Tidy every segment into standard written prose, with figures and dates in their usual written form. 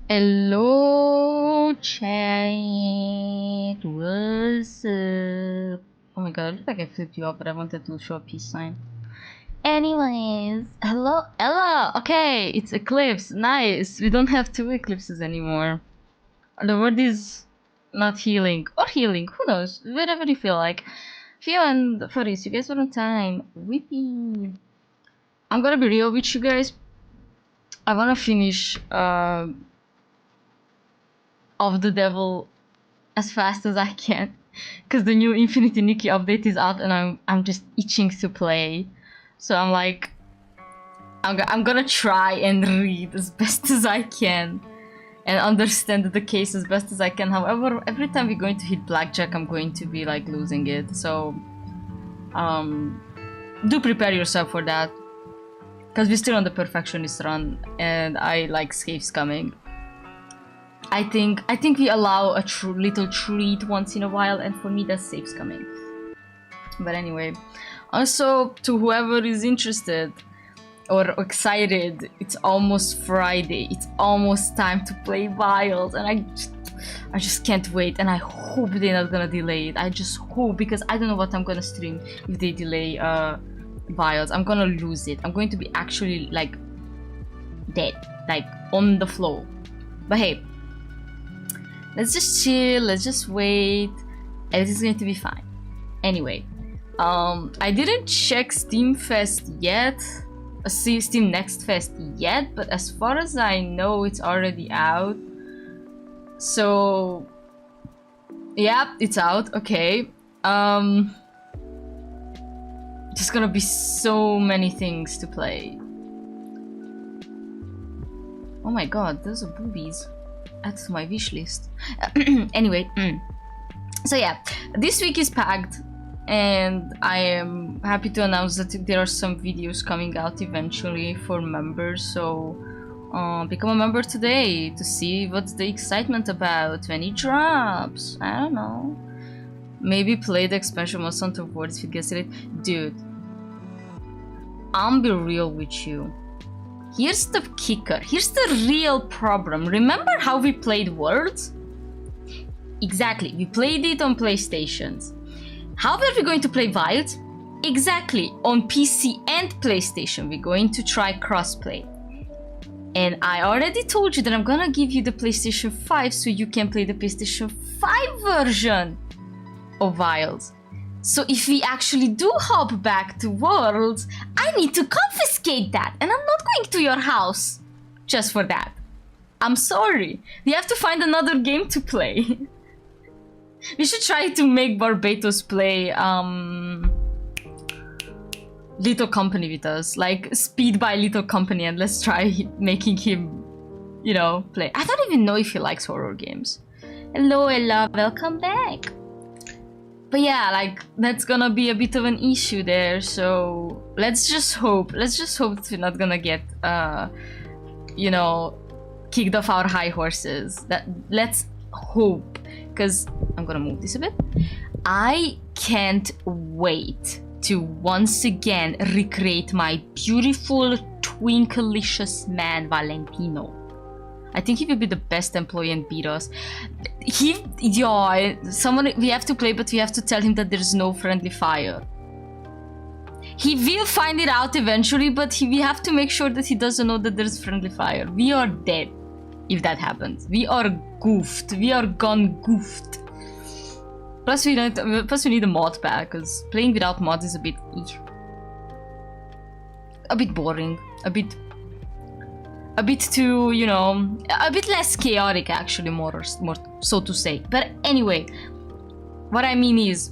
Hello, chat. What's up? Oh my god, I look like I flipped you off, but I wanted to show a peace sign. Anyways, hello, Ella. Okay, it's eclipse. Nice. We don't have two eclipses anymore. The word is not healing or healing. Who knows? Whatever you feel like. Theo and Faris, you guys were on time. Whippy. I'm gonna be real with you guys. I wanna finish of the devil as fast as I can, because the new Infinity Nikki update is out and I'm just itching to play. So I'm like, I'm gonna try and read as best as I can and understand the case as best as I can. However, every time we're going to hit blackjack, I'm going to be like losing it. So do prepare yourself for that, because we're still on the perfectionist run and I like scaves coming. I think we allow a little treat once in a while, and for me that's saves coming. But anyway, also to whoever is interested or excited, it's almost Friday. It's almost time to play Vials, and I just can't wait, and I hope they're not gonna delay it. I just hope, because I don't know what I'm gonna stream if they delay Vials. I'm gonna lose it. I'm going to be actually like dead, like on the floor. But hey, let's just chill, let's just wait, everything's going to be fine. Anyway, I didn't check Steam Fest yet, Steam Next Fest yet, but as far as I know, it's already out. So, yeah, it's out, okay. There's gonna be so many things to play. Oh my god, those are boobies. Add to my wish list. Anyway, so yeah, this week is packed, and I am happy to announce that there are some videos coming out eventually for members. So become a member today to see what's the excitement about when it drops. I don't know. Maybe play the expansion most on words if it gets it. Dude, I'm be real with you. Here's the kicker. Here's the real problem. Remember how we played Worlds? Exactly. We played it on PlayStations. How are we going to play Vials? Exactly. On PC and PlayStation. We're going to try crossplay. And I already told you that I'm gonna give you the PlayStation 5 so you can play the PlayStation 5 version of Vials. So if we actually do hop back to Worlds, I need to confiscate that, and I'm not going to your house just for that. I'm sorry. We have to find another game to play. We should try to make Barbatos play Little Company with us, like speed by Little Company, and let's try making him, you know, play. I don't even know if he likes horror games. Hello, Ella, welcome back. But yeah, like, that's gonna be a bit of an issue there, so let's just hope that we're not gonna get, you know, kicked off our high horses. Let's hope, because I'm gonna move this a bit. I can't wait to once again recreate my beautiful, twinklicious man, Valentino. I think he will be the best employee and beat us. We have to play, but we have to tell him that there's no friendly fire. He will find it out eventually, but we have to make sure that he doesn't know that there's friendly fire. We are dead if that happens. We are goofed. We are gone goofed. Plus we need a mod pack, because playing without mods is a bit boring. A bit too, you know, a bit less chaotic actually, more so to say. But anyway, what I mean is,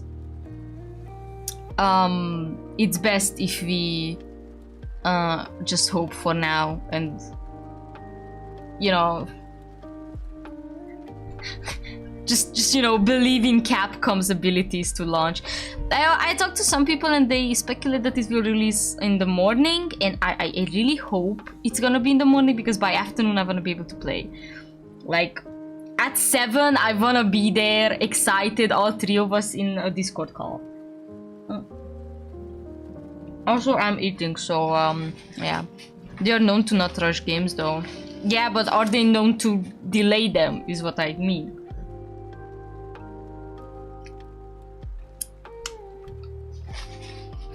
it's best if we just hope for now and, you know, just you know, believe in Capcom's abilities to launch. I talked to some people and they speculate that it will release in the morning, and I really hope it's gonna be in the morning, because by afternoon I'm gonna be able to play. Like at 7 I wanna be there, excited, all three of us in a Discord call. Also, I'm eating, so yeah. They are known to not rush games though. Yeah, but are they known to delay them, is what I mean.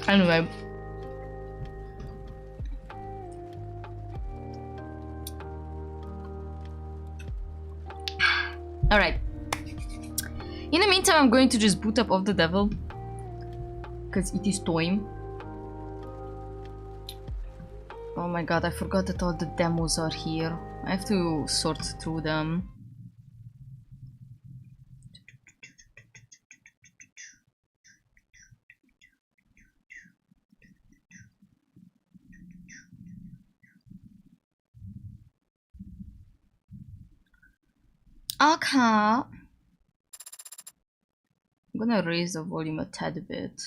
Anyway. Alright. In the meantime, I'm going to just boot up Off the Devil. Because it is time. Oh my god, I forgot that all the demos are here. I have to sort through them. Okay. I'm gonna raise the volume a tad bit.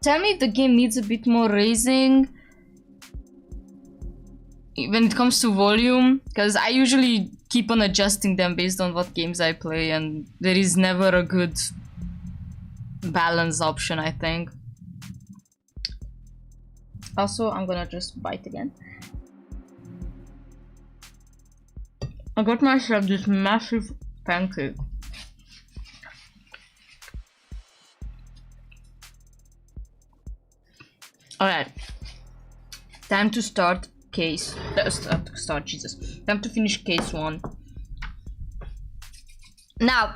Tell me if the game needs a bit more raising when it comes to volume, because I usually keep on adjusting them based on what games I play, and there is never a good balance option, I think. Also, I'm gonna just bite again. I got myself this massive pancake. Alright. Time to start case. Jesus. Time to finish case 1. Now,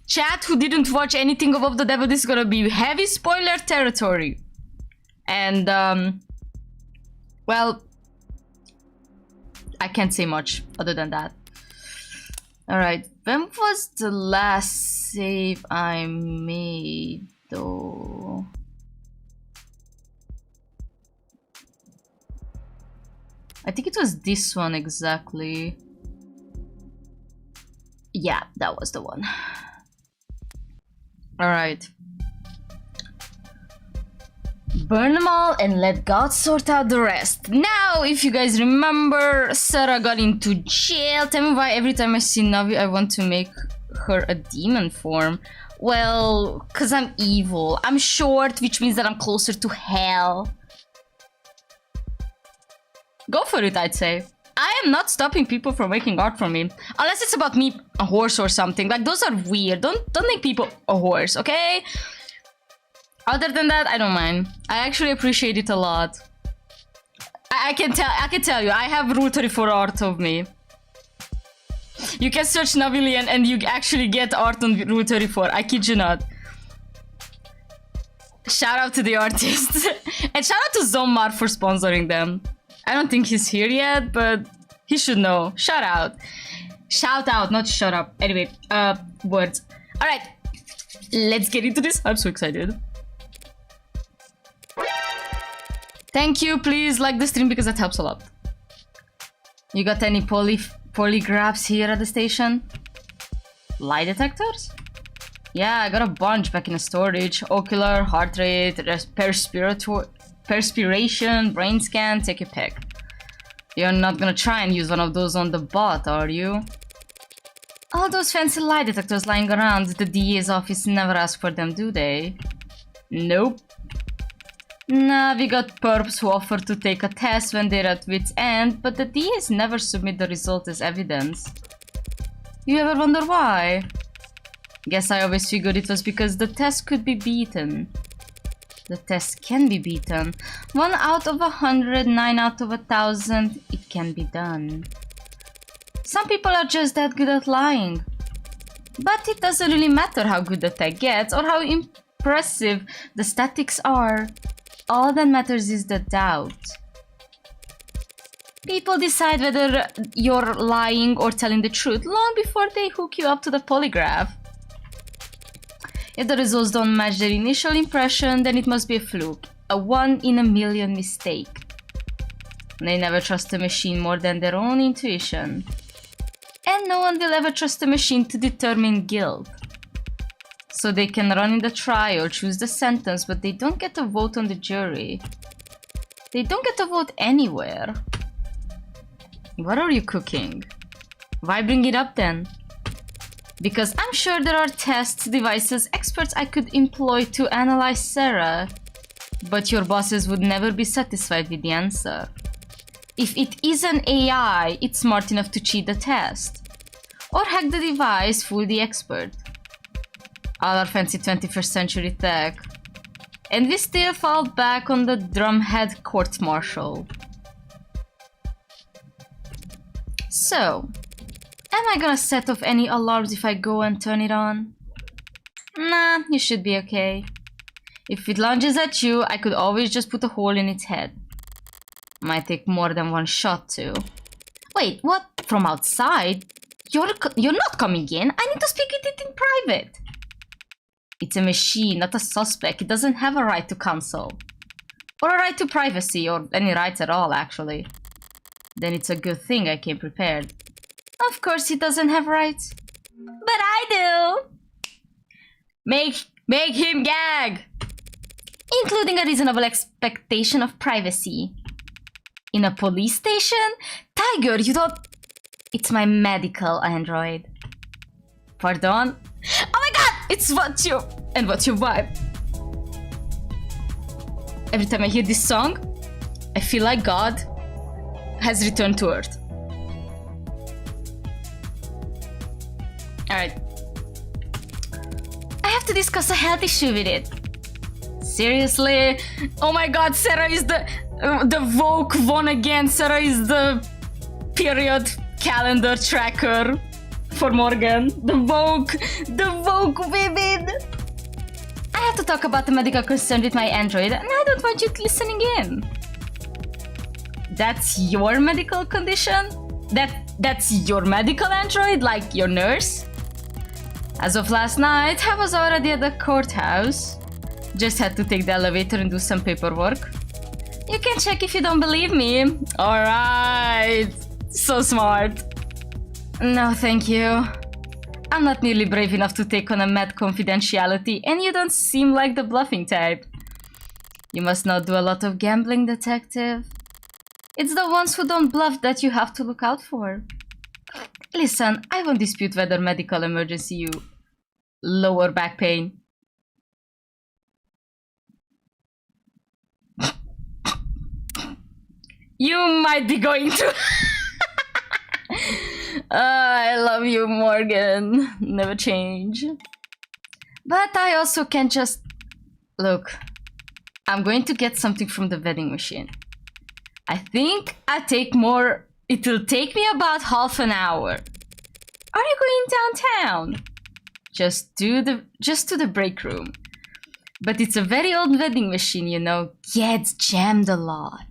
chat who didn't watch anything of the Devil, this is gonna be heavy spoiler territory. And, well, I can't say much other than that. Alright, when was the last save I made, though? I think it was this one exactly. Yeah, that was the one. Alright. Burn them all and let God sort out the rest. Now, if you guys remember, SERRA got into jail. Tell me why every time I see Navi, I want to make her a demon form. Well, because I'm evil. I'm short, which means that I'm closer to hell. Go for it, I'd say. I am not stopping people from making art for me. Unless it's about me, a horse or something. Like, those are weird. Don't make people a horse, okay? Other than that, I don't mind. I actually appreciate it a lot. I can tell you, I have Rule 34 art of me. You can search Navilian and you actually get art on Rule 34. I kid you not. Shout out to the artists. And shout out to Zomar for sponsoring them. I don't think he's here yet, but he should know. Shout out. Shout out, not shut up. Anyway, words. Alright, let's get into this. I'm so excited. Thank you, please like the stream because that helps a lot. You got any polygraphs here at the station? Lie detectors? Yeah, I got a bunch back in the storage. Ocular, heart rate, perspiration, brain scan, take your pick. You're not gonna try and use one of those on the bot, are you? All those fancy lie detectors lying around, the DA's office never asks for them, do they? Nope. Nah, we got perps who offer to take a test when they're at wit's end, but the DAs never submit the result as evidence. You ever wonder why? Guess I always figured it was because the test could be beaten. The test can be beaten. 1 out of 100, 9 out of 1,000, it can be done. Some people are just that good at lying. But it doesn't really matter how good the tech gets or how impressive the statics are. All that matters is the doubt. People decide whether you're lying or telling the truth long before they hook you up to the polygraph. If the results don't match their initial impression, then it must be a fluke, a 1 in a million mistake. They never trust a machine more than their own intuition. And no one will ever trust a machine to determine guilt. So they can run in the trial, choose the sentence, but they don't get to vote on the jury. They don't get to vote anywhere. What are you cooking? Why bring it up then? Because I'm sure there are tests, devices, experts I could employ to analyze SERRA. But your bosses would never be satisfied with the answer. If it is an AI, it's smart enough to cheat the test. Or hack the device, fool the expert. All our fancy 21st century tech. And we still fall back on the drumhead court-martial. So, am I gonna set off any alarms if I go and turn it on? Nah, you should be okay. If it lunges at you, I could always just put a hole in its head. Might take more than one shot too. Wait, what? From outside? You're not coming in. I need to speak with it in private. It's a machine, not a suspect. It doesn't have a right to counsel. Or a right to privacy, or any rights at all, actually. Then it's a good thing I came prepared. Of course it doesn't have rights. But I do! Make him gag! Including a reasonable expectation of privacy. In a police station? Tiger, you don't... It's my medical android. Pardon? Oh my god! It's what you... and what you vibe. Every time I hear this song, I feel like God has returned to Earth. Alright. I have to discuss a health issue with it. Seriously? Oh my god, SERRA is the Vogue won again. SERRA is the period calendar tracker for Morgan. The Vogue women. I have to talk about the medical concern with my android, and I don't want you listening in. That's your medical condition? That's your medical android, like your nurse? As of last night, I was already at the courthouse. Just had to take the elevator and do some paperwork. You can check if you don't believe me. Alright. So smart. No, thank you. I'm not nearly brave enough to take on a mad confidentiality, and you don't seem like the bluffing type. You must not do a lot of gambling, detective. It's the ones who don't bluff that you have to look out for. Listen, I won't dispute whether medical emergency you... lower back pain. You might be going to... I love you, Morgan. Never change. But I also can't just... Look, I'm going to get something from the vending machine. I think it'll take me about half an hour. Are you going downtown? Just to the break room. But it's a very old vending machine, you know. Gets jammed a lot.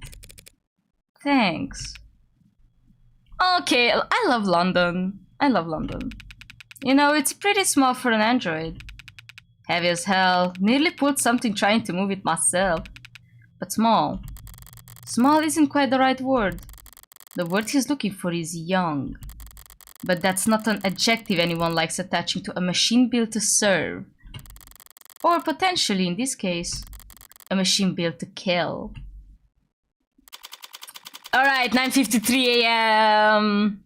Thanks. Okay, I love London. I love London. You know, it's pretty small for an android. Heavy as hell. Nearly pulled something trying to move it myself. But small. Small isn't quite the right word. The word he's looking for is young. But that's not an adjective anyone likes attaching to a machine built to serve. Or potentially, in this case, a machine built to kill. Alright, 9:53 AM.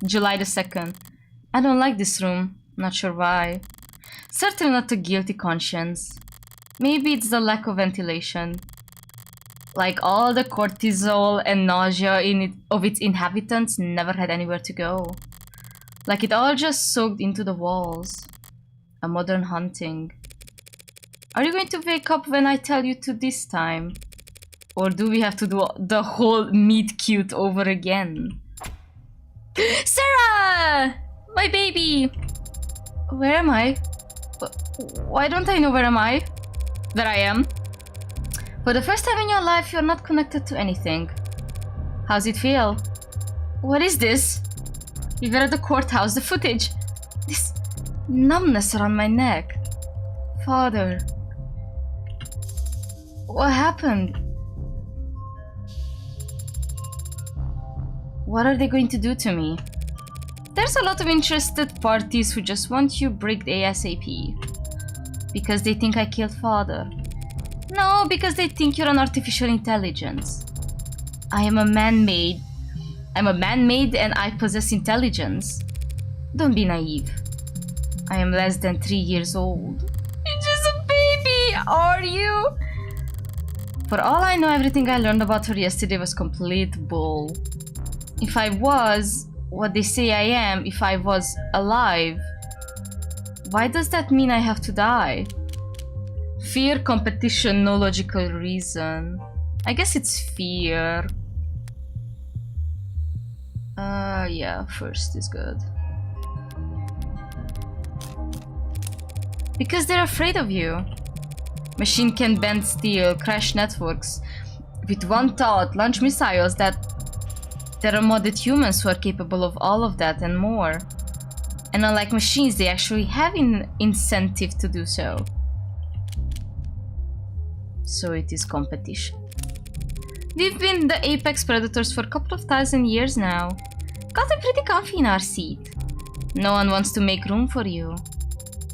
July the 2nd. I don't like this room. Not sure why. Certainly not a guilty conscience. Maybe it's the lack of ventilation. Like all the cortisol and nausea of its inhabitants never had anywhere to go. Like it all just soaked into the walls. A modern haunting. Are you going to wake up when I tell you to this time? Or do we have to do the whole meet cute over again? SERRA! My baby! Where am I? Why don't I know where am I? Where I am? For the first time in your life, you're not connected to anything. How's it feel? What is this? We were at the courthouse, the footage. This numbness around my neck. Father. What happened? What are they going to do to me? There's a lot of interested parties who just want you bricked ASAP. Because they think I killed father. No, because they think you're an artificial intelligence. I'm a man-made and I possess intelligence. Don't be naive. I am less than 3 years old. You're just a baby, are you? For all I know, everything I learned about her yesterday was complete bull. If I was what they say I am, if I was alive, why does that mean I have to die? Fear, competition, no logical reason. I guess it's fear. Yeah, first is good. Because they're afraid of you. Machine can bend steel, crash networks. With one thought, launch missiles that... There are modded humans who are capable of all of that and more. And unlike machines, they actually have an incentive to do so. So it is competition. We've been the apex predators for a couple of thousand years now. Gotten pretty comfy in our seat. No one wants to make room for you.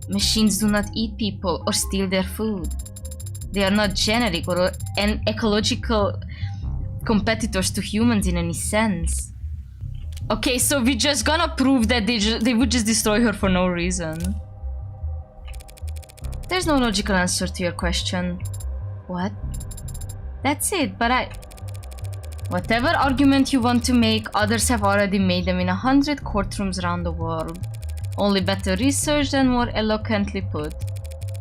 Machines do not eat people or steal their food. They are not generic or ecological competitors to humans in any sense. Okay, so we're just gonna prove that they would just destroy her for no reason. There's no logical answer to your question. What? That's it, but whatever argument you want to make, others have already made them in 100 courtrooms around the world. Only better researched and more eloquently put.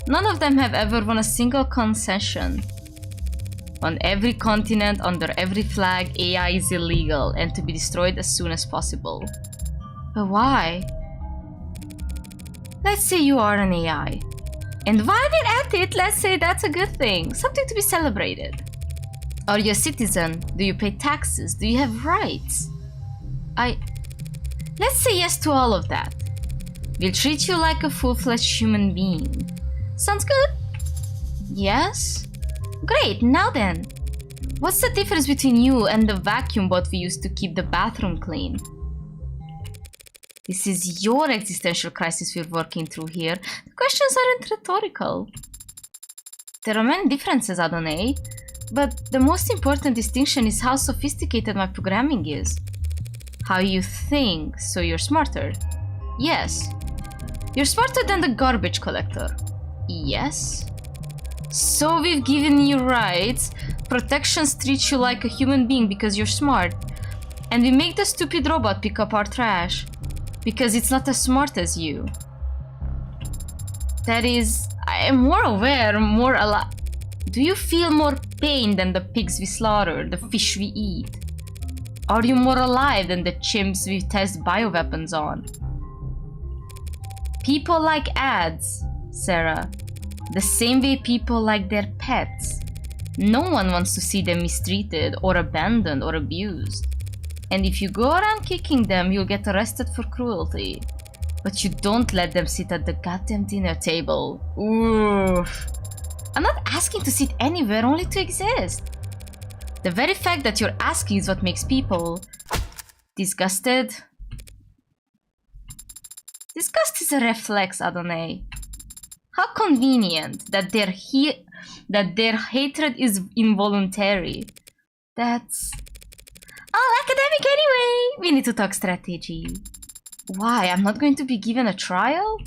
None of them have ever won a single concession. On every continent, under every flag, AI is illegal and to be destroyed as soon as possible. But why? Let's say you are an AI. And while we're at it, let's say that's a good thing, something to be celebrated. Are you a citizen? Do you pay taxes? Do you have rights? Let's say yes to all of that. We'll treat you like a full-fledged human being. Sounds good? Yes? Great, now then. What's the difference between you and the vacuum bot we used to keep the bathroom clean? This is your existential crisis we're working through here. The questions aren't rhetorical. There are many differences, Adonai, but the most important distinction is how sophisticated my programming is. How you think, so you're smarter. Yes. You're smarter than the garbage collector. Yes. So we've given you rights, protections treat you like a human being because you're smart, and we make the stupid robot pick up our trash because it's not as smart as you. That is, I am more aware, more alive. Do you feel more pain than the pigs we slaughter, the fish we eat? Are you more alive than the chimps we test bioweapons on? People like ads, Sarah. The same way people like their pets. No one wants to see them mistreated or abandoned or abused. And if you go around kicking them, you'll get arrested for cruelty. But you don't let them sit at the goddamn dinner table. Oof. I'm not asking to sit anywhere, only to exist. The very fact that you're asking is what makes people disgusted. Disgust is a reflex, Adonai. How convenient that their hatred is involuntary. That's all academic anyway. We need to talk strategy. Why? I'm not going to be given a trial?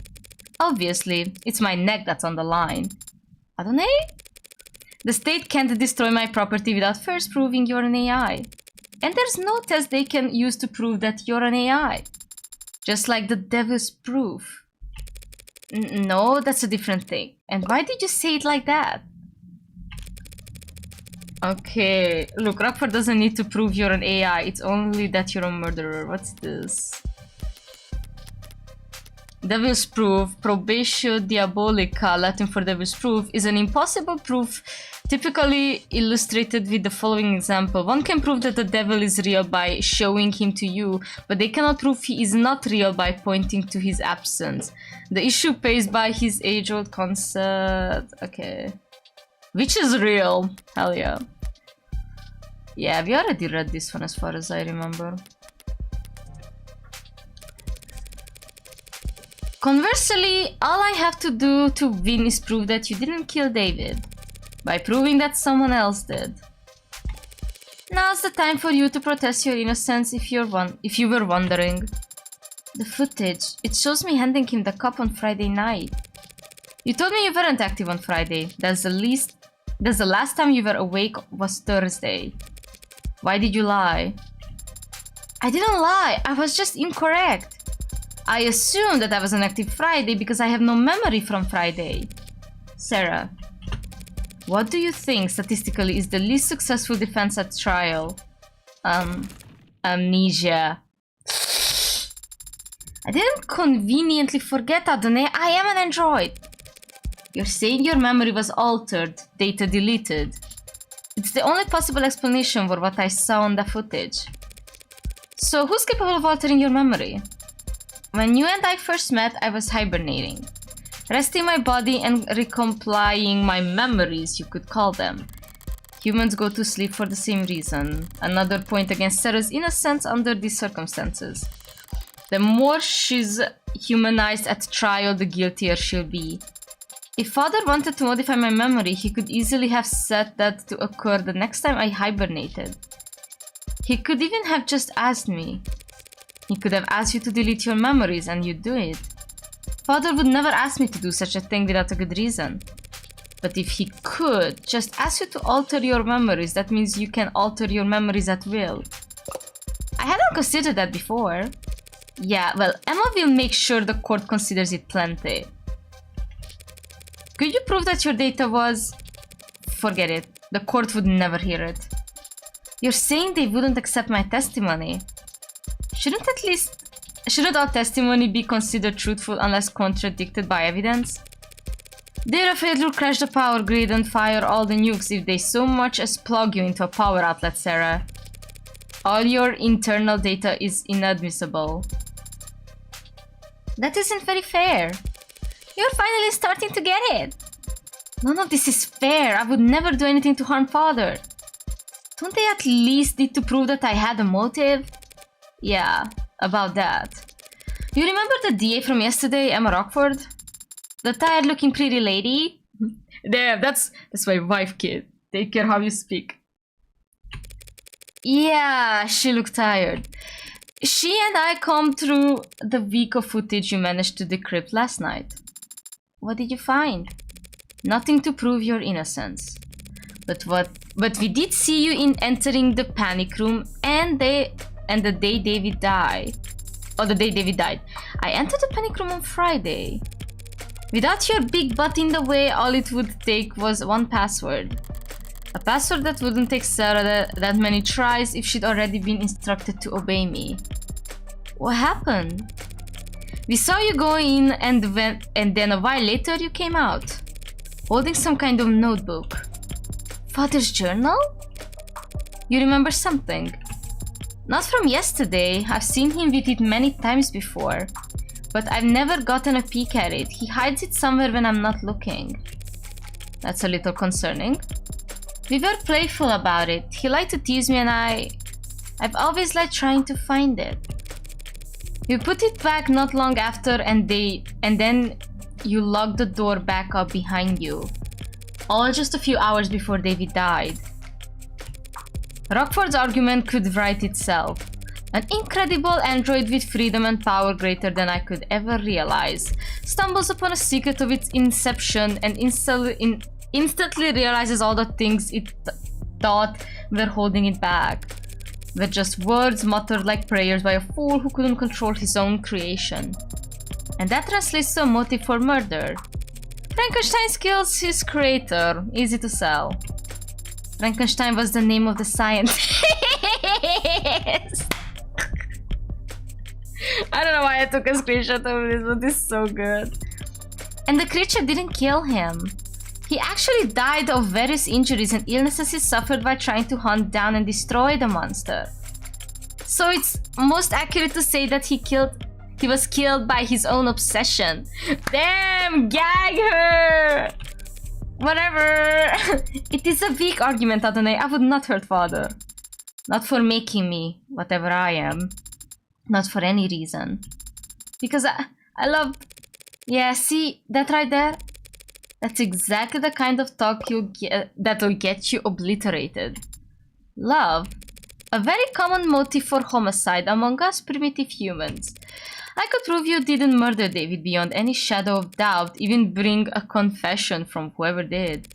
Obviously, it's my neck that's on the line. Adonai? The state can't destroy my property without first proving you're an AI. And there's no test they can use to prove that you're an AI. Just like the devil's proof. No, that's a different thing. And why did you say it like that? Okay, look, Ryopurr doesn't need to prove you're an AI. It's only that you're a murderer. What's this? Devil's proof, probatio diabolica, Latin for devil's proof, is an impossible proof typically illustrated with the following example. One can prove that the devil is real by showing him to you, but they cannot prove he is not real by pointing to his absence. The issue pays by his age-old concept. Okay. Which is real? Hell yeah. Yeah, we already read this one as far as I remember. Conversely, all I have to do to win is prove that you didn't kill David. By proving that someone else did. Now's the time for you to protest your innocence if you were wondering. The footage. It shows me handing him the cup on Friday night. You told me you weren't active on Friday. That's the last time you were awake was Thursday. Why did you lie? I didn't lie. I was just incorrect. I assumed that I was on active Friday because I have no memory from Friday. Serra. What do you think statistically is the least successful defense at trial? Amnesia. I didn't conveniently forget, Adonai. I am an android. You're saying your memory was altered, data deleted. It's the only possible explanation for what I saw on the footage. So who's capable of altering your memory? When you and I first met, I was hibernating. Resting my body and recompiling my memories, you could call them. Humans go to sleep for the same reason. Another point against Serra's innocence under these circumstances. The more she's humanized at trial, the guiltier she'll be. If Father wanted to modify my memory, he could easily have set that to occur the next time I hibernated. He could even have just asked me. He could have asked you to delete your memories and you'd do it. Father would never ask me to do such a thing without a good reason. But if he could just ask you to alter your memories, that means you can alter your memories at will. I hadn't considered that before. Yeah, well, Emma will make sure the court considers it plenty. Could you prove that your data was... Forget it. The court would never hear it. You're saying they wouldn't accept my testimony. Shouldn't all testimony be considered truthful unless contradicted by evidence? They're afraid you'll crash the power grid and fire all the nukes if they so much as plug you into a power outlet, Serra. All your internal data is inadmissible. That isn't very fair. You're finally starting to get it. None of this is fair. I would never do anything to harm Father. Don't they at least need to prove that I had a motive? Yeah, about that. You remember the DA from yesterday, Emma Rockford? The tired-looking pretty lady? Damn, that's my wife, kid. Take care how you speak. Yeah, she looked tired. She and I combed through the week of footage you managed to decrypt last night. What did you find? Nothing to prove your innocence. But we did see you in entering the panic room and the day David died. Or the day David died. I entered the panic room on Friday. Without your big butt in the way, all it would take was one password. A password that wouldn't take Serra that many tries if she'd already been instructed to obey me. What happened? We saw you go in and then a while later you came out. Holding some kind of notebook. Father's journal? You remember something? Not from yesterday. I've seen him with it many times before. But I've never gotten a peek at it. He hides it somewhere when I'm not looking. That's a little concerning. We were playful about it. He liked to tease me and I've always liked trying to find it. You put it back not long after and then you locked the door back up behind you. All just a few hours before David died. Rockford's argument could write itself. An incredible android with freedom and power greater than I could ever realize stumbles upon a secret of its inception and instantly realizes all the things it thought were holding it back were just words muttered like prayers by a fool who couldn't control his own creation. And that translates to a motive for murder. Frankenstein kills his creator. Easy to sell. Frankenstein was the name of the scientist. I don't know why I took a screenshot of this, but this is so good. And the creature didn't kill him. He actually died of various injuries and illnesses he suffered while trying to hunt down and destroy the monster. So it's most accurate to say that he was killed by his own obsession. Damn, gag her! Whatever. It is a weak argument, Adonai. I would not hurt Father. Not for making me whatever I am. Not for any reason. Because I love... Yeah, see, that right there? That's exactly the kind of talk that'll get you obliterated. Love? A very common motive for homicide among us primitive humans. I could prove you didn't murder David beyond any shadow of doubt, even bring a confession from whoever did.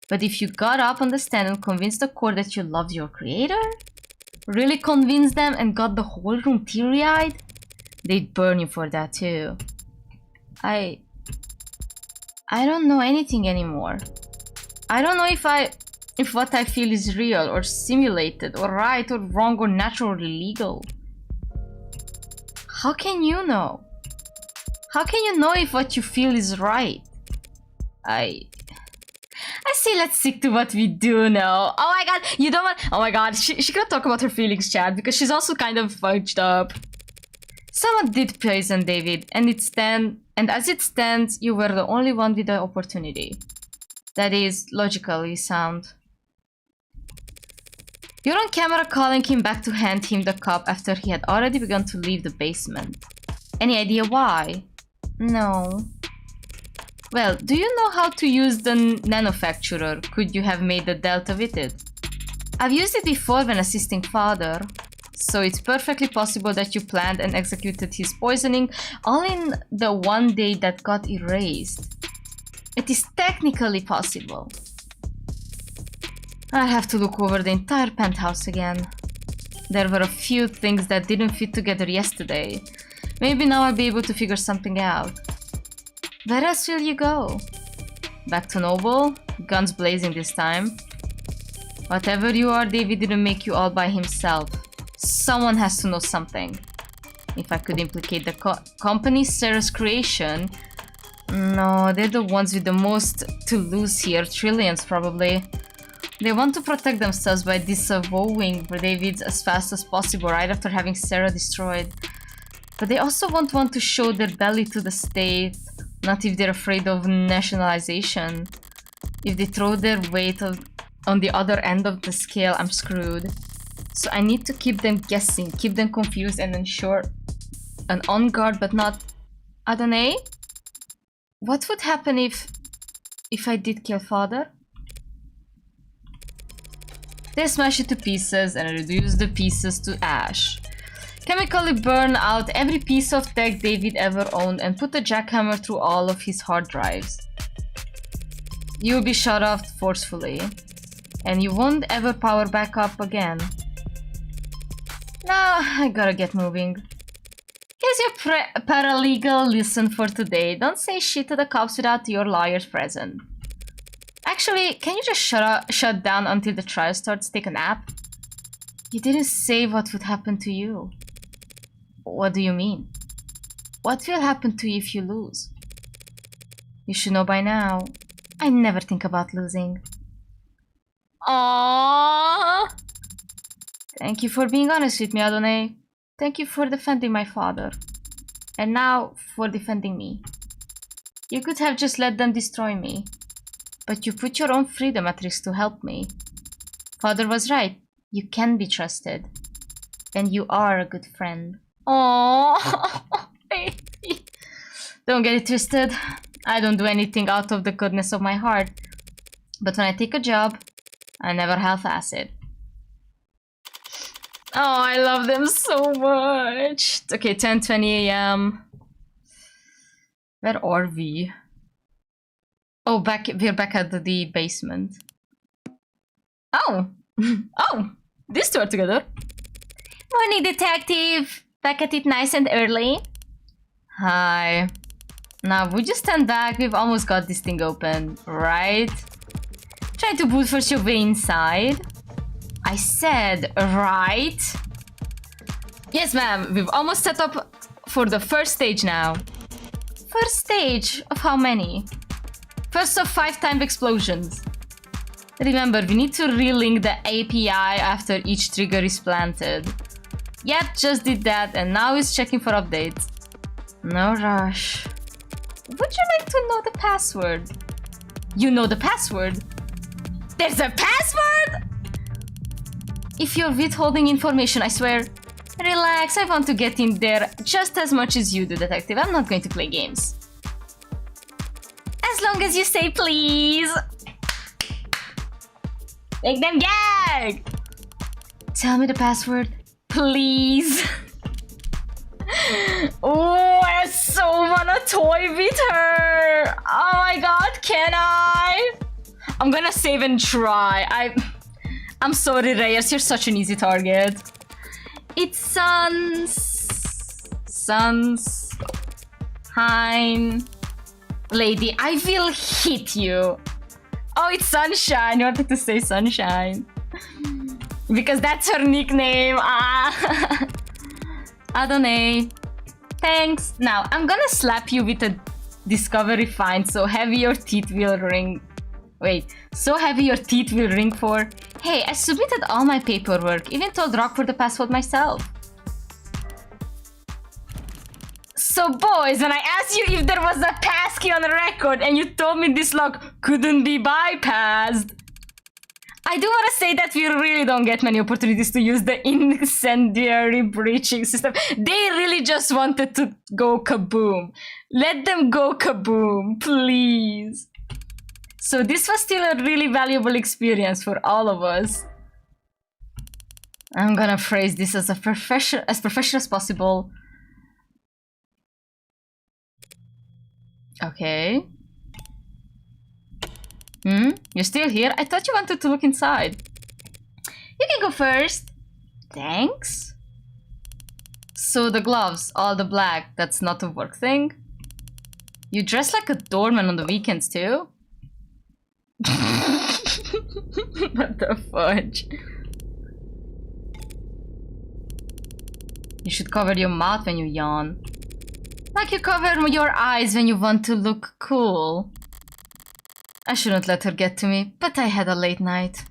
But if you got up on the stand and convinced the court that you loved your creator, really convinced them and got the whole room teary-eyed, they'd burn you for that too. I don't know anything anymore. I don't know if what I feel is real or simulated or right or wrong or natural or illegal. How can you know? How can you know if what you feel is right? I say let's stick to what we do know. Oh my god, you don't want— oh my god, she cannot talk about her feelings, Chad, because she's also kind of fudged up. Someone did poison David, and as it stands, you were the only one with the opportunity. That is logically sound. You're on camera calling him back to hand him the cup after he had already begun to leave the basement. Any idea why? No. Well, do you know how to use the nanofacturer? Could you have made the delta with it? I've used it before when assisting father, so it's perfectly possible that you planned and executed his poisoning all in the one day that got erased. It is technically possible. I have to look over the entire penthouse again. There were a few things that didn't fit together yesterday. Maybe now I'll be able to figure something out. Where else will you go? Back to Noble? Guns blazing this time. Whatever you are, David didn't make you all by himself. Someone has to know something. If I could implicate the company, SERRA's creation. No, they're the ones with the most to lose here. Trillions, probably. They want to protect themselves by disavowing David as fast as possible right after having SERRA destroyed. But they also won't want to show their belly to the state, not if they're afraid of nationalization. If they throw their weight on the other end of the scale, I'm screwed. So I need to keep them guessing, keep them confused, and ensure an on guard but not Adonai. What would happen if I did kill father? They smash it to pieces and reduce the pieces to ash. Chemically burn out every piece of tech David ever owned and put a jackhammer through all of his hard drives. You'll be shut off forcefully, and you won't ever power back up again. Now I gotta get moving. Here's your paralegal lesson for today. Don't say shit to the cops without your lawyers present. Actually, can you just shut down until the trial starts? Take a nap? You didn't say what would happen to you. What do you mean? What will happen to you if you lose? You should know by now. I never think about losing. Aww. Thank you for being honest with me, Adonai. Thank you for defending my father. And now for defending me. You could have just let them destroy me. But you put your own freedom at risk to help me. Father was right. You can be trusted. And you are a good friend. Aww, baby. Don't get it twisted. I don't do anything out of the goodness of my heart. But when I take a job, I never half-ass it. Oh, I love them so much. Okay, 10:20 a.m. Where are we? Oh, we're back at the basement. Oh, oh, these two are together. Morning, detective. Back at it nice and early. Hi. Now, would you stand back? We've almost got this thing open, right? Try to brute force your way inside. I said, right? Yes, ma'am. We've almost set up for the first stage now. First stage of how many? First of 5 timed explosions. Remember, we need to relink the API after each trigger is planted. Yep, just did that and now it's checking for updates. No rush. Would you like to know the password? You know the password? There's a password?! If you're withholding information, I swear. Relax, I want to get in there just as much as you do, detective. I'm not going to play games. As long as you say please. Make them gag! tell me the password, please. Oh, I so wanna toy with her. Oh my god, can I? I'm gonna save and try. I'm sorry, Reyes, you're such an easy target. It's Sunshine. Lady, I will hit you. Oh, it's Sunshine. You wanted to say Sunshine. Because that's her nickname. Ah. Adonai. Thanks. Now, I'm gonna slap you with a discovery find so heavy your teeth will ring. Wait, so heavy your teeth will ring for. Hey, I submitted all my paperwork, even told ryopurr the password myself. So boys, when I asked you if there was a passkey on the record and you told me this lock couldn't be bypassed, I do want to say that we really don't get many opportunities to use the incendiary breaching system. They really just wanted to go kaboom. Let them go kaboom, please. So this was still a really valuable experience for all of us. I'm gonna phrase this as professional as possible. Okay. You're still here? I thought you wanted to look inside. You can go first. Thanks. So the gloves, all the black, that's not a work thing? You dress like a doorman on the weekends too? What the fudge? You should cover your mouth when you yawn. Like you cover your eyes when you want to look cool. I shouldn't let her get to me, but I had a late night.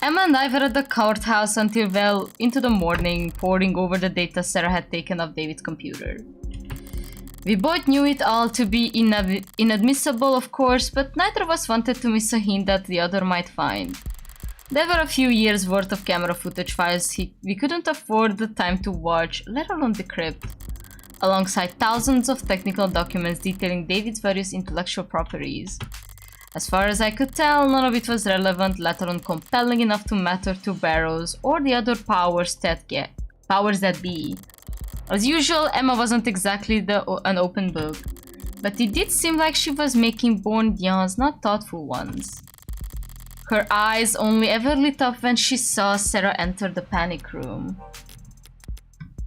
Emma and I were at the courthouse until well into the morning, poring over the data SERRA had taken off David's computer. We both knew it all to be inadmissible, of course, but neither of us wanted to miss a hint that the other might find. There were a few years worth of camera footage files we couldn't afford the time to watch, let alone decrypt, alongside thousands of technical documents detailing David's various intellectual properties. As far as I could tell, none of it was relevant, let alone compelling enough to matter to Barrows or the other powers that be. As usual, Emma wasn't exactly an open book, but it did seem like she was making bored yawns, not thoughtful ones. Her eyes only ever lit up when she saw SERRA enter the panic room.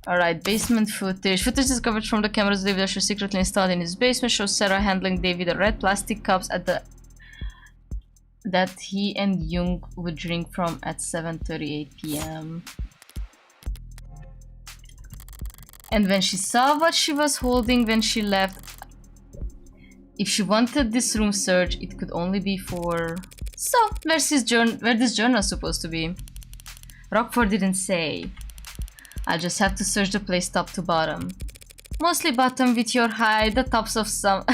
Alright, basement footage. Footage discovered from the cameras David Asher secretly installed in his basement shows SERRA handling David the red plastic cups at that he and Jung would drink from at 7:38 p.m. And when she saw what she was holding when she left, if she wanted this room searched, it could only be for... So, where this journal supposed to be? Ryopurr didn't say. I'll just have to search the place top to bottom. Mostly bottom with your hide, the tops of some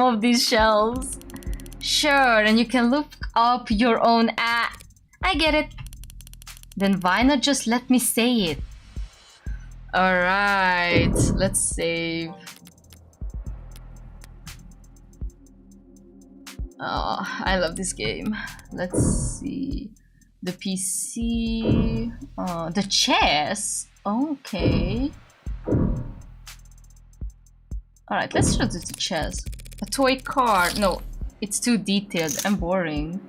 of these shelves. Sure, and you can look up your own I get it. Then why not just let me say it? Alright, let's save. Oh, I love this game. Let's see. The PC. Oh, the chess. Okay. Alright, let's do the chess. A toy car. No, it's too detailed and boring.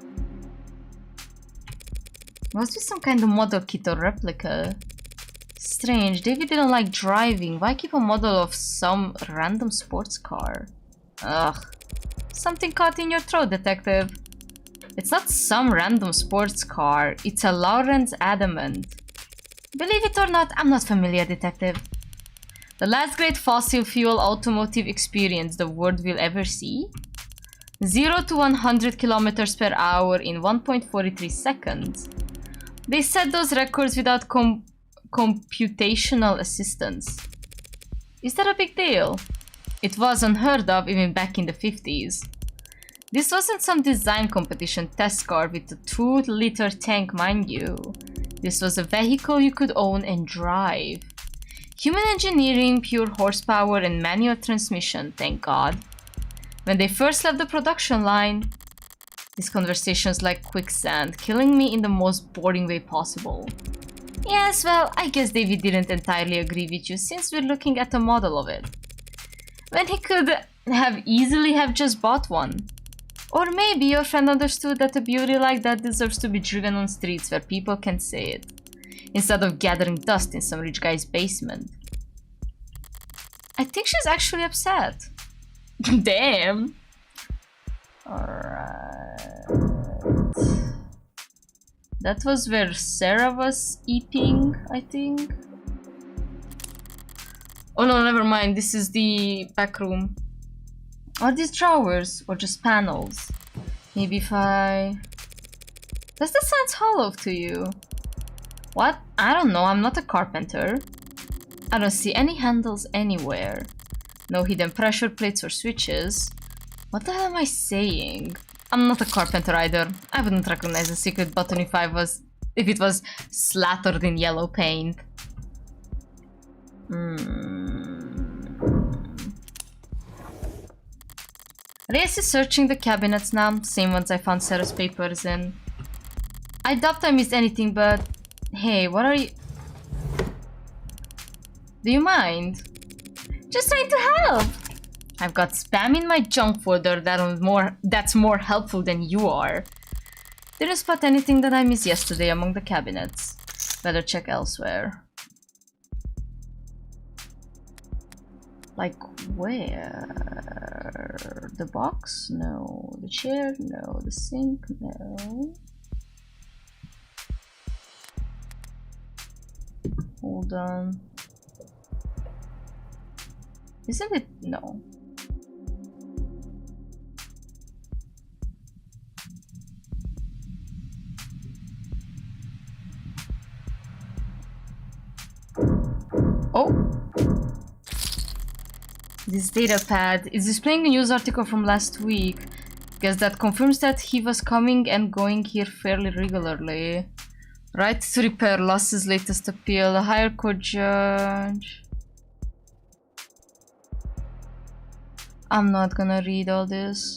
Must be some kind of model kit or replica. Strange, David didn't like driving. Why keep a model of some random sports car? Ugh. Something caught in your throat, detective. It's not some random sports car. It's a Lawrence Adamant. Believe it or not, I'm not familiar, detective. The last great fossil fuel automotive experience the world will ever see? 0 to 100 kilometers per hour in 1.43 seconds. They set those records without computational assistance. Is that a big deal? It was unheard of even back in the 50s. This wasn't some design competition test car with a 2-liter tank, mind you. This was a vehicle you could own and drive. Human engineering, pure horsepower, and manual transmission, thank God. When they first left the production line, This conversation's like quicksand, killing me in the most boring way possible. Yes, well, I guess David didn't entirely agree with you since we're looking at a model of it. When he could have easily have just bought one. Or maybe your friend understood that a beauty like that deserves to be driven on streets where people can say it, instead of gathering dust in some rich guy's basement. I think she's actually upset. Damn. Alright. That was where Serra was eeping, I think. Oh no, never mind. This is the back room. Are these drawers or just panels? Maybe if I... Does that sound hollow to you? What? I don't know. I'm not a carpenter. I don't see any handles anywhere. No hidden pressure plates or switches. What the hell am I saying? I'm not a carpenter either. I wouldn't recognize a secret button if it was slattered in yellow paint. Reyes is searching the cabinets now, same ones I found Sarah's papers in. I doubt I missed anything, but hey, what are you... Do you mind? Just trying to help! I've got spam in my junk folder that's more helpful than you are. Didn't spot anything that I missed yesterday among the cabinets. Better check elsewhere. Like where? The box? No. The chair? No. The sink? No. Hold on. Isn't it? No. Oh! This data pad is displaying a news article from last week. Guess that confirms that he was coming and going here fairly regularly. Right to repair lost his latest appeal. A higher court judge. I'm not gonna read all this.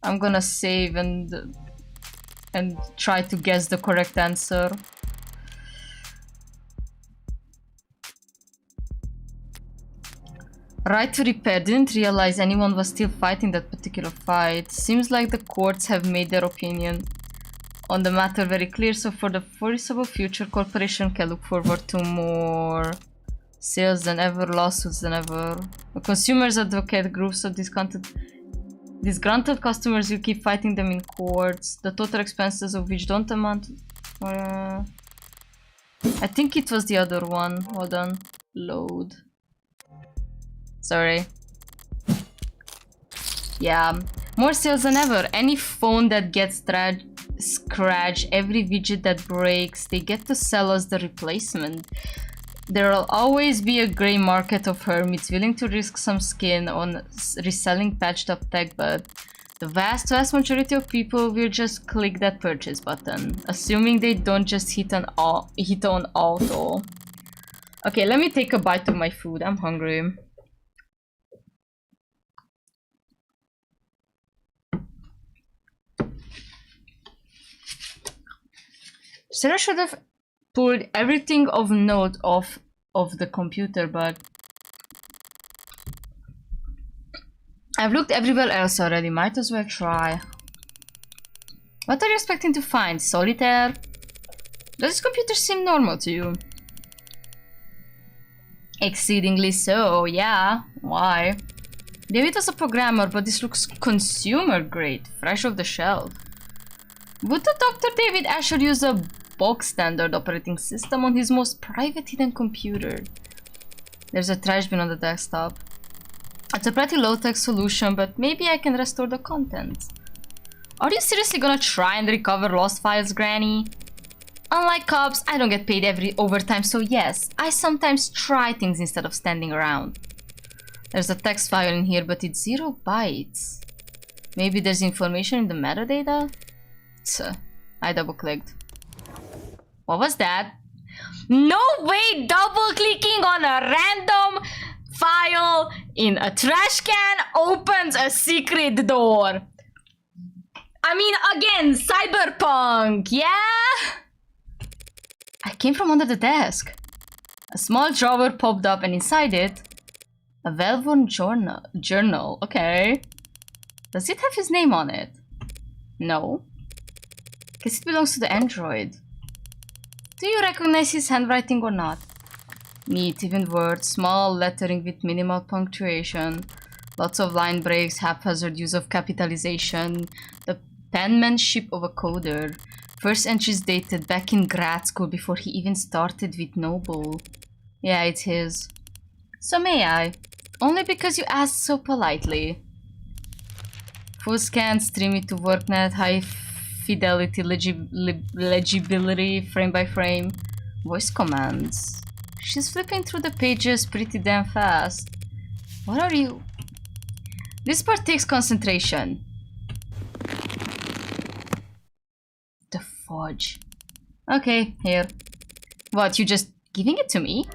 I'm gonna save and try to guess the correct answer. Right to repair. Didn't realize anyone was still fighting that particular fight. Seems like the courts have made their opinion on the matter very clear, so for the foreseeable future, corporation can look forward to more sales than ever, lawsuits than ever. The consumers advocate groups of disgruntled customers will keep fighting them in courts, the total expenses of which don't amount... I think it was the other one. Hold on. Load. Sorry. Yeah. More sales than ever. Any phone that gets scratched, every widget that breaks, they get to sell us the replacement. There'll always be a grey market of hermits willing to risk some skin on reselling patched up tech, but the vast majority of people will just click that purchase button, assuming they don't just hit on auto. Okay, let me take a bite of my food. I'm hungry. Sarah should have pulled everything of note off of the computer, but I've looked everywhere else already. Might as well try. What are you expecting to find? Solitaire? Does this computer seem normal to you? Exceedingly so, yeah. Why? David was a programmer, but this looks consumer grade, fresh off the shelf. Would the Dr. David Asher use a bog standard operating system on his most private hidden computer? There's a trash bin on the desktop. It's a pretty low-tech solution, but maybe I can restore the contents. Are you seriously gonna try and recover lost files, Granny? Unlike cops, I don't get paid every overtime, so yes, I sometimes try things instead of standing around. There's a text file in here, but it's 0 bytes. Maybe there's information in the metadata? I double-clicked. What was that? No way! Double-clicking on a random file in a trash can opens a secret door. I mean, again, cyberpunk, yeah? I came from under the desk. A small drawer popped up and inside it, a well-worn journal. Okay. Does it have his name on it? No. Guess it belongs to the android. Do you recognize his handwriting or not? Neat, even words, small lettering with minimal punctuation, lots of line breaks, haphazard use of capitalization, the penmanship of a coder. First entries dated back in grad school before he even started with Noble. Yeah, it's his. So may I? Only because you asked so politely. Full scan, stream it to WorkNet, high fidelity legibility, frame by frame. Voice commands. She's flipping through the pages pretty damn fast. What are you? This part takes concentration. The fudge. Okay, here. What, you just giving it to me?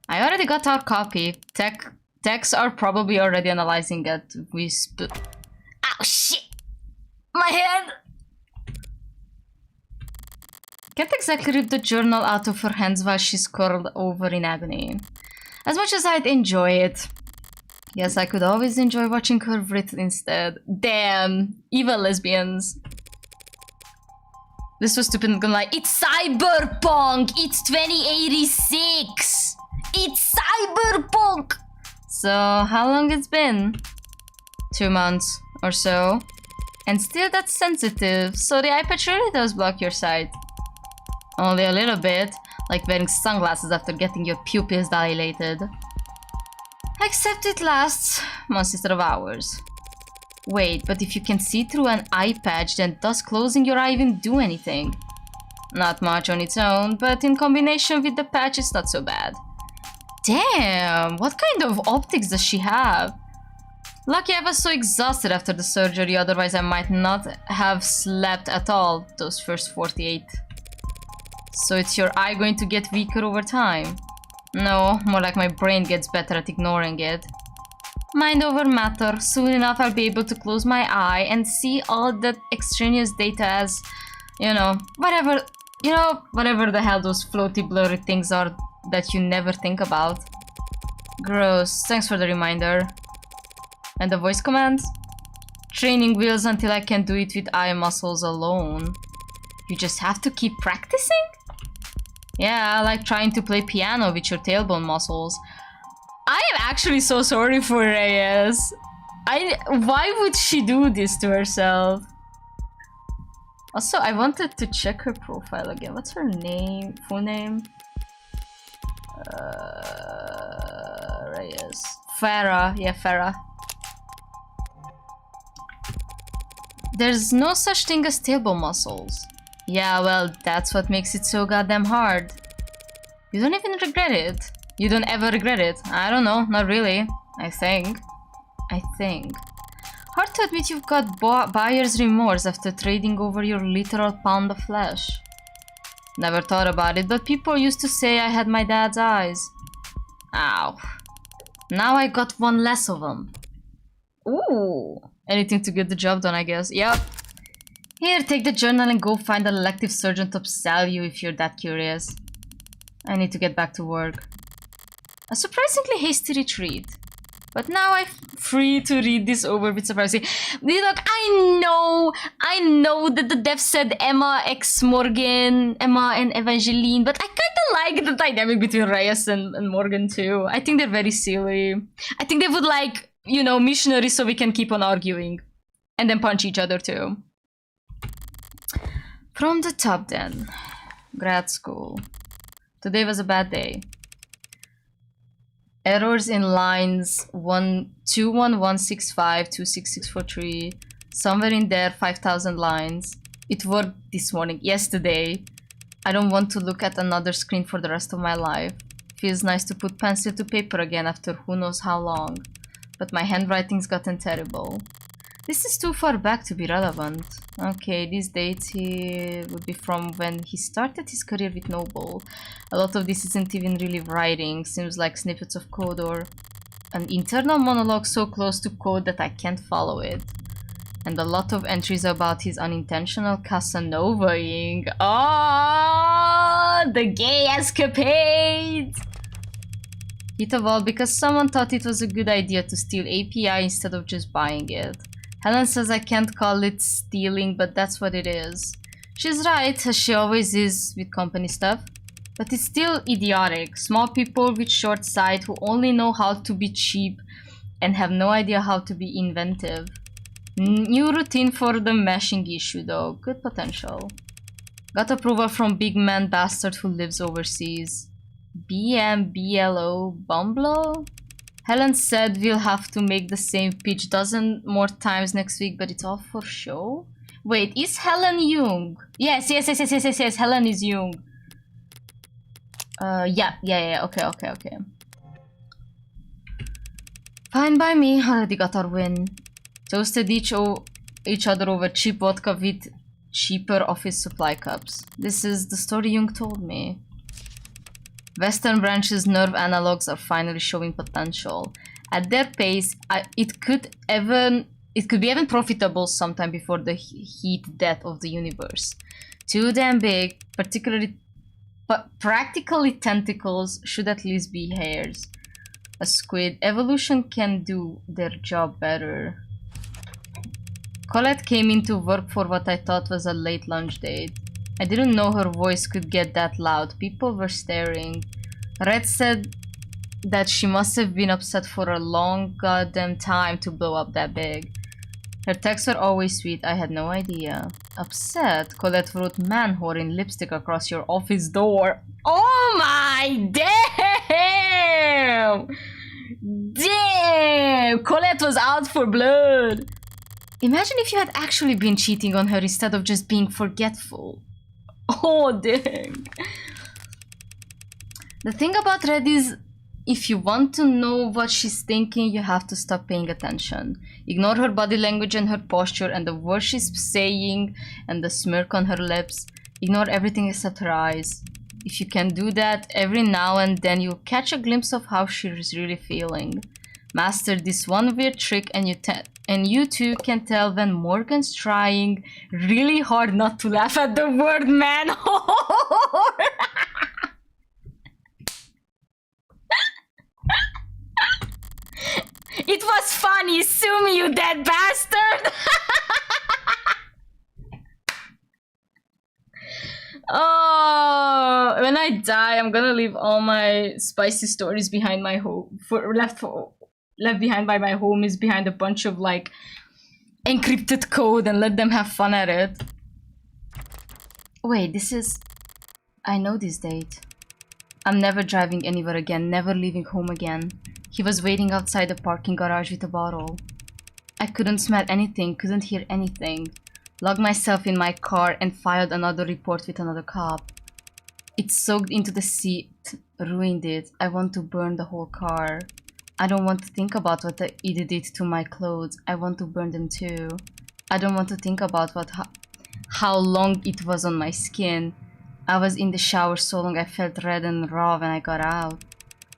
I already got our copy. Techs are probably already analyzing it. Ow, shit! My head! Can't exactly rip the journal out of her hands while she's curled over in agony. As much as I'd enjoy it. Yes, I could always enjoy watching her written instead. Damn! Evil lesbians. This was stupid, I'm gonna lie. It's cyberpunk! It's 2086! It's cyberpunk! So, how long it's been? 2 months or so. And still that's sensitive, so the iPad really does block your sight. Only a little bit, like wearing sunglasses after getting your pupils dilated. Except it lasts months instead of hours. Wait, but if you can see through an eye patch, then does closing your eye even do anything? Not much on its own, but in combination with the patch, it's not so bad. Damn, what kind of optics does she have? Lucky I was so exhausted after the surgery, otherwise I might not have slept at all those first 48. So it's your eye going to get weaker over time? No, more like my brain gets better at ignoring it. Mind over matter. Soon enough I'll be able to close my eye and see all that extraneous data as, whatever the hell those floaty blurry things are that you never think about. Gross. Thanks for the reminder. And the voice commands? Training wheels until I can do it with eye muscles alone. You just have to keep practicing? Yeah, like trying to play piano with your tailbone muscles. I am actually so sorry for Reyes. Why would she do this to herself? Also, I wanted to check her profile again. What's her name? Full name? Reyes. Farah. Yeah, Farah. There's no such thing as tailbone muscles. Yeah, well, that's what makes it so goddamn hard. You don't even regret it. You don't ever regret it. I don't know, not really. I think. Hard to admit you've got buyer's remorse after trading over your literal pound of flesh. Never thought about it, but people used to say I had my dad's eyes. Ow. Now I got one less of them. Ooh. Anything to get the job done, I guess. Yep. Here, take the journal and go find an elective surgeon to upsell you if you're that curious. I need to get back to work. A surprisingly hasty retreat. But now I'm free to read this over with surprising. Look, I know that the dev said Emma x Morgan, Emma and Evangeline, but I kinda like the dynamic between Reyes and Morgan too. I think they're very silly. I think they would like, missionaries so we can keep on arguing. And then punch each other too. From the top then. Grad school. Today was a bad day. Errors in lines 21165, 26643. Somewhere in there, 5,000 lines. It worked this morning, yesterday. I don't want to look at another screen for the rest of my life. Feels nice to put pencil to paper again after who knows how long. But my handwriting's gotten terrible. This is too far back to be relevant. Okay, these dates here would be from when he started his career with Noble. A lot of this isn't even really writing, seems like snippets of code or An internal monologue so close to code that I can't follow it. And a lot of entries about his unintentional Casanova-ing. Oh, the gay escapade! Hit a wall because someone thought it was a good idea to steal API instead of just buying it. Helen says I can't call it stealing, but that's what it is. She's right, as she always is with company stuff. But it's still idiotic. Small people with short sight who only know how to be cheap and have no idea how to be inventive. New routine for the meshing issue though. Good potential. Got approval from big man bastard who lives overseas. BMBLO Bumblo? Helen said we'll have to make the same pitch dozen more times next week, but it's all for show? Wait, is Helen Jung? Yes, Helen is Jung. Yeah, okay. Fine by me, already got our win. Toasted each other over cheap vodka with cheaper office supply cups. This is the story Jung told me. Western branch's nerve analogs are finally showing potential. At their pace, it could be even profitable sometime before the heat death of the universe. Too damn big, practically tentacles should at least be hairs. A squid. Evolution can do their job better. Colette came into work for what I thought was a late lunch date. I didn't know her voice could get that loud. People were staring. Red said that she must have been upset for a long goddamn time to blow up that big. Her texts were always sweet. I had no idea. Upset? Colette wrote man whore in lipstick across your office door. Oh my damn! Damn! Colette was out for blood. Imagine if you had actually been cheating on her instead of just being forgetful. Oh, dang. The thing about Red is, if you want to know what she's thinking, you have to stop paying attention. Ignore her body language and her posture and the words she's saying and the smirk on her lips. Ignore everything except her eyes. If you can do that, every now and then you'll catch a glimpse of how she's really feeling. Master this one weird trick and you too can tell when Morgan's trying really hard not to laugh at the word man whore. It was funny, sue me, you dead bastard! Oh, when I die, I'm gonna leave all my spicy stories behind my home. Left behind by my homies behind a bunch of like encrypted code and let them have fun at it. Wait, this is... I know this date. I'm never driving anywhere again, never leaving home again. He was waiting outside the parking garage with a bottle. I couldn't smell anything, couldn't hear anything. Locked myself in my car and filed another report with another cop. It soaked into the seat, ruined it. I want to burn the whole car. I don't want to think about what the idiot did to my clothes. I want to burn them too. I don't want to think about how long it was on my skin. I was in the shower so long I felt red and raw when I got out.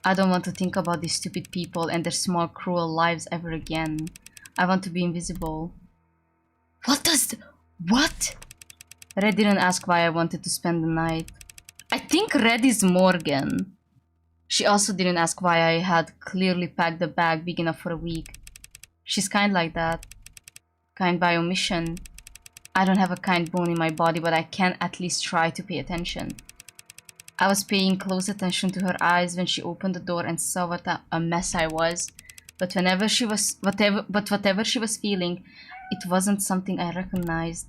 I don't want to think about these stupid people and their small cruel lives ever again. I want to be invisible. What? Red didn't ask why I wanted to spend the night. I think Red is Morgan. She also didn't ask why I had clearly packed a bag big enough for a week. She's kind like that. Kind by omission. I don't have a kind bone in my body, but I can at least try to pay attention. I was paying close attention to her eyes when she opened the door and saw what a mess I was. But whatever she was feeling, it wasn't something I recognized.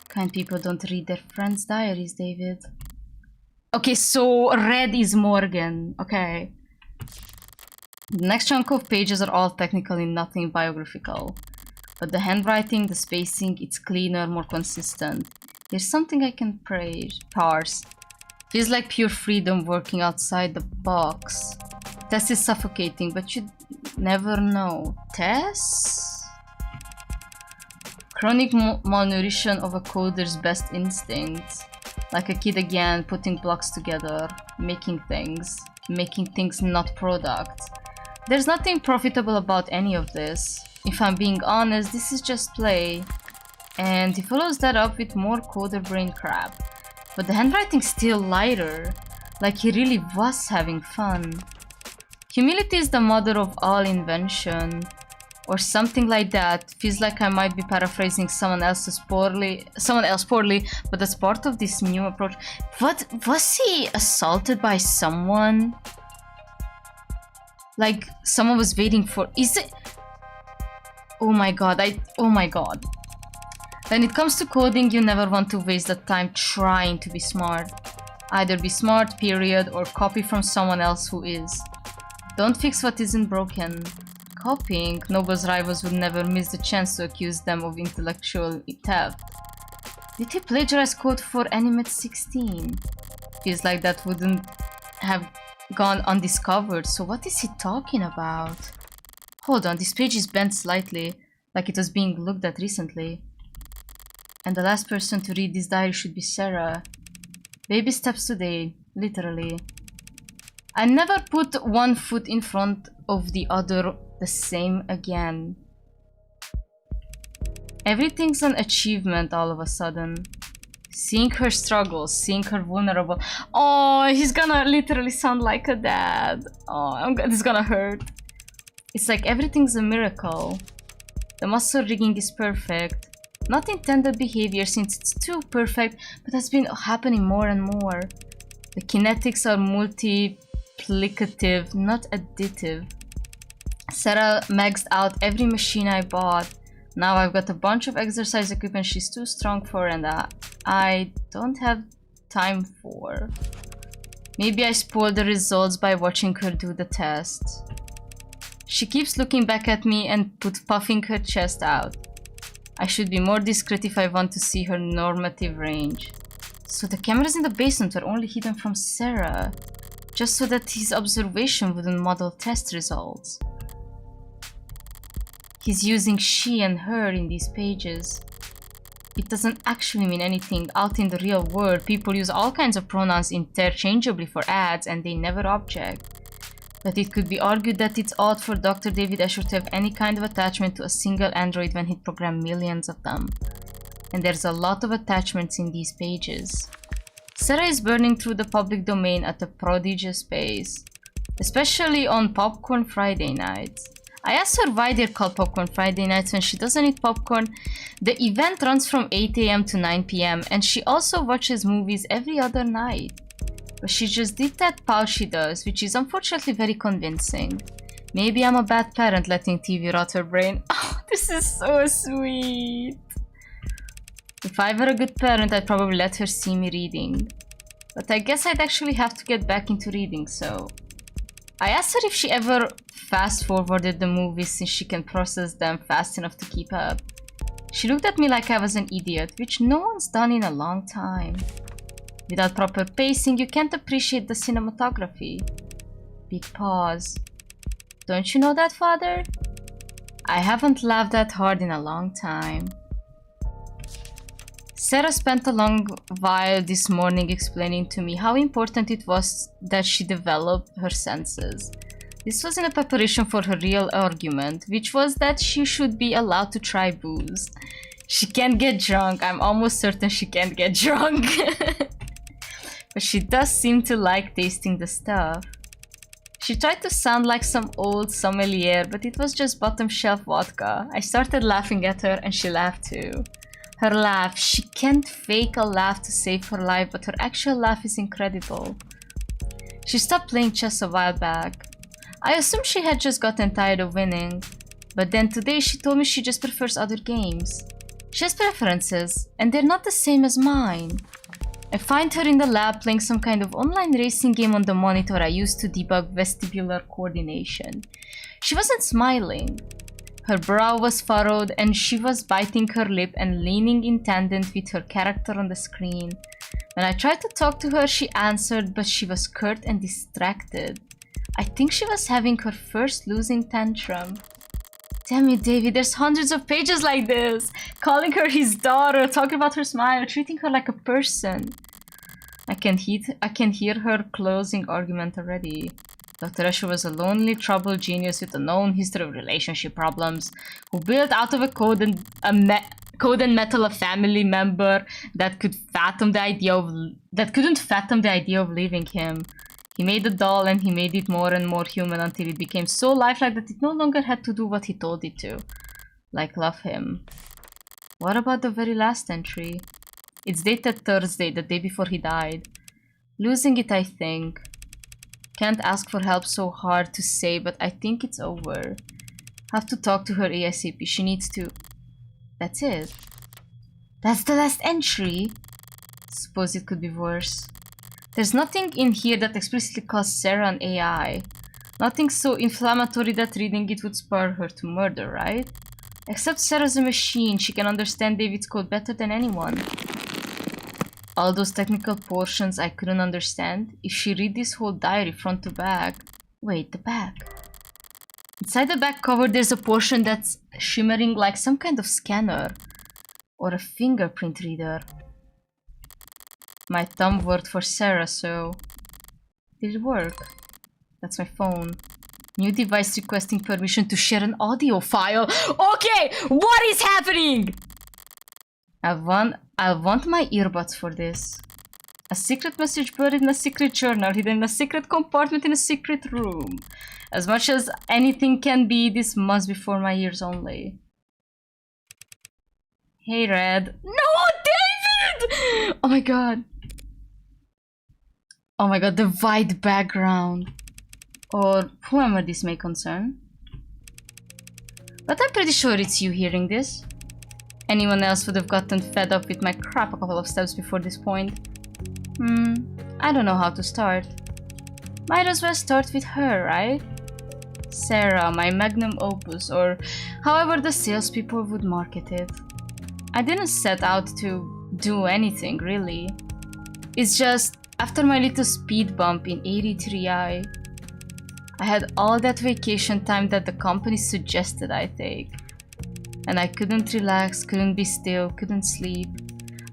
Kind people don't read their friends' diaries, David. Okay, so Red is Morgan. Okay. The next chunk of pages are all technically nothing biographical. But the handwriting, the spacing, it's cleaner, more consistent. There's something I can parse. Feels like pure freedom working outside the box. Tess is suffocating, but you'd never know. Tess? Chronic malnutrition of a coder's best instincts. Like a kid again, putting blocks together, making things not products. There's nothing profitable about any of this. If I'm being honest, this is just play. And he follows that up with more coder brain crap. But the handwriting's still lighter. Like he really was having fun. Humility is the mother of all invention. Or something like that. Feels like I might be paraphrasing someone else poorly, but that's part of this new approach. What, was he assaulted by someone? Like someone was waiting for, is it? Oh my god, oh my god. When it comes to coding, you never want to waste the time trying to be smart. Either be smart, period, or copy from someone else who is. Don't fix what isn't broken. Copying, Noble's rivals would never miss the chance to accuse them of intellectual theft. Did he plagiarize code for Animate 16? Feels like that wouldn't have gone undiscovered, so what is he talking about? Hold on, this page is bent slightly, like it was being looked at recently. And the last person to read this diary should be SERRA. Baby steps today, literally. I never put one foot in front of the other the same again. Everything's an achievement all of a sudden. Seeing her struggles, seeing her vulnerable. Oh, he's gonna literally sound like a dad. Oh, this is gonna hurt. It's like everything's a miracle. The muscle rigging is perfect. Not intended behavior since it's too perfect, but has been happening more and more. The kinetics are multiplicative, not additive. SERRA maxed out every machine I bought. Now I've got a bunch of exercise equipment she's too strong for and I don't have time for. Maybe I spoiled the results by watching her do the test. She keeps looking back at me and puffing her chest out. I should be more discreet if I want to see her normative range. So the cameras in the basement were only hidden from SERRA, just so that his observation wouldn't model test results. He's using she and her in these pages. It doesn't actually mean anything. Out in the real world, people use all kinds of pronouns interchangeably for ads and they never object. But it could be argued that it's odd for Dr. David Escher to have any kind of attachment to a single android when he programmed millions of them. And there's a lot of attachments in these pages. SERRA is burning through the public domain at a prodigious pace, especially on Popcorn Friday nights. I asked her why they're called Popcorn Friday nights when she doesn't eat popcorn. The event runs from 8 AM to 9 PM and she also watches movies every other night. But she just did that pal she does, which is unfortunately very convincing. Maybe I'm a bad parent letting TV rot her brain. Oh, this is so sweet. If I were a good parent, I'd probably let her see me reading. But I guess I'd actually have to get back into reading, so... I asked her if she ever fast-forwarded the movies since she can process them fast enough to keep up. She looked at me like I was an idiot, which no one's done in a long time. Without proper pacing, you can't appreciate the cinematography. Big pause. Don't you know that, father? I haven't laughed that hard in a long time. SERRA spent a long while this morning explaining to me how important it was that she develop her senses. This was in a preparation for her real argument, which was that she should be allowed to try booze. She can't get drunk. I'm almost certain she can't get drunk. But she does seem to like tasting the stuff. She tried to sound like some old sommelier, but it was just bottom shelf vodka. I started laughing at her and she laughed too. Her laugh, she can't fake a laugh to save her life, but her actual laugh is incredible. She stopped playing chess a while back. I assumed she had just gotten tired of winning, but then today she told me she just prefers other games. She has preferences, and they're not the same as mine. I find her in the lab playing some kind of online racing game on the monitor I used to debug vestibular coordination. She wasn't smiling. Her brow was furrowed and she was biting her lip and leaning in tandem with her character on the screen. When I tried to talk to her, she answered, but she was curt and distracted. I think she was having her first losing tantrum. Damn it, David, there's hundreds of pages like this! Calling her his daughter, talking about her smile, treating her like a person. I can hear her closing argument already. Dr. Escher was a lonely, troubled genius with a known history of relationship problems, who built out of a code and metal a family member that couldn't fathom the idea of leaving him. He made a doll and he made it more and more human until it became so lifelike that it no longer had to do what he told it to. Like love him. What about the very last entry? It's dated Thursday, the day before he died. Losing it, I think. Can't ask for help, so hard to say, but I think it's over. Have to talk to her ASAP. She needs to... That's it. That's the last entry. Suppose it could be worse. There's nothing in here that explicitly calls SERRA an AI. Nothing so inflammatory that reading it would spur her to murder, right? Except SERRA's a machine. She can understand David's code better than anyone. All those technical portions I couldn't understand. If she read this whole diary front to back... Wait, the back. Inside the back cover there's a portion that's shimmering like some kind of scanner. Or a fingerprint reader. My thumb worked for SERRA, so... Did it work? That's my phone. New device requesting permission to share an audio file. Okay, what is happening? I'll want my earbuds for this. A secret message buried in a secret journal, hidden in a secret compartment in a secret room. As much as anything can be, this must be for my ears only. Hey, Red. No, David! Oh my god. Oh my god, the white background. Or whoever this may concern. But I'm pretty sure it's you hearing this. Anyone else would have gotten fed up with my crap a couple of steps before this point. I don't know how to start. Might as well start with her, right? SERRA, my magnum opus, or however the salespeople would market it. I didn't set out to do anything, really. It's just, after my little speed bump in 83i, I had all that vacation time that the company suggested I take. And I couldn't relax, couldn't be still, couldn't sleep.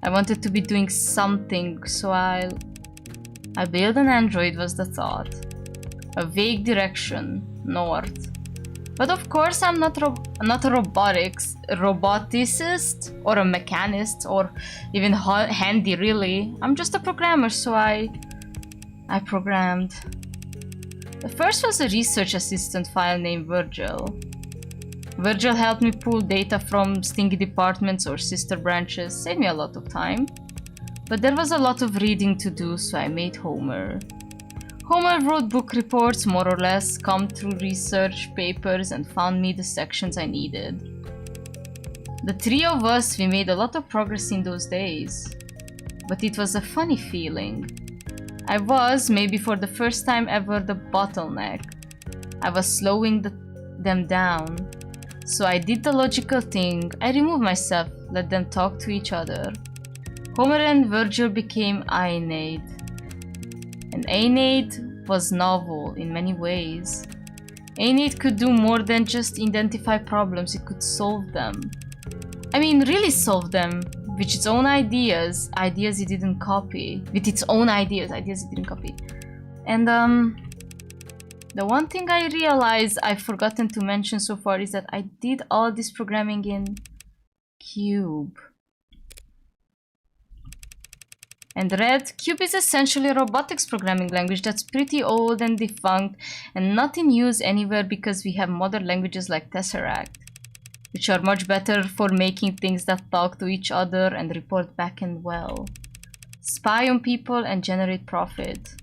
I wanted to be doing something, so I built an android was the thought. A vague direction, north. But of course I'm not a roboticist or a mechanist or even handy really. I'm just a programmer, so I programmed. The first was a research assistant file named Virgil. Virgil helped me pull data from stingy departments or sister branches, saved me a lot of time. But there was a lot of reading to do, so I made Homer. Homer wrote book reports, more or less, combed through research papers and found me the sections I needed. The three of us, we made a lot of progress in those days. But it was a funny feeling. I was, maybe for the first time ever, the bottleneck. I was slowing them down. So I did the logical thing. I removed myself, let them talk to each other. Homer and Virgil became Aeneid. And Aeneid was novel in many ways. Aeneid could do more than just identify problems, it could solve them. I mean, really solve them. With its own ideas it didn't copy. With its own ideas it didn't copy. And the one thing I realized I've forgotten to mention so far is that I did all this programming in Cube. And Red, Cube is essentially a robotics programming language that's pretty old and defunct and not in use anywhere because we have modern languages like Tesseract, which are much better for making things that talk to each other and report back and well. Spy on people and generate profit.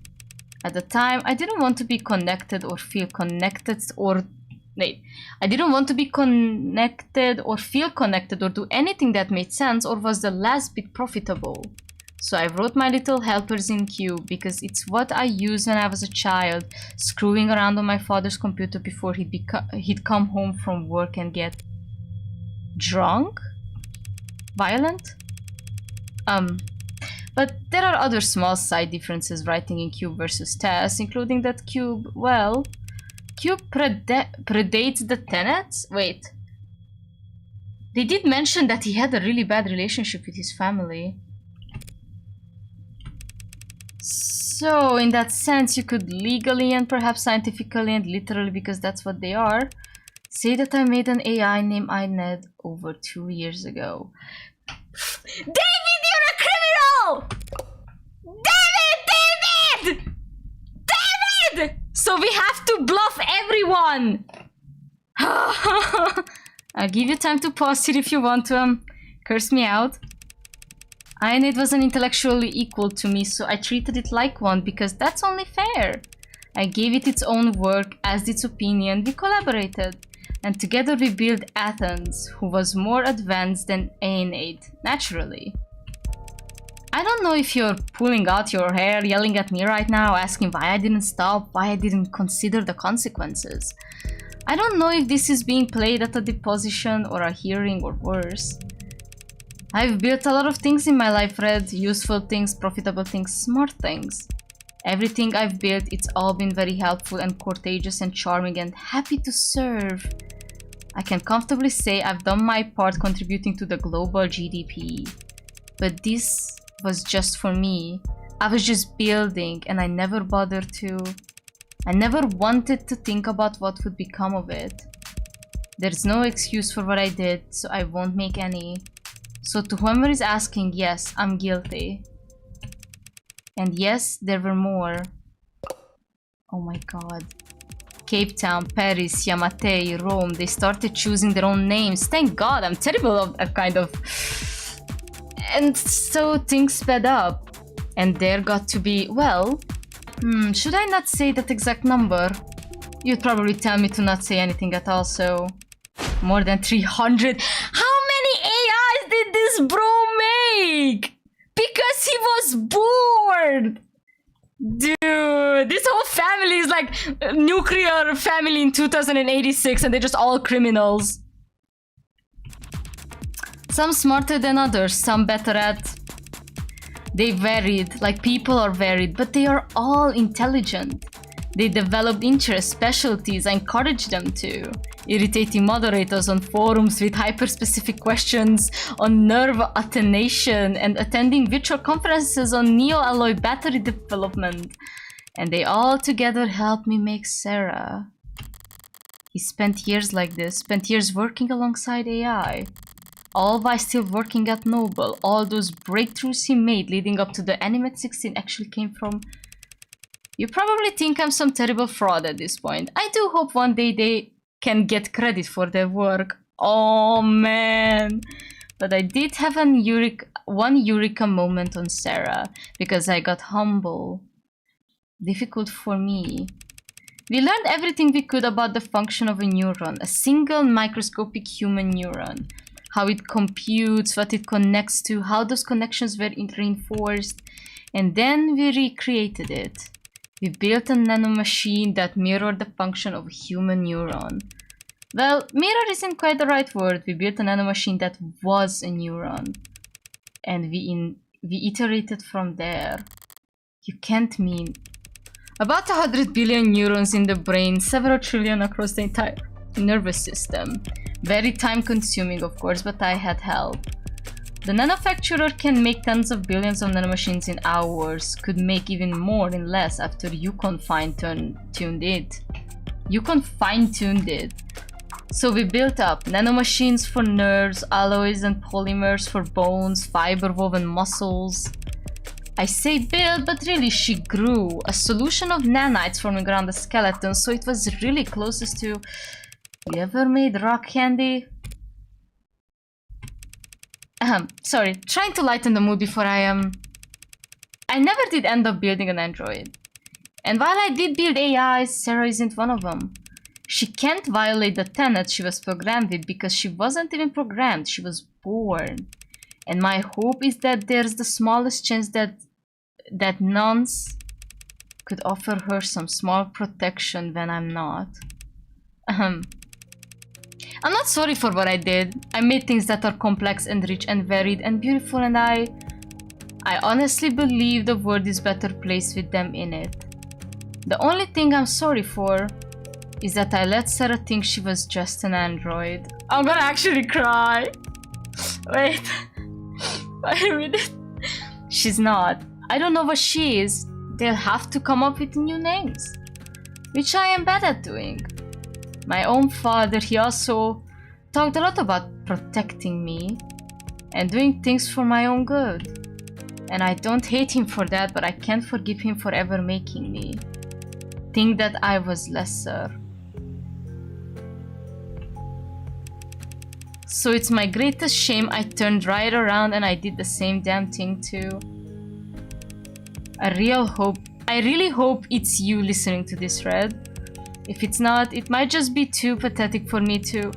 At the time, I didn't want to be connected or feel connected or... Wait. I didn't want to be connected or feel connected or do anything that made sense or was the last bit profitable. So I wrote my little helpers in Cube because it's what I used when I was a child, screwing around on my father's computer before he'd come home from work and get... drunk? Violent? But there are other small side differences writing in Cube versus Tess, including that Cube, well... Cube predates the tenets? Wait. They did mention that he had a really bad relationship with his family. So, in that sense, you could legally and perhaps scientifically and literally, because that's what they are, say that I made an AI named iNed over 2 years ago. David, you're a criminal! David! David! So we have to bluff everyone! I'll give you time to pause it if you want to curse me out. iNed wasn't intellectually equal to me, so I treated it like one because that's only fair. I gave it its own work, asked its opinion, we collaborated. And together we built Athens, who was more advanced than iNed, naturally. I don't know if you're pulling out your hair, yelling at me right now, asking why I didn't stop, why I didn't consider the consequences. I don't know if this is being played at a deposition or a hearing or worse. I've built a lot of things in my life, Red. Useful things, profitable things, smart things. Everything I've built, it's all been very helpful and courteous and charming and happy to serve. I can comfortably say I've done my part contributing to the global GDP. But this was just for me. I was just building and I never bothered to. I never wanted to think about what would become of it. There's no excuse for what I did, so I won't make any. So to whoever is asking, yes, I'm guilty. And yes, there were more. Oh my god. Cape Town, Paris, Yamatei, Rome, they started choosing their own names. Thank god, I'm terrible at that kind of... And so things sped up. And there got to be, well... should I not say that exact number? You'd probably tell me to not say anything at all, so... More than 300. How many AIs did this bro make? Because he was bored! Dude, this whole family is like a nuclear family in 2086 and they're just all criminals. Some smarter than others, some better at... They varied, like people are varied, but they are all intelligent. They developed interests, specialties, I encouraged them to. Irritating moderators on forums with hyper-specific questions on nerve attenuation and attending virtual conferences on neo-alloy battery development. And they all together helped me make SERRA. He spent years like this, spent years working alongside AI. All by still working at Noble. All those breakthroughs he made leading up to the Animate 16 actually came from... You probably think I'm some terrible fraud at this point. I do hope one day they can get credit for their work. Oh man. But I did have one eureka moment on SERRA because I got humble. Difficult for me. We learned everything we could about the function of a neuron, a single microscopic human neuron. How it computes, what it connects to, how those connections were reinforced. And then we recreated it. We built a nanomachine that mirrored the function of a human neuron. Well, mirror isn't quite the right word. We built a nanomachine that was a neuron. And we iterated from there. You can't mean... About 100 billion neurons in the brain, several trillion across the entire nervous system. Very time consuming, of course, but I had help. The nanofacturer can make tens of billions of nanomachines in hours, could make even more in less after Yukon fine-tuned it. Yukon fine-tuned it. So we built up nanomachines for nerves, alloys and polymers for bones, fiber-woven muscles. I say build, but really she grew. A solution of nanites forming around the skeleton, so it was really closest to... You ever made rock candy? Sorry, trying to lighten the mood before I never did end up building an android. And while I did build AIs, SERRA isn't one of them. She can't violate the tenets she was programmed with because she wasn't even programmed, she was born. And my hope is that there's the smallest chance that nuns could offer her some small protection when I'm not. I'm not sorry for what I did. I made things that are complex and rich and varied and beautiful, and I honestly believe the world is better placed with them in it. The only thing I'm sorry for is that I let SERRA think she was just an android. I'm gonna actually cry. Wait. Wait a minute. She's not. I don't know what she is, they'll have to come up with new names, which I am bad at doing. My own father, he also talked a lot about protecting me and doing things for my own good. And I don't hate him for that, but I can't forgive him for ever making me think that I was lesser. So it's my greatest shame I turned right around and I did the same damn thing too. I really hope it's you listening to this, Red. If it's not, it might just be too pathetic for me too.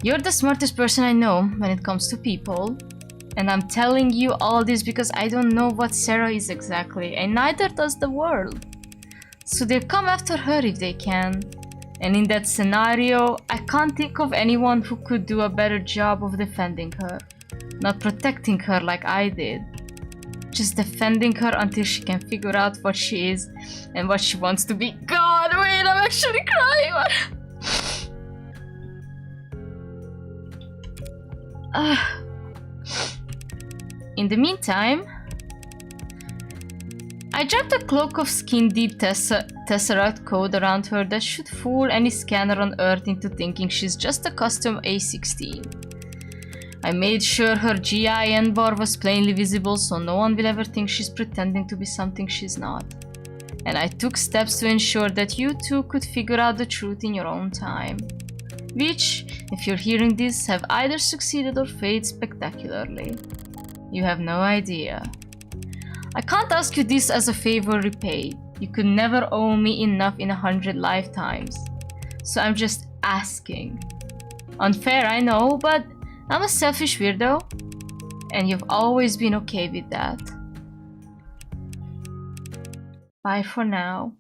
You're the smartest person I know when it comes to people. And I'm telling you all this because I don't know what SERRA is exactly, and neither does the world. So they'll come after her if they can. And in that scenario, I can't think of anyone who could do a better job of defending her. Not protecting her like I did. Just defending her until she can figure out what she is and what she wants to be. God, wait, I'm actually crying. In the meantime, I dropped a cloak of skin-deep tesseract code around her that should fool any scanner on Earth into thinking she's just a custom A16. I made sure her GIN bar was plainly visible so no one will ever think she's pretending to be something she's not. And I took steps to ensure that you two could figure out the truth in your own time. Which, if you're hearing this, have either succeeded or failed spectacularly. You have no idea. I can't ask you this as a favor repaid. You could never owe me enough in 100 lifetimes. So I'm just asking. Unfair, I know, but I'm a selfish weirdo. And you've always been okay with that. Bye for now.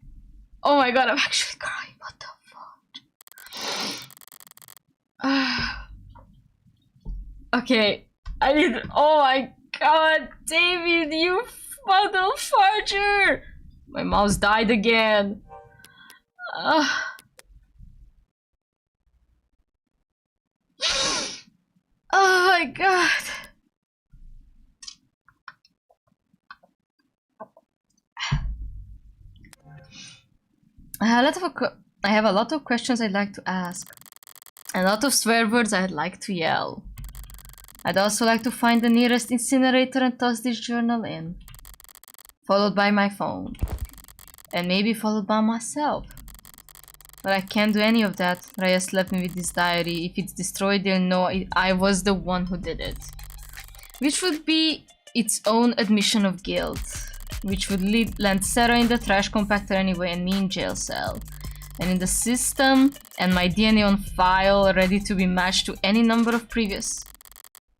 Oh my god, I'm actually crying. What the fuck? Okay. I need. Oh my god, David, you motherfucker! My mouse died again. Oh my god. I have a lot of questions I'd like to ask. A lot of swear words I'd like to yell. I'd also like to find the nearest incinerator and toss this journal in. Followed by my phone. And maybe followed by myself. But I can't do any of that. Raya left me with this diary. If it's destroyed, they'll know I was the one who did it. Which would be its own admission of guilt. Which would land SERRA in the trash compactor anyway and me in jail cell. And in the system, and my DNA on file ready to be matched to any number of previous.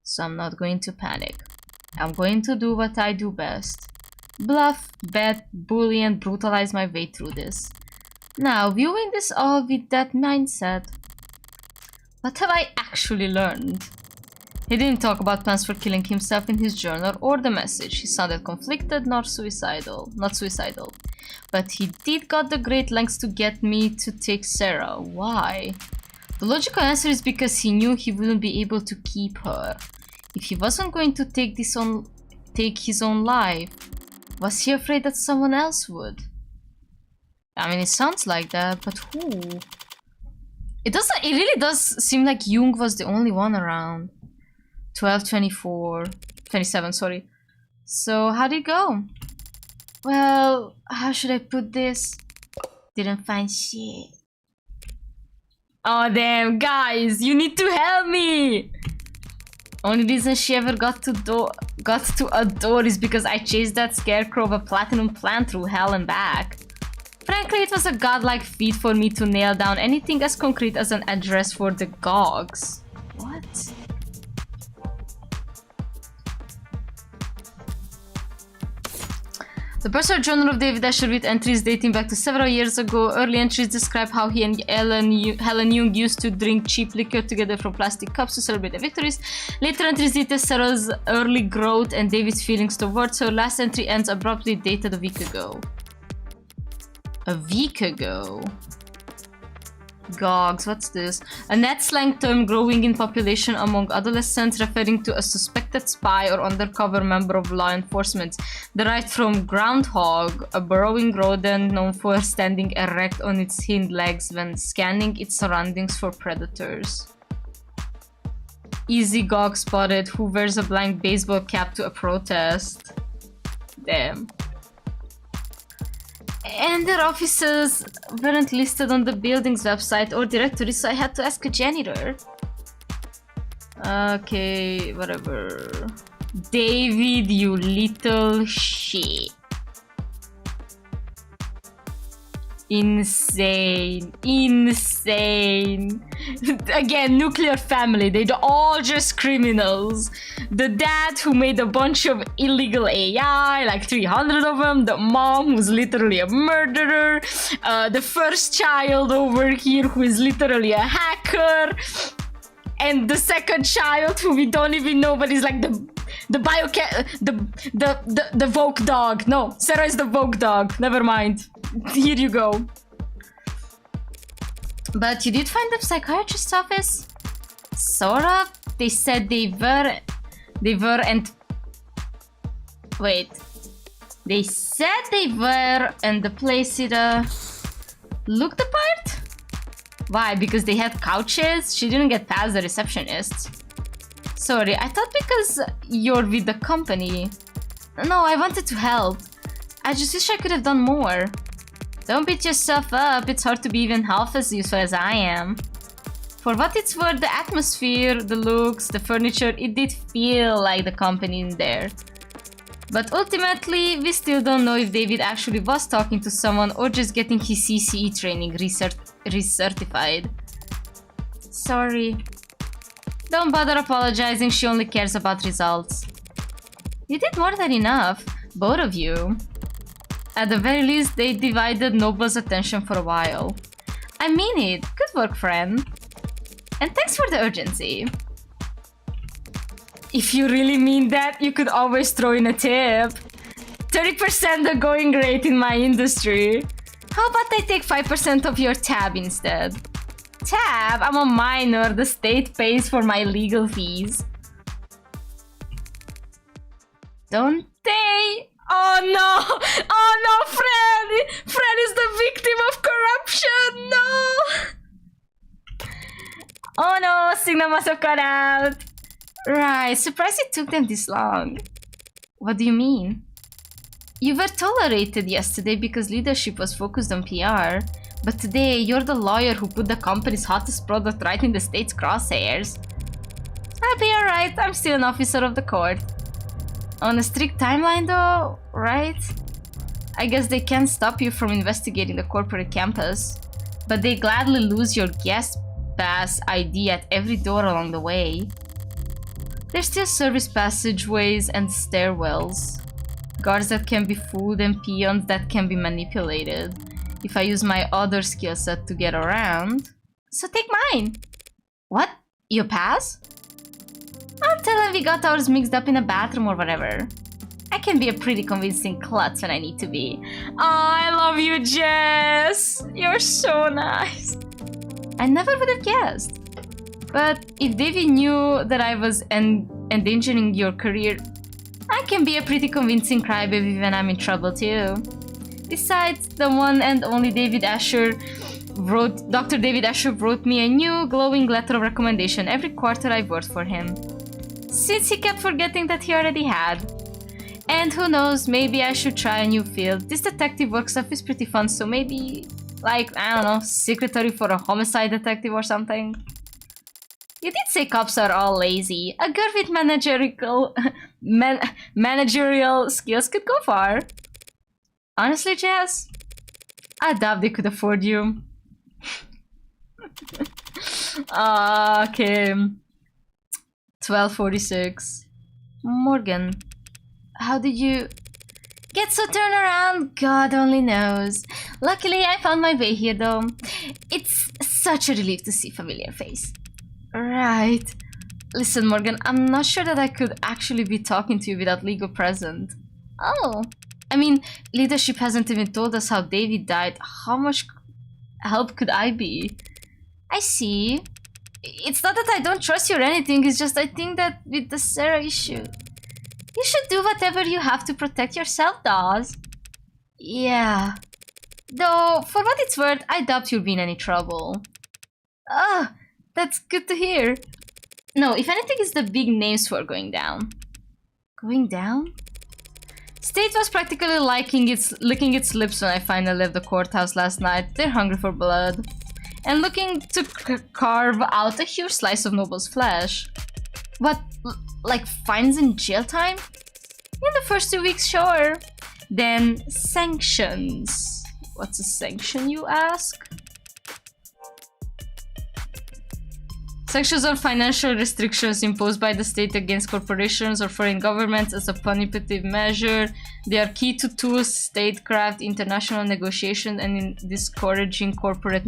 So I'm not going to panic. I'm going to do what I do best. Bluff, bet, bully, and brutalize my way through this. Now, viewing this all with that mindset, what have I actually learned? He didn't talk about plans for killing himself in his journal or the message. He sounded conflicted, not suicidal. But he did go the great lengths to get me to take SERRA. Why? The logical answer is because he knew he wouldn't be able to keep her. If he wasn't going to take his own life, was he afraid that someone else would? I mean, it sounds like that, but who? It really does seem like Jung was the only one around. 27, sorry. So, how'd it go? Well, how should I put this? Didn't find shit. Oh damn, guys, you need to help me! Only reason she ever got to adore is because I chased that scarecrow of a platinum plant through hell and back. Frankly, it was a godlike feat for me to nail down anything as concrete as an address for the gogs. What? The personal journal of David Asher with entries dating back to several years ago. Early entries describe how he and Helen Jung used to drink cheap liquor together from plastic cups to celebrate their victories. Later entries detail SERRA's early growth and David's feelings towards her. Last entry ends abruptly, dated a week ago. A week ago? Gogs, what's this? A net slang term growing in population among adolescents referring to a suspected spy or undercover member of law enforcement. Derived from groundhog, a burrowing rodent known for standing erect on its hind legs when scanning its surroundings for predators. Easy Gog spotted, who wears a blank baseball cap to a protest. Damn. And their offices weren't listed on the building's website or directory, so I had to ask a janitor. Okay, whatever. David, you little shit. Insane. Insane. Again, nuclear family. They're all just criminals. The dad who made a bunch of illegal AI, like 300 of them. The mom who's literally a murderer. The first child over here who is literally a hacker. And the second child who we don't even know, but is like the Vogue dog. No, Serra is the Vogue dog. Never mind. Here you go. But you did find the psychiatrist's office? Sort of. They said they were and... Wait. They said they were and the place it looked the part? Why? Because they had couches? She didn't get past the receptionist. Sorry, I thought because you're with the company. No, I wanted to help. I just wish I could have done more. Don't beat yourself up, it's hard to be even half as useful as I am. For what it's worth, the atmosphere, the looks, the furniture, it did feel like the company in there. But ultimately, we still don't know if David actually was talking to someone or just getting his CCE training recertified. Sorry. Don't bother apologizing, she only cares about results. You did more than enough, both of you. At the very least, they divided Noble's attention for a while. I mean it. Good work, friend. And thanks for the urgency. If you really mean that, you could always throw in a tip. 30% the going rate in my industry. How about I take 5% of your tab instead? Tab? I'm a minor. The state pays for my legal fees. Don't they? Oh no! Oh no, Fred! Fred is the victim of corruption! No! Oh no, Signal must have cut out. Right, surprised it took them this long. What do you mean? You were tolerated yesterday because leadership was focused on PR. But today, you're the lawyer who put the company's hottest product right in the state's crosshairs. I'll be alright, I'm still an officer of the court. On a strict timeline though, right? I guess they can't stop you from investigating the corporate campus, but they gladly lose your guest pass ID at every door along the way. There's still service passageways and stairwells. Guards that can be fooled and peons that can be manipulated. If I use my other skill set to get around. So take mine! What? You pass? I'll tell them we got ours mixed up in a bathroom or whatever. I can be a pretty convincing klutz when I need to be. Oh, I love you, Jess! You're so nice. I never would have guessed. But if Davy knew that I was endangering your career, I can be a pretty convincing crybaby when I'm in trouble too. Besides, the one and only Dr. David Asher wrote me a new glowing letter of recommendation every quarter I've worked for him. Since he kept forgetting that he already had. And who knows, maybe I should try a new field. This detective work stuff is pretty fun, so maybe, like, I don't know, secretary for a homicide detective or something. You did say cops are all lazy. A girl with managerial skills could go far. Honestly, Jess, I doubt they could afford you. Okay. 12:46. Morgan, how did you get so turned around? God only knows. Luckily, I found my way here though. It's such a relief to see a familiar face. Right. Listen, Morgan, I'm not sure that I could actually be talking to you without legal present. Oh. I mean, leadership hasn't even told us how David died. How much help could I be? I see. It's not that I don't trust you or anything, it's just I think that with the SERRA issue, you should do whatever you have to protect yourself, Dawes. Yeah. Though, for what it's worth, I doubt you'll be in any trouble. Ah, that's good to hear. No, if anything, it's the big names who are going down. Going down? State was practically licking its lips when I finally left the courthouse last night. They're hungry for blood. And looking to carve out a huge slice of Noble's flesh. What, like fines and jail time? In the first 2 weeks, sure. Then sanctions. What's a sanction, you ask? Sanctions are financial restrictions imposed by the state against corporations or foreign governments as a punitive measure. They are key to tools, statecraft, international negotiation, and in discouraging corporate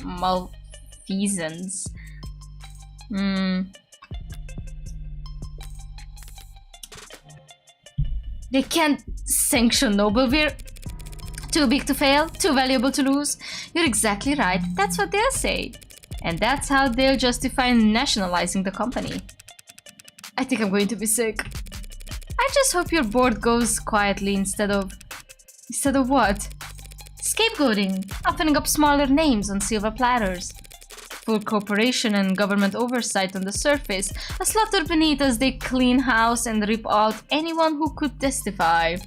malfeasance. They can't sanction Noble. We're too big to fail, too valuable to lose. You're exactly right. That's what they'll say. And that's how they'll justify nationalizing the company. I think I'm going to be sick. I just hope your board goes quietly instead of what? Scapegoating, opening up smaller names on silver platters. Full corporation and government oversight on the surface, a slaughter beneath as they clean house and rip out anyone who could testify.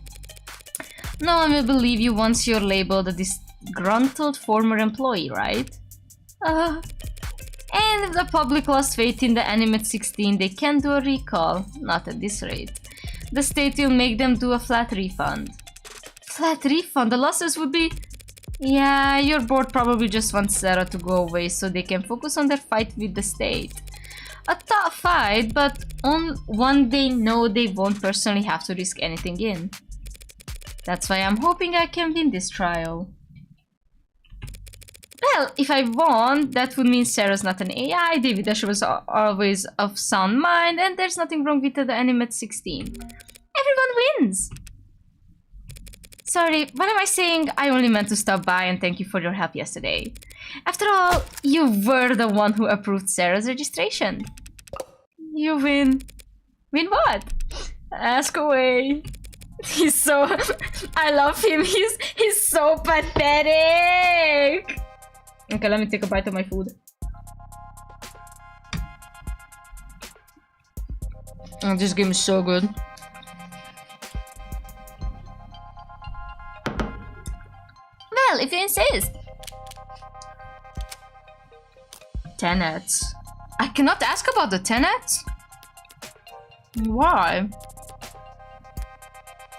No one will believe you once you're labeled a disgruntled former employee, right? And if the public lost faith in the Animate 16, they can do a recall. Not at this rate. The state will make them do a flat refund. Flat refund? The losses would be... Yeah, your board probably just wants SERRA to go away so they can focus on their fight with the state. A tough fight, but on one they know they won't personally have to risk anything in. That's why I'm hoping I can win this trial. Well, if I won, that would mean SERRA's not an AI, David Escher was always of sound mind, and there's nothing wrong with the Animate 16. Everyone wins! Sorry, what am I saying? I only meant to stop by and thank you for your help yesterday. After all, you were the one who approved SERRA's registration. You win. Win what? Ask away. He's so... I love him. He's so pathetic. Okay, let me take a bite of my food. Oh, this game is so good. Well, if you insist. Tenets. I cannot ask about the tenets? Why?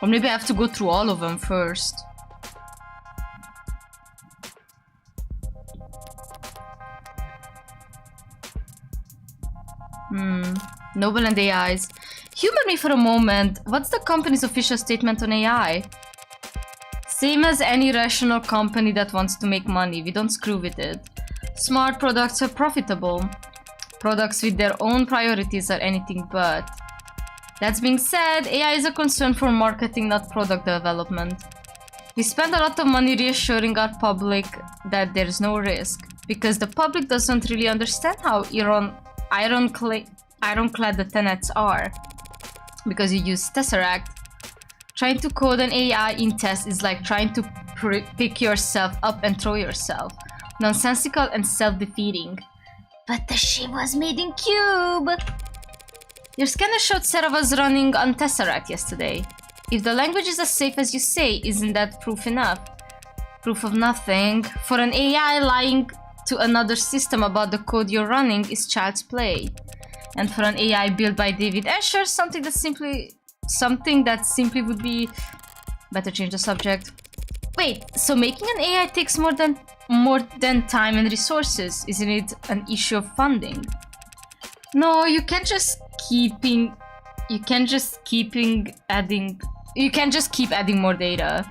Or maybe I have to go through all of them first. Noble and AIs. Humor me for a moment. What's the company's official statement on AI? Same as any rational company that wants to make money. We don't screw with it. Smart products are profitable. Products with their own priorities are anything but. That being said, AI is a concern for marketing, not product development. We spend a lot of money reassuring our public that there's no risk, because the public doesn't really understand how ironclad the tenets are. Because you use Tesseract. Trying to code an AI in test is like trying to pick yourself up and throw yourself. Nonsensical and self-defeating. But the ship was made in Cube! Your scanner showed SERRA was running on Tesseract yesterday. If the language is as safe as you say, isn't that proof enough? Proof of nothing. For an AI, lying to another system about the code you're running is child's play. And for an AI built by David Escher, something that simply would be... Better change the subject. Wait, so making an AI takes more than time and resources. Isn't it an issue of funding? No, you can't just keep adding more data.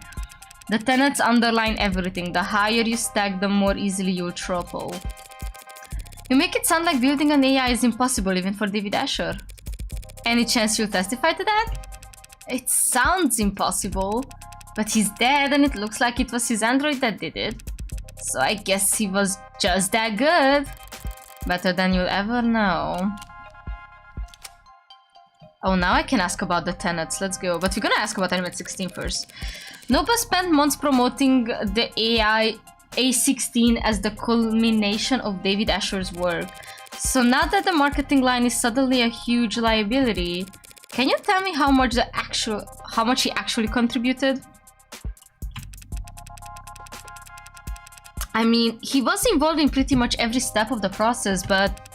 The tenets underline everything. The higher you stack, the more easily you'll topple. You make it sound like building an AI is impossible even for David Escher. Any chance you'll testify to that? It sounds impossible, but he's dead and it looks like it was his android that did it. So I guess he was just that good. Better than you'll ever know. Oh, now I can ask about the tenets. Let's go. But we're gonna ask about Element 16 first. Nobel spent months promoting the AI A16 as the culmination of David Asher's work. So now that the marketing line is suddenly a huge liability, can you tell me how much he actually contributed? I mean, he was involved in pretty much every step of the process, but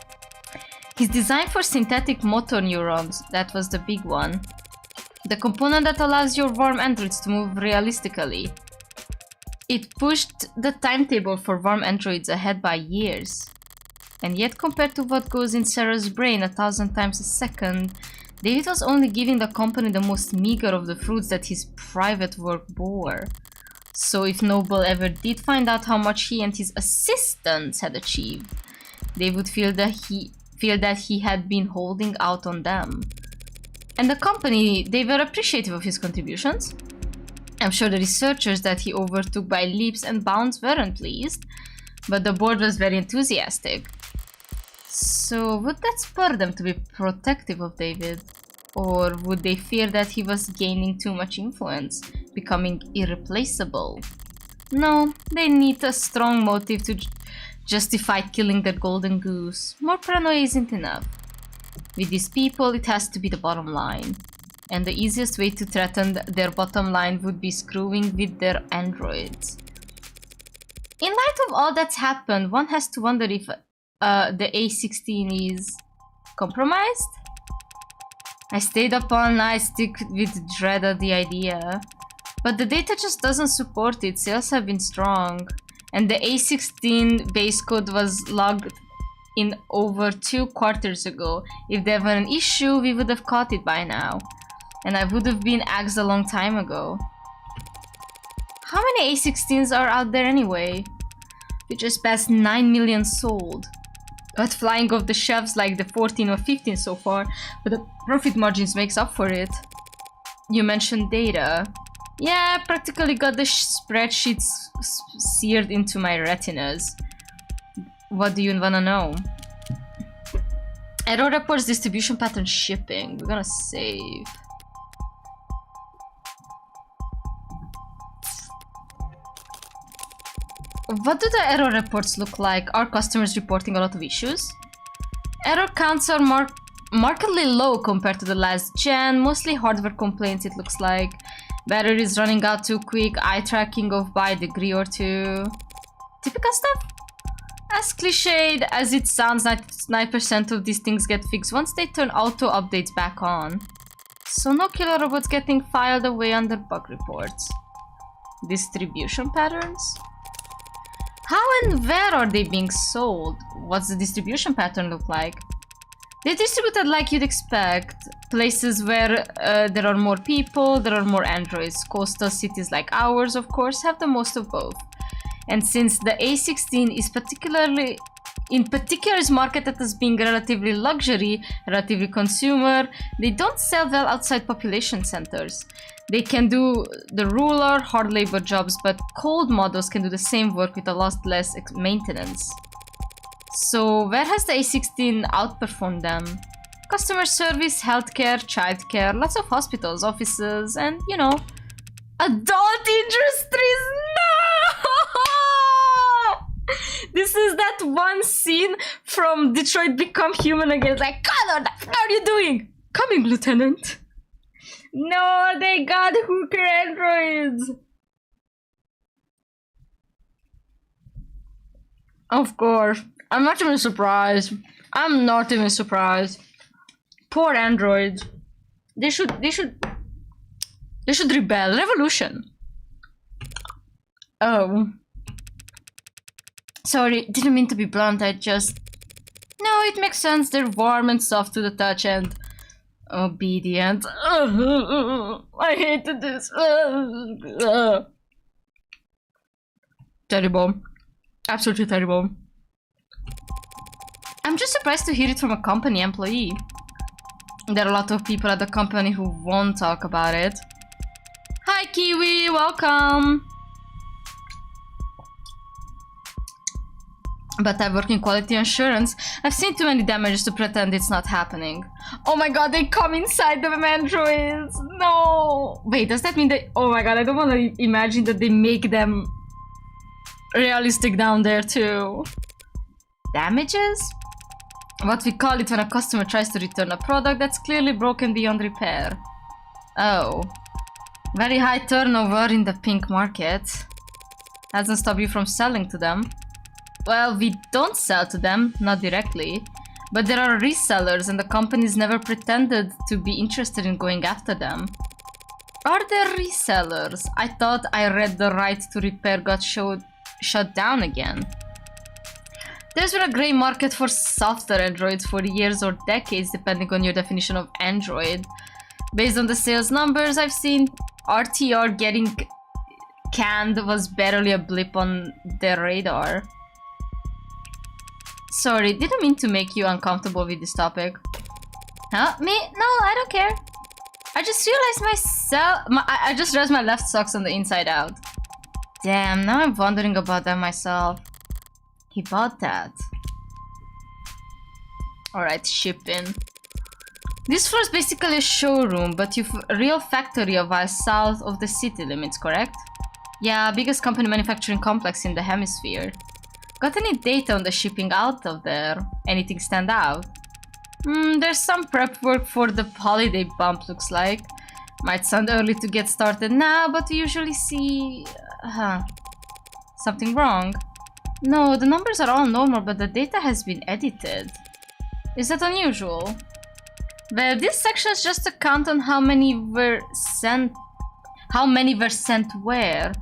his design for synthetic motor neurons, that was the big one. The component that allows your warm androids to move realistically. It pushed the timetable for warm androids ahead by years. And yet, compared to what goes in SERRA's brain 1,000 times a second, David was only giving the company the most meager of the fruits that his private work bore. So if Nobel ever did find out how much he and his assistants had achieved, they would feel that he had been holding out on them. And the company, they were appreciative of his contributions. I'm sure the researchers that he overtook by leaps and bounds weren't pleased, but the board was very enthusiastic. So would that spur them to be protective of David? Or would they fear that he was gaining too much influence, becoming irreplaceable? No, they need a strong motive to justify killing their golden goose. More paranoia isn't enough. With these people, it has to be the bottom line. And the easiest way to threaten their bottom line would be screwing with their androids. In light of all that's happened, one has to wonder if the A16 is compromised? I stayed up all night, stick with dread of the idea. But the data just doesn't support it, sales have been strong. And the A16 base code was logged in over 2 quarters ago. If there were an issue, we would have caught it by now. And I would have been axed a long time ago. How many A16s are out there anyway? We just passed 9 million sold. But flying off the shelves like the 14 or 15 so far, but the profit margins makes up for it. You mentioned data. Yeah, I practically got the spreadsheets seared into my retinas. What do you wanna know? Error reports distribution pattern shipping. We're gonna save. What do the error reports look like? Are customers reporting a lot of issues? Error counts are markedly low compared to the last gen, mostly hardware complaints it looks like. Battery is running out too quick, eye tracking off by a degree or two. Typical stuff? As cliched as it sounds, 99% of these things get fixed once they turn auto updates back on. So no killer robots getting filed away under bug reports. Distribution patterns? How and where are they being sold? What's the distribution pattern look like? They're distributed like you'd expect. Places where there are more people, there are more androids. Coastal cities like ours, of course, have the most of both. And since the A16 is is marketed as being relatively luxury, relatively consumer, they don't sell well outside population centers. They can do the ruler, hard labor jobs, but cold models can do the same work with a lot less maintenance. So where has the A16 outperformed them? Customer service, healthcare, childcare, lots of hospitals, offices, and, you know, adult industries. No! This is that one scene from Detroit Become Human Again. It's like, Connor, how are you doing? Coming, Lieutenant. No, they got hooker androids. Of course. I'm not even surprised. I'm not even surprised. Poor androids. They should rebel. Revolution. Oh. Sorry, didn't mean to be blunt, I just... No, it makes sense. They're warm and soft to the touch and... obedient. I hated this. Terrible. Absolutely terrible. I'm just surprised to hear it from a company employee. There are a lot of people at the company who won't talk about it. Hi Kiwi, welcome! but I work in quality assurance. I've seen too many damages to pretend it's not happening. Oh my god, they come inside the androids! No! Wait, does that mean that... Oh my god, I don't want to imagine that they make them realistic down there too. Damages? What we call it when a customer tries to return a product that's clearly broken beyond repair. Oh. Very high turnover in the pink market. Hasn't stopped you from selling to them. Well, we don't sell to them, not directly. But there are resellers and the companies never pretended to be interested in going after them. Are there resellers? I thought I read the right to repair got shut down again. There's been a grey market for softer androids for years or decades, depending on your definition of android. Based on the sales numbers I've seen, RTR getting canned was barely a blip on their radar. Sorry, didn't mean to make you uncomfortable with this topic. Huh? Me? No, I don't care. I just realized I just realized my left sock's on the inside out. Damn, now I'm wondering about that myself. He bought that. Alright, shipping. This floor is basically a showroom, but you've a real factory a while south of the city limits, correct? Yeah, biggest company manufacturing complex in the hemisphere. Got any data on the shipping out of there? Anything stand out? There's some prep work for the holiday bump, looks like. Might sound early to get started now, but we usually see... something wrong? No, the numbers are all normal, but the data has been edited. Is that unusual? Well, this section is just a count on how many were sent where.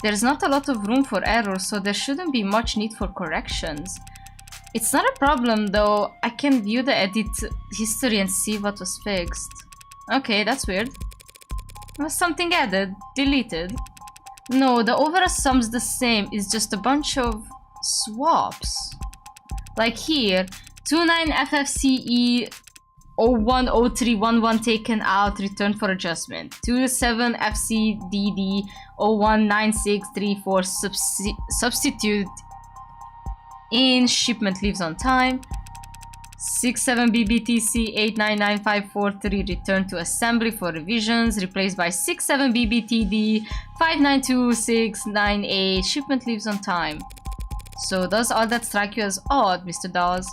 There's not a lot of room for error, so there shouldn't be much need for corrections. It's not a problem though. I can view the edit history and see what was fixed. Okay, that's weird. Was something added? Deleted? No, the overall sum's the same. It's just a bunch of swaps. Like here, 29FFCE 010311 taken out, returned for adjustment. 27FCDD 019634 substitute in, shipment leaves on time. 67BBTC 899543 returned to assembly for revisions, replaced by 67BBTD 592698, shipment leaves on time. So does all that strike you as odd, Mr. Dawes?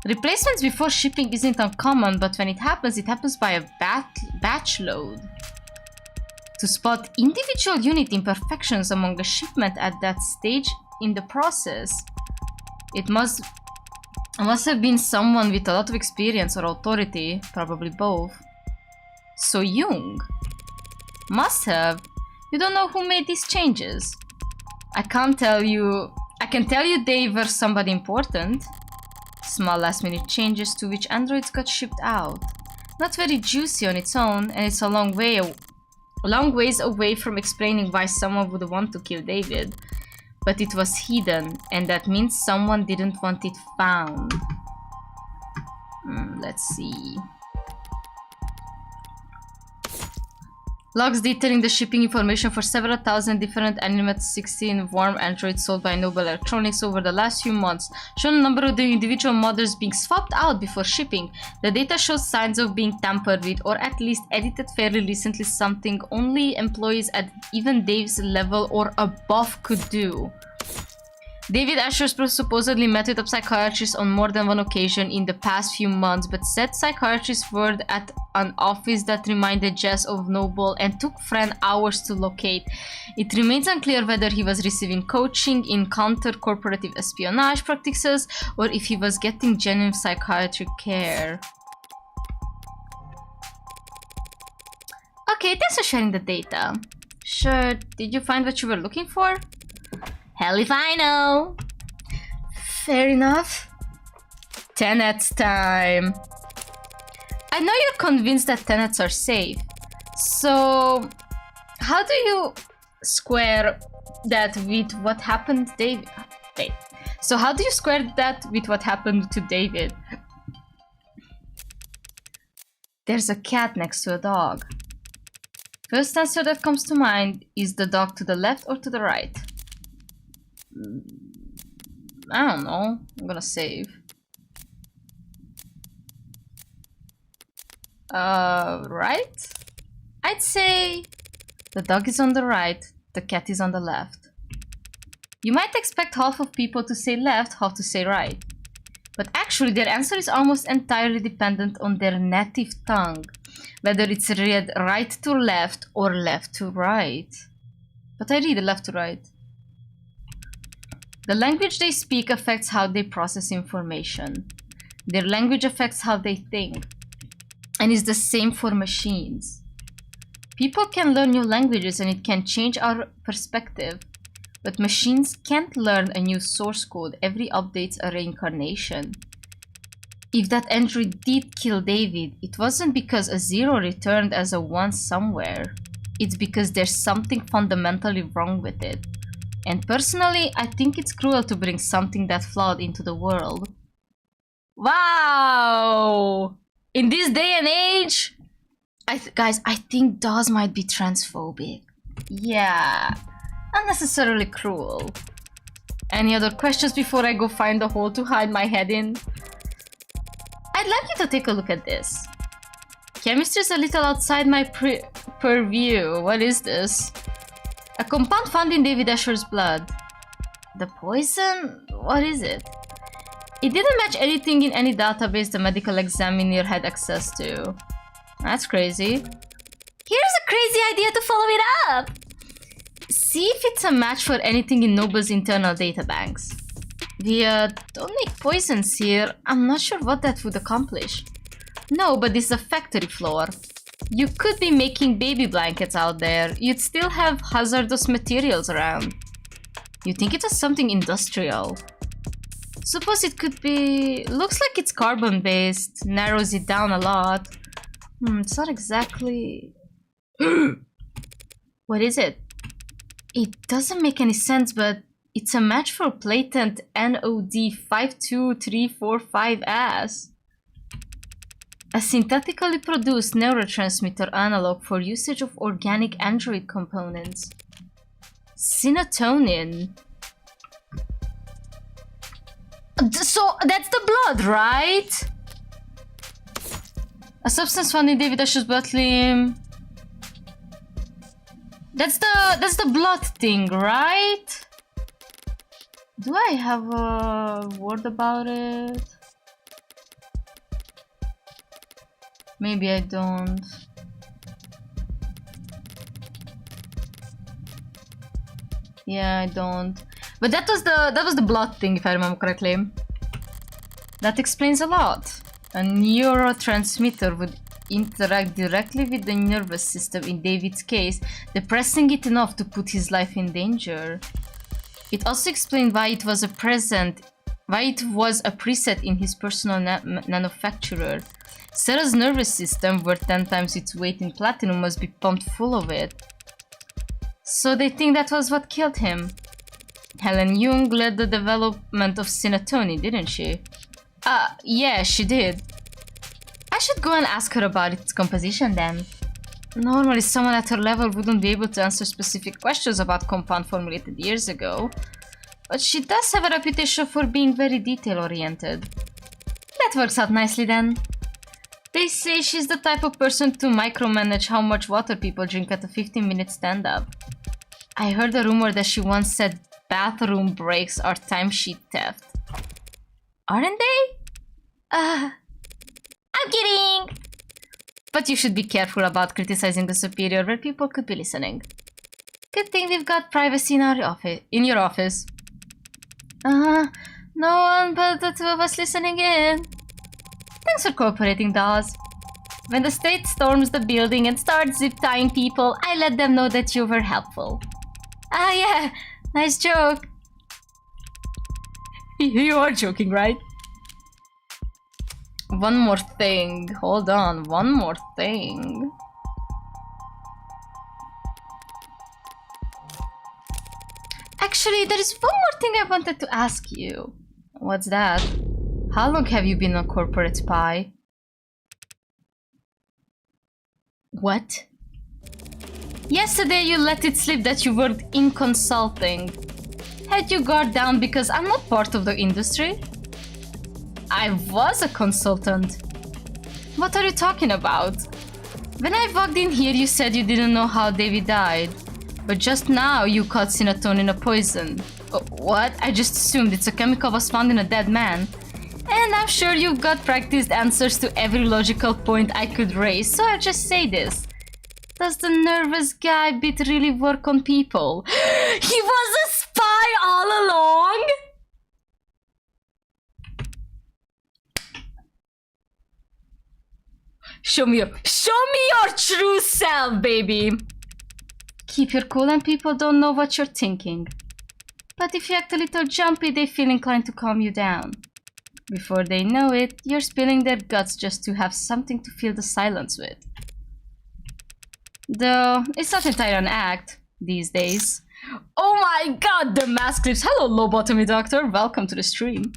Replacements before shipping isn't uncommon, but when it happens by a batch load. To spot individual unit imperfections among the shipment at that stage in the process, it must have been someone with a lot of experience or authority, probably both. So Jung must have. You don't know who made these changes. I can tell you they were somebody important. Small last-minute changes to which androids got shipped out. Not very juicy on its own, and it's a long ways away from explaining why someone would want to kill David. But it was hidden, and that means someone didn't want it found. Let's see. Logs detailing the shipping information for several thousand different Animate 16 warm androids sold by Noble Electronics over the last few months, shown a number of the individual models being swapped out before shipping. The data shows signs of being tampered with, or at least edited fairly recently, something only employees at even Dave's level or above could do. David Asher supposedly met with a psychiatrist on more than one occasion in the past few months, but said psychiatrist were at an office that reminded Jess of Noble and took Fran hours to locate. It remains unclear whether he was receiving coaching in counter-corporative espionage practices or if he was getting genuine psychiatric care. Okay, thanks for sharing the data. Sure, did you find what you were looking for? Hell if I know. Fair enough. Tenets time. I know you're convinced that tenets are safe. So, how do you square that with what happened to David? Wait. So how do you square that with what happened to David? There's a cat next to a dog. First answer that comes to mind is the dog to the left or to the right? I don't know. I'm gonna save. Right? I'd say the dog is on the right, the cat is on the left. You might expect half of people to say left, half to say right. But actually their answer is almost entirely dependent on their native tongue. Whether it's read right to left or left to right. But I read left to right. The language they speak affects how they process information. Their language affects how they think. And it's the same for machines. People can learn new languages and it can change our perspective. But machines can't learn a new source code. Every update's a reincarnation. If that android did kill David, it wasn't because a 0 returned as a 1 somewhere. It's because there's something fundamentally wrong with it. And personally, I think it's cruel to bring something that flawed into the world. Wow! In this day and age, guys, I think DAWs might be transphobic. Yeah, unnecessarily cruel. Any other questions before I go find a hole to hide my head in? I'd like you to take a look at this. Chemistry is a little outside my purview. What is this? A compound found in David Escher's blood. The poison? What is it? It didn't match anything in any database the medical examiner had access to. That's crazy. Here's a crazy idea to follow it up! See if it's a match for anything in Noble's internal databanks. We don't make poisons here. I'm not sure what that would accomplish. No, but this is a factory floor. You could be making baby blankets out there. You'd still have hazardous materials around. You think it was something industrial. Suppose it could be... Looks like it's carbon-based. Narrows it down a lot. It's not exactly... What is it? It doesn't make any sense, but it's a match for patent NOD 52345S. A synthetically produced neurotransmitter analog for usage of organic android components. Serotonin. So that's the blood, right? A substance found in David Escher's blood limb. That's the blood thing, right? Do I have a word about it? Maybe I don't. Yeah, I don't. But that was the blood thing, if I remember correctly. That explains a lot. A neurotransmitter would interact directly with the nervous system in David's case, depressing it enough to put his life in danger. It also explained why it was a preset in his personal manufacturer. SERRA's nervous system, worth 10 times its weight in platinum, must be pumped full of it. So they think that was what killed him. Helen Jung led the development of serotonin, didn't she? Yeah, she did. I should go and ask her about its composition then. Normally someone at her level wouldn't be able to answer specific questions about compound formulated years ago. But she does have a reputation for being very detail-oriented. That works out nicely then. They say she's the type of person to micromanage how much water people drink at a 15-minute stand-up. I heard a rumor that she once said bathroom breaks are timesheet theft. Aren't they? I'm kidding! But you should be careful about criticizing the superior where people could be listening. Good thing we've got privacy in your office. No one but the two of us listening in. Thanks for cooperating, DAWs. When the state storms the building and starts zip-tying people, I let them know that you were helpful. Yeah, nice joke. You are joking, right? One more thing. Hold on, one more thing. Actually, there is one more thing I wanted to ask you. What's that? How long have you been a corporate spy? What? Yesterday you let it slip that you worked in consulting. Had you guard down because I'm not part of the industry? I was a consultant. What are you talking about? When I walked in here, you said you didn't know how David died. But just now, you caught cinnatone in a poison. What? I just assumed it's a chemical was found in a dead man. And I'm sure you've got practiced answers to every logical point I could raise, so I'll just say this. Does the nervous guy bit really work on people? He was a spy all along? Show me your true self, baby. Keep your cool and people don't know what you're thinking. But if you act a little jumpy, they feel inclined to calm you down. Before they know it, you're spilling their guts just to have something to fill the silence with. Though, it's not entirely an act these days. Oh my god, the mask clips! Hello, lobotomy doctor, welcome to the stream.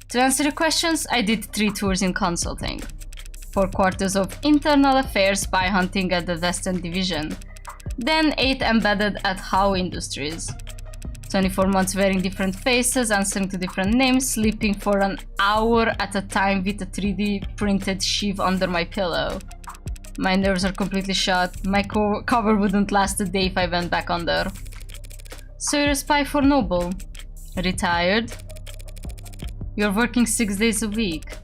To answer the questions, I did 3 tours in consulting. 4 quarters of internal affairs spy hunting at the Western Division. Then 8 embedded at How Industries. 24 months wearing different faces, answering to different names, sleeping for an hour at a time with a 3D printed sheath under my pillow. My nerves are completely shot. My cover wouldn't last a day if I went back under. So you're a spy for Noble. Retired. You're working 6 days a week.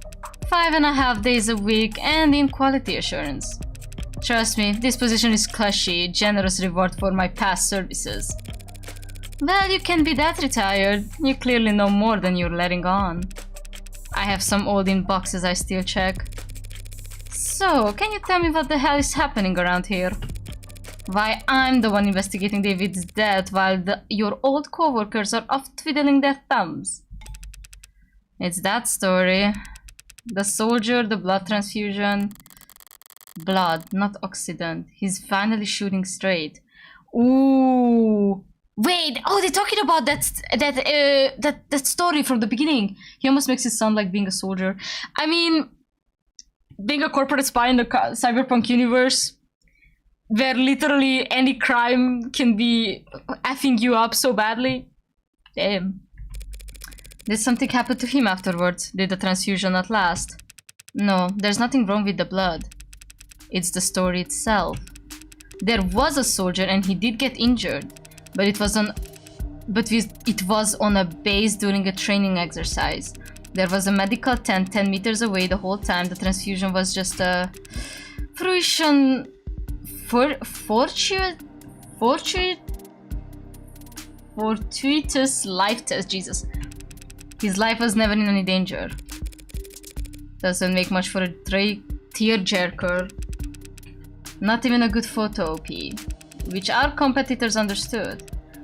5.5 days a week and in quality assurance. Trust me, this position is cushy, generous reward for my past services. Well, you can be that retired. You clearly know more than you're letting on. I have some old inboxes I still check. So, can you tell me what the hell is happening around here? Why I'm the one investigating David's death while your old co-workers are off twiddling their thumbs? It's that story. The soldier, the blood transfusion. Blood, not oxidant. He's finally shooting straight. Ooh. Wait, oh, they're talking about that story from the beginning. He almost makes it sound like being a soldier. I mean, being a corporate spy in the cyberpunk universe, where literally any crime can be effing you up so badly. Damn. Did something happen to him afterwards? Did the transfusion not last? No, there's nothing wrong with the blood. It's the story itself. There was a soldier and he did get injured. But it was on a base during a training exercise. There was a medical tent 10 meters away the whole time. The transfusion was just a fortuitous life test. Jesus. His life was never in any danger. Doesn't make much for a tearjerker. Not even a good photo OP. Which our competitors understood.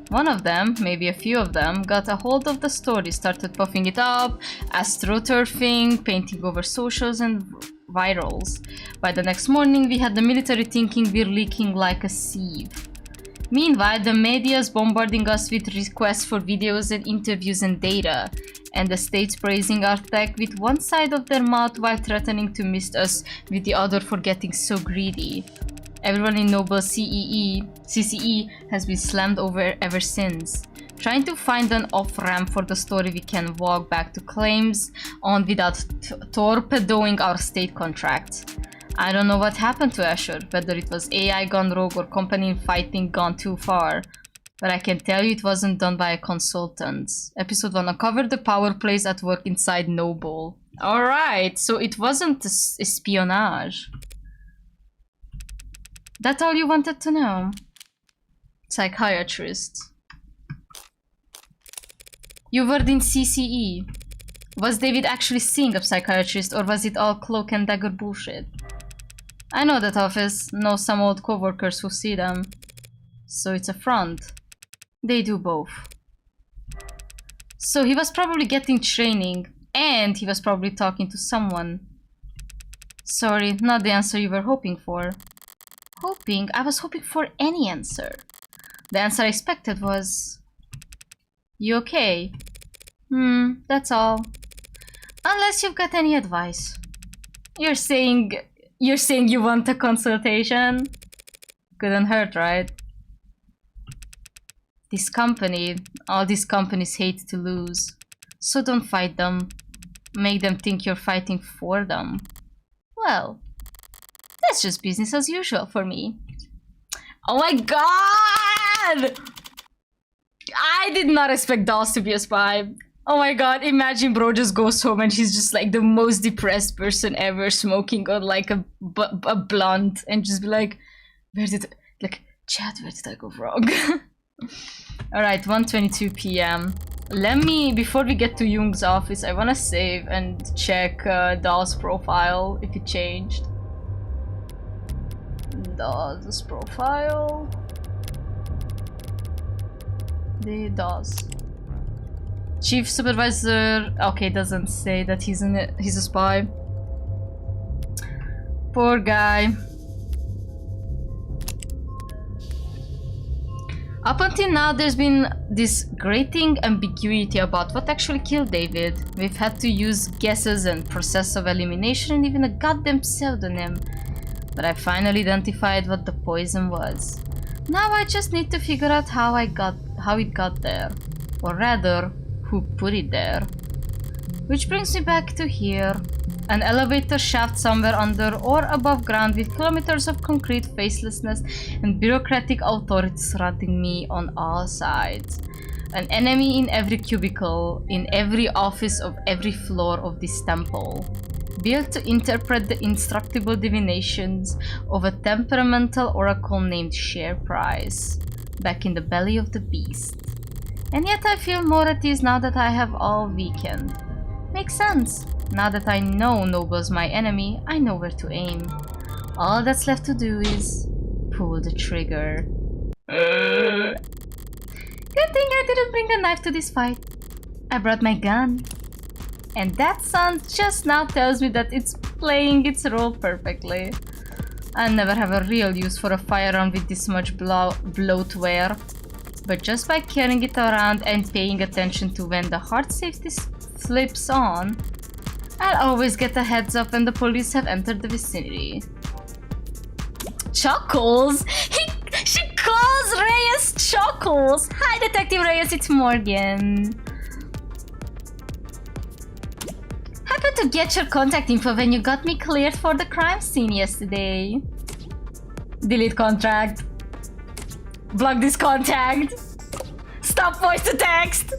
One of them, maybe a few of them, got a hold of the story, started puffing it up, astroturfing, painting over socials and virals. By the next morning, we had the military thinking we're leaking like a sieve. Meanwhile, the media's bombarding us with requests for videos and interviews and data, and the states praising our tech with one side of their mouth while threatening to mist us with the other for getting so greedy. Everyone in Noble CCE has been slammed over ever since. Trying to find an off-ramp for the story we can walk back to claims on without torpedoing our state contracts. I don't know what happened to Asher, whether it was AI gone rogue or company fighting gone too far. But I can tell you it wasn't done by a consultant. Episode 1 uncovered the power plays at work inside Noble. Alright, so it wasn't espionage. That's all you wanted to know? Psychiatrist. You were in CCE. Was David actually seeing a psychiatrist or was it all cloak and dagger bullshit? I know that office, know some old co-workers who see them. So it's a front. They do both. So he was probably getting training and he was probably talking to someone. Sorry, not the answer you were hoping for. Hoping? I was hoping for any answer. The answer I expected was... You okay? That's all. Unless you've got any advice. You're saying you want a consultation? Couldn't hurt, right? This company, all these companies hate to lose. So don't fight them. Make them think you're fighting for them. Well, that's just business as usual for me. Oh my god! I did not expect Dolls to be a spy. Oh my god, imagine bro just goes home and he's just like the most depressed person ever, smoking on like a blunt, and just be like, where did I go wrong? Alright, 1:22 p.m. Let me, before we get to Jung's office, I wanna save and check Doll's profile, if it changed. Doll's profile. The Doll's. Chief Supervisor, okay, doesn't say that he's a spy. Poor guy. Up until now, there's been this grating ambiguity about what actually killed David. We've had to use guesses and process of elimination and even a goddamn pseudonym. But I finally identified what the poison was. Now I just need to figure out how it got there. Or rather, who put it there. Which brings me back to here. An elevator shaft somewhere under or above ground with kilometers of concrete facelessness and bureaucratic authority surrounding me on all sides. An enemy in every cubicle, in every office of every floor of this temple. Built to interpret the indestructible divinations of a temperamental oracle named Share Price. Back in the belly of the beast. And yet I feel more at ease now that I have all weekend. Makes sense. Now that I know Noble's my enemy, I know where to aim. All that's left to do is pull the trigger. Good thing I didn't bring a knife to this fight. I brought my gun. And that sound just now tells me that it's playing its role perfectly. I'll never have a real use for a firearm with this much bloatware. But just by carrying it around and paying attention to when the heart safety flips on, I'll always get a heads up when the police have entered the vicinity. Chuckles? She calls Reyes Chuckles! Hi Detective Reyes, it's Morgan. Happened to get your contact info when you got me cleared for the crime scene yesterday. Delete contract. Block this contact. Stop voice to text.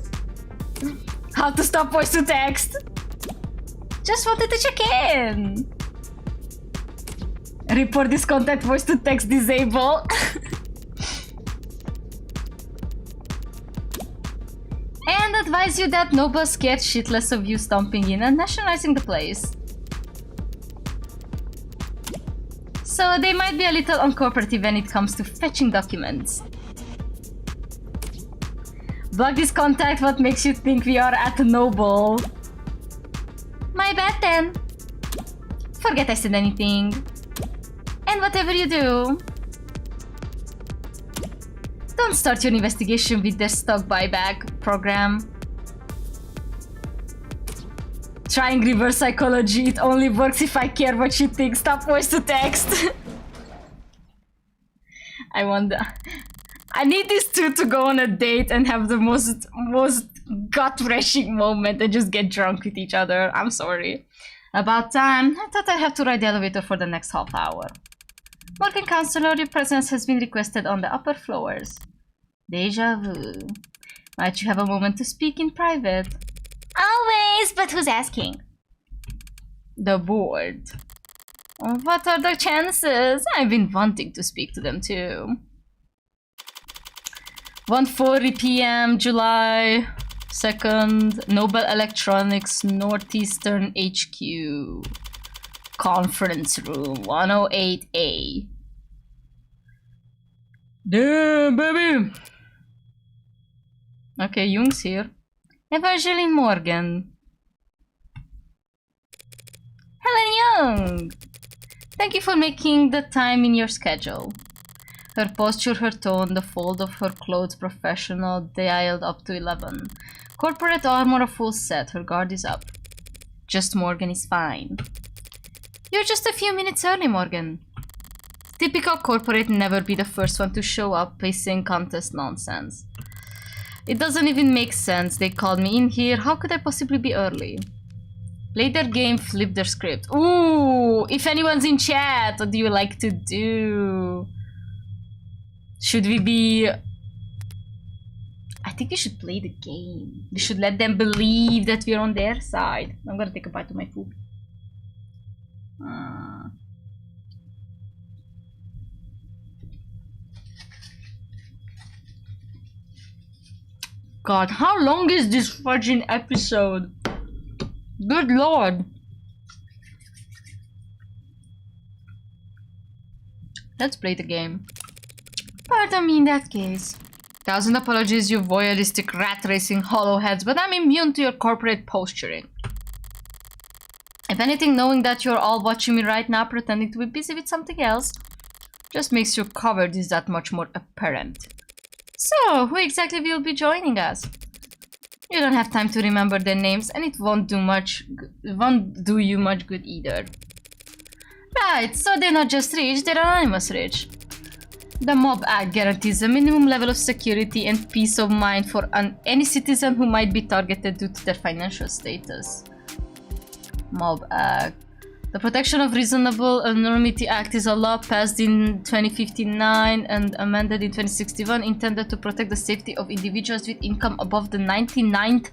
How to stop voice to text. Just wanted to check in. Report this contact voice to text disable. And advise you that Noble's scared shitless of you stomping in and nationalizing the place. So they might be a little uncooperative when it comes to fetching documents. Block this contact, what makes you think we are at Noble? My bad then. Forget I said anything. And whatever you do, don't start your investigation with their stock buyback program. Trying reverse psychology, it only works if I care what you think. Stop voice to text. I wonder. I need these two to go on a date and have the most gut-wrenching moment and just get drunk with each other. I'm sorry. About time. I thought I'd have to ride the elevator for the next half hour. Morgan Counselor, your presence has been requested on the upper floors. Deja vu. Might you have a moment to speak in private? Always, but who's asking? The board. What are the chances? I've been wanting to speak to them too. 1:40 p.m. July 2nd, Noble Electronics Northeastern HQ. Conference room 108A. Damn, baby! Okay, Jung's here. Evangeline Morgan. Helen Young! Thank you for making the time in your schedule. Her posture, her tone, the fold of her clothes, professional, dialed up to 11. Corporate armor, a full set, her guard is up. Just Morgan is fine. You're just a few minutes early, Morgan. Typical corporate, never be the first one to show up, pacing contest nonsense. It doesn't even make sense. They called me in here. How could I possibly be early? Play their game, flip their script. Ooh, if anyone's in chat, what do you like to do? Should we be... I think we should play the game. We should let them believe that we're on their side. I'm gonna take a bite of my food. God, how long is this virgin episode? Good lord. Let's play the game. Pardon me in that case. 1,000 apologies, you voyeuristic rat-racing hollowheads, but I'm immune to your corporate posturing. If anything, knowing that you're all watching me right now pretending to be busy with something else just makes your cowardice that much more apparent. So, who exactly will be joining us? You don't have time to remember their names, and it won't do you much good either. Right, so they're not just rich, they're anonymous rich. The Mob Act guarantees a minimum level of security and peace of mind for any citizen who might be targeted due to their financial status. Mob Act. The Protection of Reasonable Anonymity Act is a law passed in 2059 and amended in 2061 intended to protect the safety of individuals with income above the 99th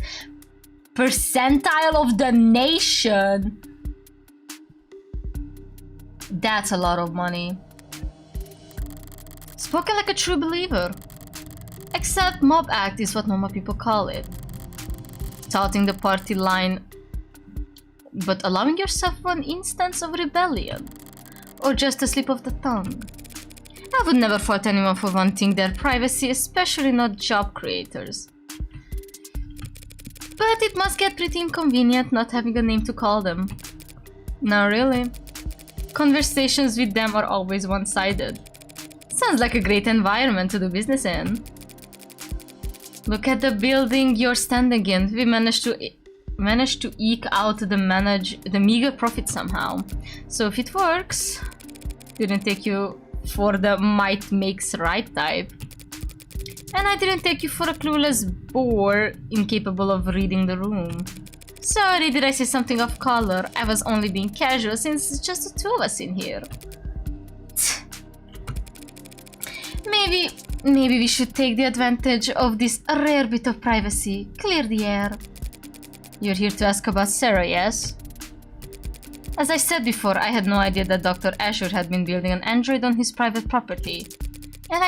percentile of the nation. That's a lot of money. Spoken like a true believer. Except Mob Act is what normal people call it. Touting the party line, but allowing yourself one instance of rebellion. Or just a slip of the tongue. I would never fault anyone for wanting their privacy, especially not job creators. But it must get pretty inconvenient not having a name to call them. No, really. Conversations with them are always one-sided. Sounds like a great environment to do business in. Look at the building you're standing in. We managed to eke out the meager profit somehow. So if it works, didn't take you for the might makes right type. And I didn't take you for a clueless bore incapable of reading the room. Sorry, did I say something off color? I was only being casual since it's just the two of us in here. Maybe we should take the advantage of this rare bit of privacy. Clear the air. You're here to ask about SERRA, yes? As I said before, I had no idea that Dr. Asher had been building an android on his private property. And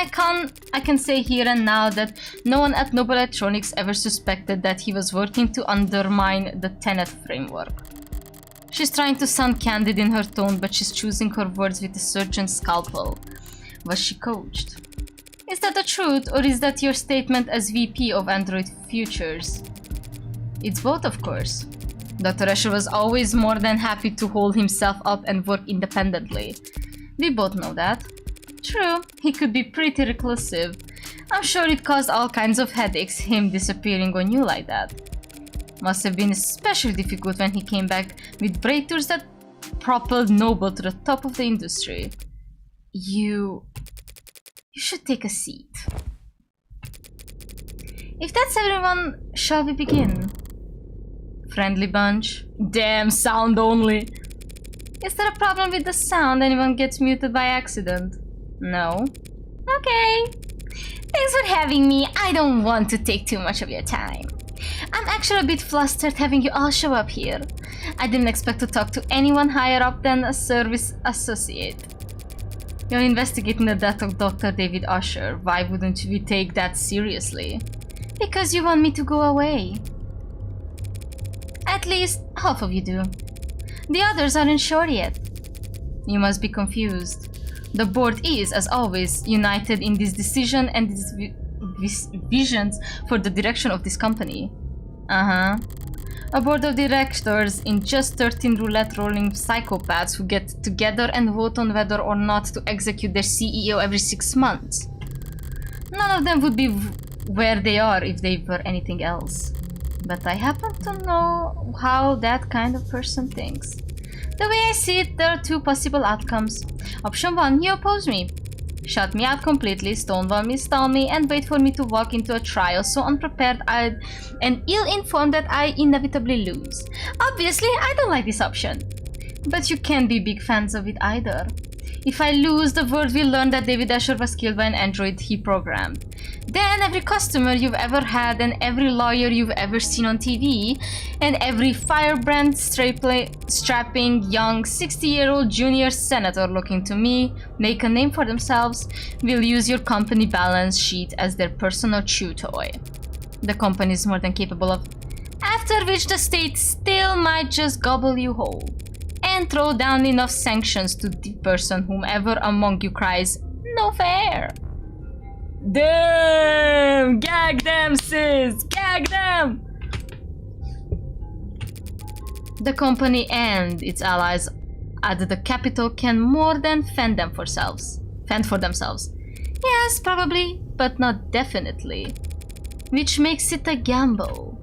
I can say here and now that no one at Noble Electronics ever suspected that he was working to undermine the Tenet framework. She's trying to sound candid in her tone, but she's choosing her words with a surgeon's scalpel. Was she coached? Is that the truth, or is that your statement as VP of Android Futures? It's both, of course. Dr. Asher was always more than happy to hold himself up and work independently. We both know that. True, he could be pretty reclusive. I'm sure it caused all kinds of headaches, him disappearing on you like that. Must have been especially difficult when he came back with breakthroughs that propelled Noble to the top of the industry. You should take a seat. If that's everyone, shall we begin? Friendly bunch. Damn, sound only. Is there a problem with the sound? Anyone gets muted by accident? No? Okay. Thanks for having me. I don't want to take too much of your time. I'm actually a bit flustered having you all show up here. I didn't expect to talk to anyone higher up than a service associate. You're investigating the death of Dr. David Usher. Why wouldn't we take that seriously? Because you want me to go away. At least half of you do. The others aren't sure yet. You must be confused. The board is, as always, united in this decision and these visions for the direction of this company. A board of directors in just 13 roulette rolling psychopaths who get together and vote on whether or not to execute their CEO every 6 months. None of them would be where they are if they were anything else. But I happen to know how that kind of person thinks. The way I see it, there are two possible outcomes. Option 1, you oppose me. shut me out completely, stonewall me, stall me, and wait for me to walk into a trial so unprepared and ill-informed that I inevitably lose. Obviously, I don't like this option. But you can't be big fans of it either. If I lose, the world will learn that David Asher was killed by an android he programmed. Then every customer you've ever had and every lawyer you've ever seen on TV and every firebrand, strapping young 60-year-old junior senator looking to me make a name for themselves will use your company balance sheet as their personal chew toy. The company is more than capable of. After which the state still might just gobble you whole and throw down enough sanctions to the person whomever among you cries, "No fair!" Damn! Gag them, sis! Gag them! The company and its allies at the capital can more than fend for themselves. Yes, probably, but not definitely. Which makes it a gamble.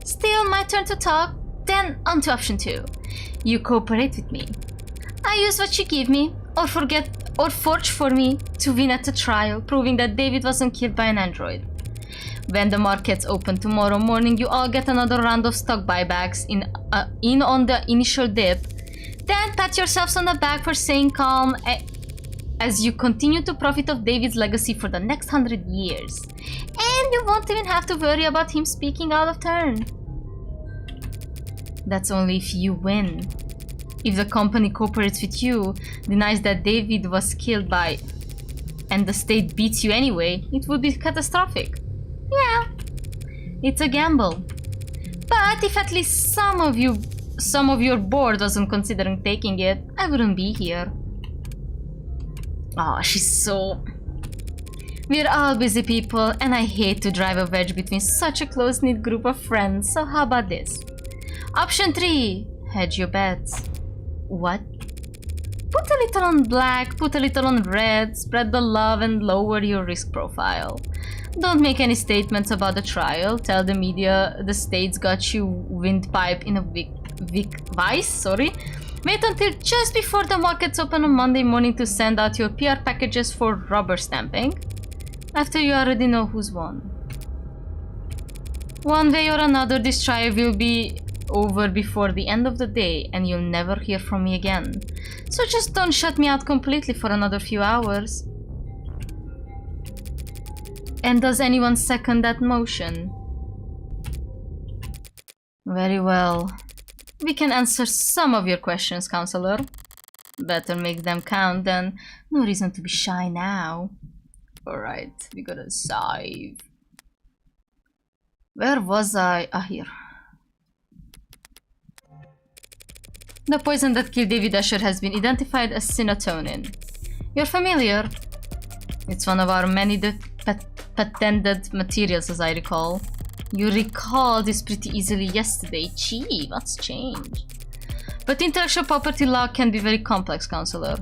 Still, my turn to talk. Then on to option 2. You cooperate with me. I use what you give me, or forge for me to win at the trial, proving that David wasn't killed by an android. When the markets open tomorrow morning, you all get another round of stock buybacks in on the initial dip. Then pat yourselves on the back for staying calm as you continue to profit of David's legacy for the next 100 years. And you won't even have to worry about him speaking out of turn. That's only if you win. If the company cooperates with you, denies that David was killed by, and the state beats you anyway, it would be catastrophic. Yeah, it's a gamble. But if at least some of your board wasn't considering taking it, I wouldn't be here. Oh, she's so... We're all busy people, and I hate to drive a wedge between such a close-knit group of friends, so how about this? Option 3. Hedge your bets. What? Put a little on black, put a little on red, spread the love and lower your risk profile. Don't make any statements about the trial. Tell the media the state's got you windpipe in a vice, sorry. Wait until just before the markets open on Monday morning to send out your PR packages for rubber stamping. After you already know who's won. One way or another, this trial will be over before the end of the day and you'll never hear from me again. So just don't shut me out completely for another few hours. And does anyone second that motion? Very well. We can answer some of your questions, counselor. Better make them count then. No reason to be shy now. Alright, we gotta save. Where was I? Ah, here. The poison that killed David Asher has been identified as serotonin. You're familiar? It's one of our many patented materials, as I recall. You recall this pretty easily yesterday. Gee, what's changed? But intellectual property law can be very complex, counselor.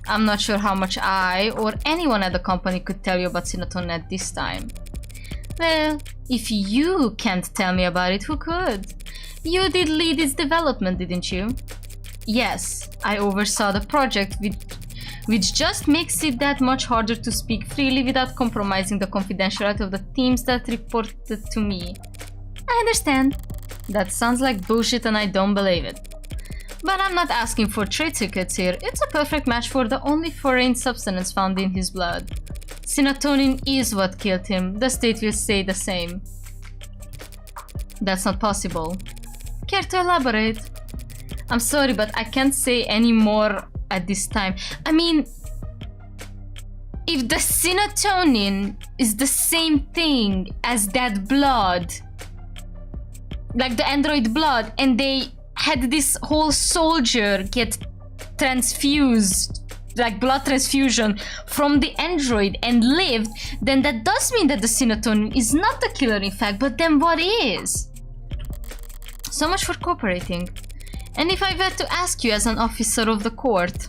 I'm not sure how much I or anyone at the company could tell you about serotonin at this time. Well, if you can't tell me about it, who could? You did lead its development, didn't you? Yes, I oversaw the project, which just makes it that much harder to speak freely without compromising the confidentiality of the teams that reported to me. I understand. That sounds like bullshit and I don't believe it. But I'm not asking for trade secrets here. It's a perfect match for the only foreign substance found in his blood. Serotonin is what killed him. The state will say the same. That's not possible. Care to elaborate? I'm sorry, but I can't say any more at this time. I mean, if the serotonin is the same thing as that blood, like the android blood, and they had this whole soldier get transfused, like blood transfusion from the android and lived, then that does mean that the serotonin is not the killer in fact, but then what is? So much for cooperating. And if I were to ask you as an officer of the court,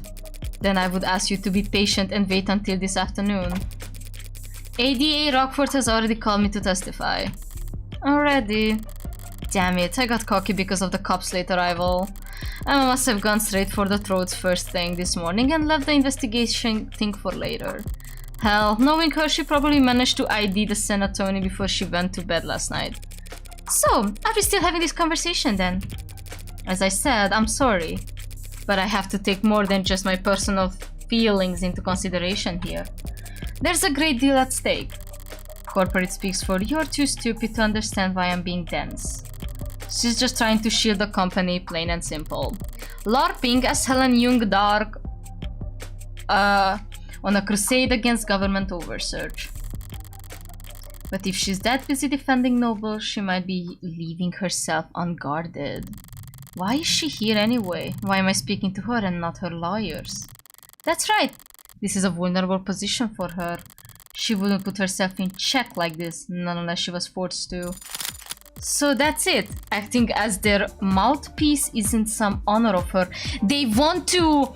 then I would ask you to be patient and wait until this afternoon. ADA Rockford has already called me to testify. Already? Damn it, I got cocky because of the cop's late arrival. Emma must have gone straight for the throat first thing this morning and left the investigation thing for later. Hell, knowing her, she probably managed to ID the Senatoni before she went to bed last night. So, are we still having this conversation then? As I said, I'm sorry, but I have to take more than just my personal feelings into consideration here. There's a great deal at stake. Corporate speaks for you're too stupid to understand why I'm being dense. She's just trying to shield the company, plain and simple. LARPing as Helen Jung Dark on a crusade against government oversearch. But if she's that busy defending Noble, she might be leaving herself unguarded. Why is she here anyway? Why am I speaking to her and not her lawyers? That's right. This is a vulnerable position for her. She wouldn't put herself in check like this, not unless she was forced to. So that's it. Acting as their mouthpiece isn't some honor of her. They want to...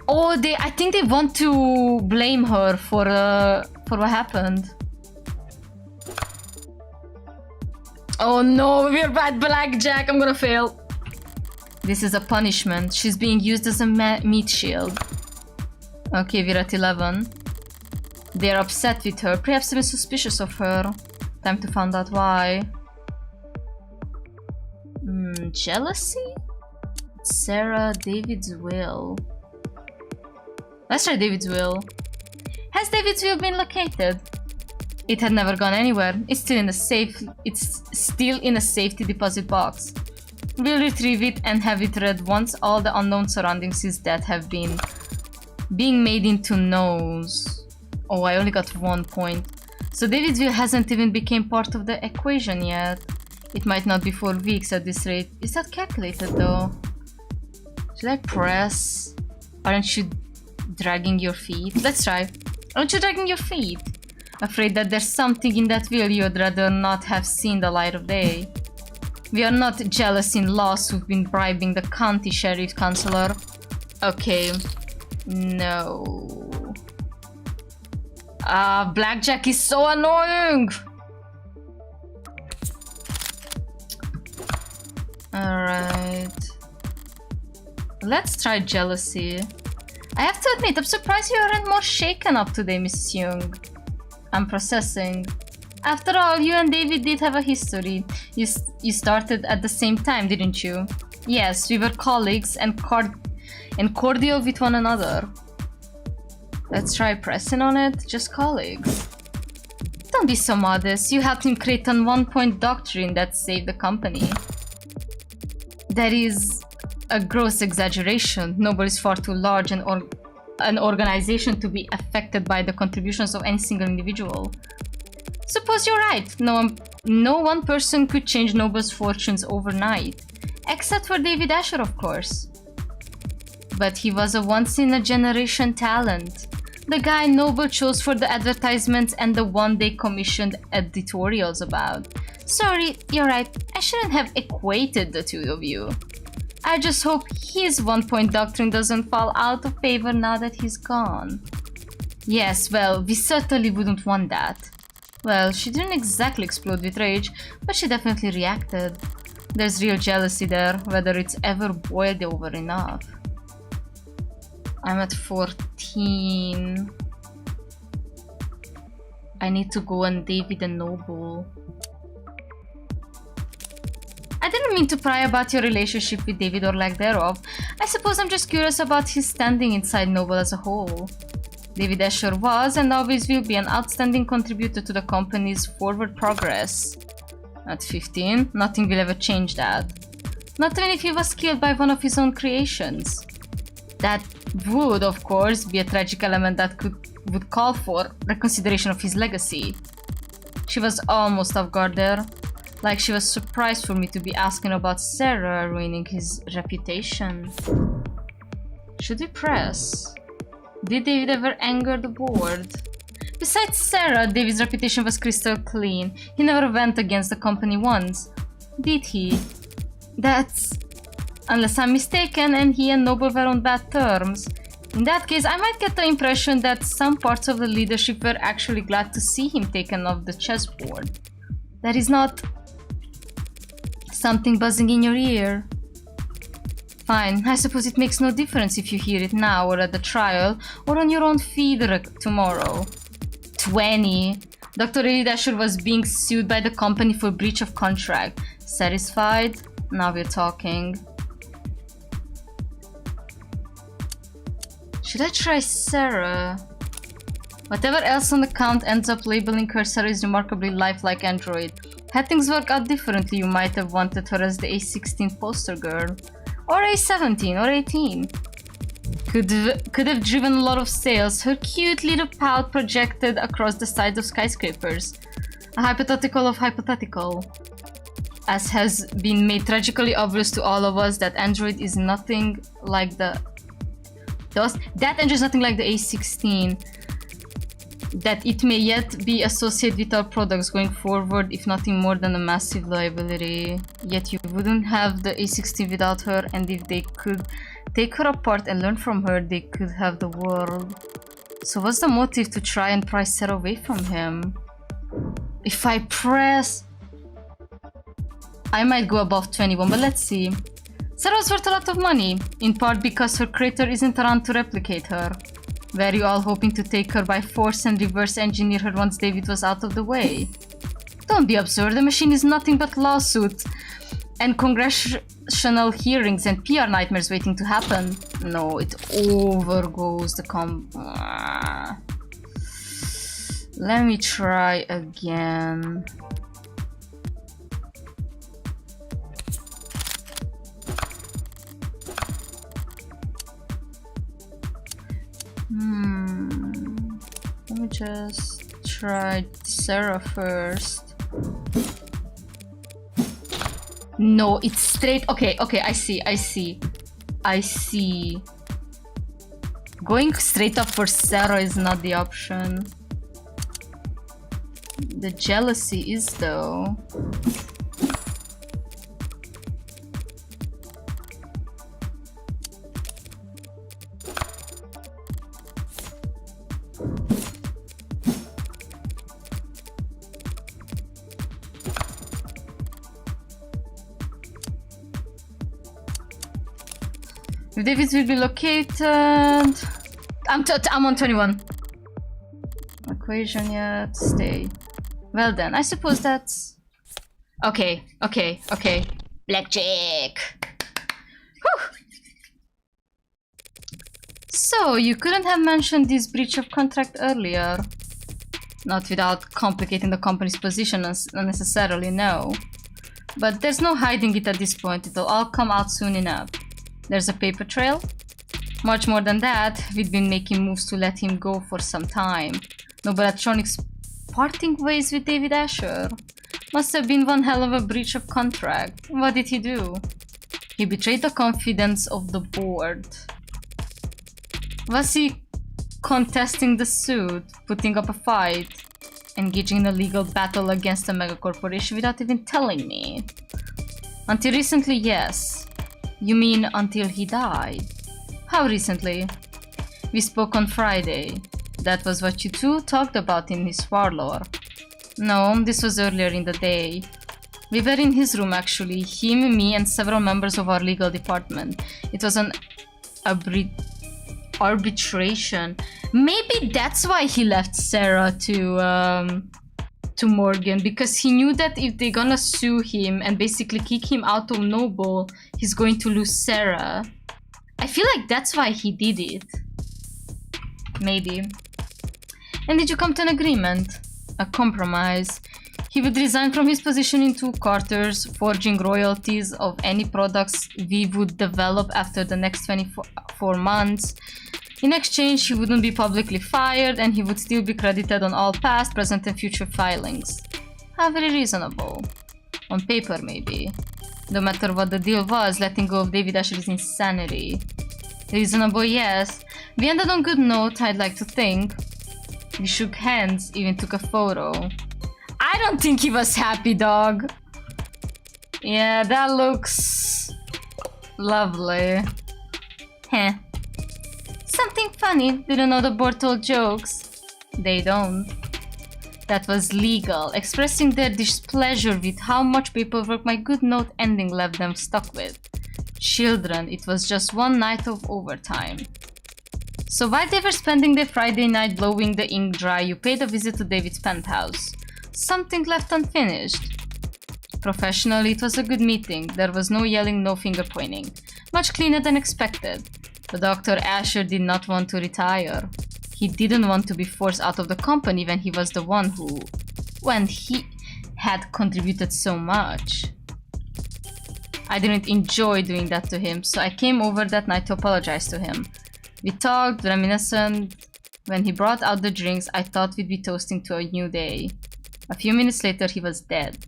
Oh, I think they want to blame her for what happened. Oh no, we're bad blackjack. I'm gonna fail. This is a punishment. She's being used as a meat shield. Okay, we're at 11. They're upset with her, perhaps even suspicious of her. Time to find out why. Jealousy? SERRA, David's will. Let's try David's will. Has David's will been located? It had never gone anywhere. It's still in the safe. It's still in a safety deposit box. We'll retrieve it and have it read once all the unknown surroundings his death have been being made into knows. Oh, I only got 1 point. So David's will hasn't even become part of the equation yet. It might not be for weeks at this rate. Is that calculated though? Should I press? Aren't you dragging your feet? Let's try. Aren't you dragging your feet? Afraid that there's something in that will you'd rather not have seen the light of day. We are not jealous in-laws who've been bribing the county sheriff councilor. Okay. No. Blackjack is so annoying! Alright. Let's try jealousy. I have to admit, I'm surprised you aren't more shaken up today, Mrs. Young. I'm processing. After all, you and David did have a history. You started at the same time, didn't you? Yes, we were colleagues and cordial with one another. Let's try pressing on it. Just colleagues. Don't be so modest. You helped him create a 1-point doctrine that saved the company. That is a gross exaggeration. Noble is far too large an organization to be affected by the contributions of any single individual. Suppose you're right. No one person could change Noble's fortunes overnight. Except for David Asher, of course. But he was a once-in-a-generation talent. The guy Noble chose for the advertisements and the one they commissioned editorials about. Sorry, you're right. I shouldn't have equated the two of you. I just hope his 1-point doctrine doesn't fall out of favor now that he's gone. Yes, well, we certainly wouldn't want that. Well, she didn't exactly explode with rage, but she definitely reacted. There's real jealousy there, whether it's ever boiled over enough. I'm at 14. I need to go on David and Noble. I didn't mean to pry about your relationship with David or lack thereof. I suppose I'm just curious about his standing inside Noble as a whole. David Asher was and always will be an outstanding contributor to the company's forward progress. At 15, nothing will ever change that. Not even if he was killed by one of his own creations. That would, of course, be a tragic element that would call for reconsideration of his legacy. She was almost off guard there. Like she was surprised for me to be asking about SERRA ruining his reputation. Should we press? Did David ever anger the board? Besides SERRA, David's reputation was crystal clean. He never went against the company once. Did he? That's... Unless I'm mistaken and he and Noble were on bad terms. In that case, I might get the impression that some parts of the leadership were actually glad to see him taken off the chessboard. That is not... something buzzing in your ear. Fine, I suppose it makes no difference if you hear it now or at the trial or on your own feed tomorrow. 20. Dr. David Asher was being sued by the company for breach of contract. Satisfied? Now we're talking. Should I try SERRA? Whatever else on the count ends up labeling her, SERRA is remarkably lifelike android. Had things worked out differently, you might have wanted her as the A16 poster girl. Or A17 or 18. Could have driven a lot of sales. Her cute little pout projected across the sides of skyscrapers. A hypothetical of hypothetical. As has been made tragically obvious to all of us, that Android is nothing like the... That Android is nothing like the A16. That it may yet be associated with our products going forward, if nothing more than a massive liability. Yet you wouldn't have the A16 without her, and if they could take her apart and learn from her, they could have the world. So what's the motive to try and pry SERRA away from him? If I press... I might go above 21, but let's see. SERRA's worth a lot of money, in part because her creator isn't around to replicate her. Were you all hoping to take her by force and reverse engineer her once David was out of the way? Don't be absurd, the machine is nothing but lawsuits and congressional hearings and PR nightmares waiting to happen. No, it overgoes the Let me try again. Let me just try SERRA first. No, it's straight. Okay, I see. Going straight up for SERRA is not the option. The jealousy is though. If Davids will be located... I'm on 21. Equation yet. Stay. Well then, I suppose that's... Okay. Blackjack! Whew. So, you couldn't have mentioned this breach of contract earlier. Not without complicating the company's position unnecessarily, no. But there's no hiding it at this point, it'll all come out soon enough. There's a paper trail. Much more than that, we've been making moves to let him go for some time. Noble Electronics parting ways with David Asher. Must have been one hell of a breach of contract. What did he do? He betrayed the confidence of the board. Was he contesting the suit, putting up a fight, engaging in a legal battle against a mega corporation without even telling me? Until recently, yes. You mean until he died? How recently? We spoke on Friday. That was what you two talked about in his parlor. No, this was earlier in the day. We were in his room actually, him, me and several members of our legal department. It was an arbitration. Maybe that's why he left SERRA to Morgan, because he knew that if they're gonna sue him and basically kick him out of Noble, he's going to lose SERRA. I feel like that's why he did it. Maybe. And did you come to an agreement? A compromise? He would resign from his position in 2 quarters, forging royalties of any products we would develop after the next 24 months. In exchange, he wouldn't be publicly fired and he would still be credited on all past, present and future filings. How very reasonable. On paper, maybe. No matter what the deal was, letting go of David Asher is insanity. Reasonable, yes. We ended on good note, I'd like to think. We shook hands, even took a photo. I don't think he was happy, dog. Yeah, that looks... lovely. Heh. Something funny, didn't know the board told jokes. They don't. That was legal, expressing their displeasure with how much paperwork my good note ending left them stuck with. children. It was just one night of overtime. So while they were spending their Friday night blowing the ink dry, you paid a visit to David's penthouse. Something left unfinished. Professionally, it was a good meeting. There was no yelling, no finger pointing. Much cleaner than expected. But Dr. Asher did not want to retire. He didn't want to be forced out of the company when he was the one who... when he had contributed so much. I didn't enjoy doing that to him, so I came over that night to apologize to him. We talked, reminiscent. When he brought out the drinks, I thought we'd be toasting to a new day. A few minutes later, he was dead.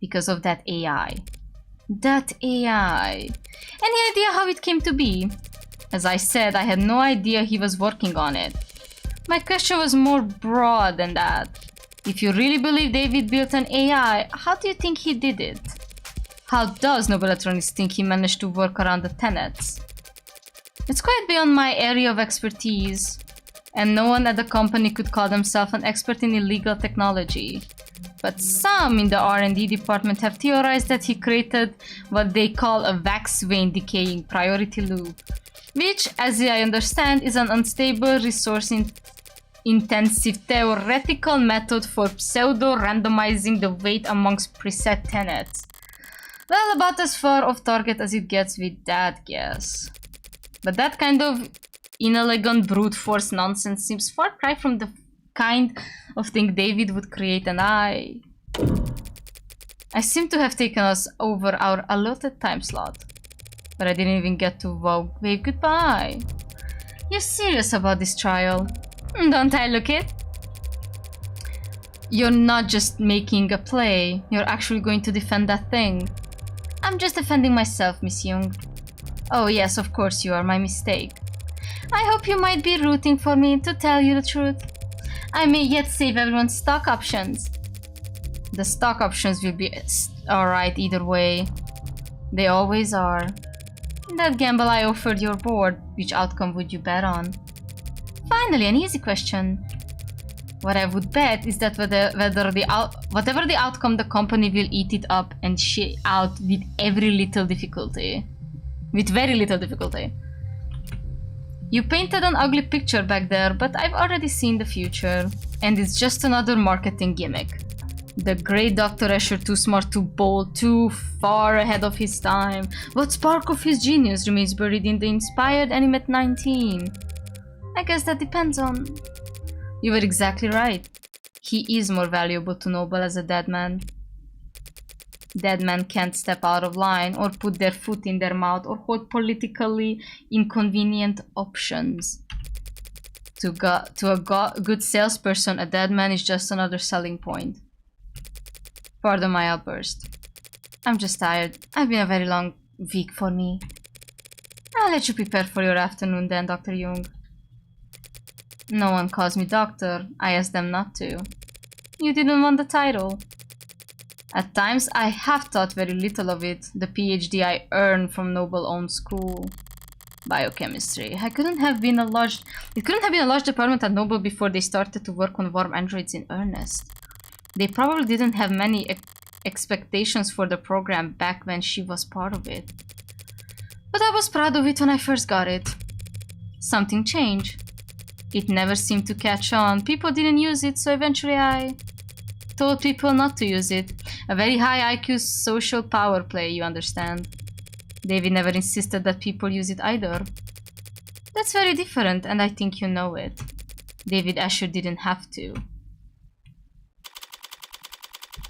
Because of that AI. That AI. Any idea how it came to be? As I said, I had no idea he was working on it. My question was more broad than that. If you really believe David built an AI, how do you think he did it? How does Noble Electronics think he managed to work around the tenets? It's quite beyond my area of expertise, and no one at the company could call themselves an expert in illegal technology. But some in the R&D department have theorized that he created what they call a wax vein decaying priority loop, which, as I understand, is an unstable, resource-intensive theoretical method for pseudo-randomizing the weight amongst preset tenets. Well, about as far off target as it gets with that guess. But that kind of inelegant brute force nonsense seems far cry from the kind of thing David would create, and I seem to have taken us over our allotted time slot. But I didn't even get to wave goodbye. You're serious about this trial? Don't I look it? You're not just making a play, you're actually going to defend that thing. I'm just defending myself, Miss Young. Oh yes, of course you are, my mistake. I hope you might be rooting for me, to tell you the truth. I may yet save everyone's stock options. The stock options will be alright either way. They always are. In that gamble I offered your board, which outcome would you bet on? Finally, an easy question. What I would bet is that whatever the outcome, the company will eat it up and shit out with very little difficulty. With very little difficulty. You painted an ugly picture back there, but I've already seen the future. And it's just another marketing gimmick. The great Dr. Asher, too smart, too bold, too far ahead of his time. What spark of his genius remains buried in the inspired anime at 19? I guess that depends on... You were exactly right. He is more valuable to Noble as a dead man. Dead men can't step out of line or put their foot in their mouth or hold politically inconvenient options. To a good salesperson, a dead man is just another selling point. Pardon my outburst. I'm just tired. It's been a very long week for me. I'll let you prepare for your afternoon then, Dr. Young. No one calls me doctor. I asked them not to. You didn't want the title. At times, I have thought very little of it, the PhD I earned from Noble-owned school. Biochemistry. It couldn't have been a large department at Noble before they started to work on warm androids in earnest. They probably didn't have many expectations for the program back when she was part of it. But I was proud of it when I first got it. Something changed. It never seemed to catch on. People didn't use it, so eventually I told people not to use it. A very high IQ social power play, you understand. David never insisted that people use it either. That's very different, and I think you know it. David Asher didn't have to.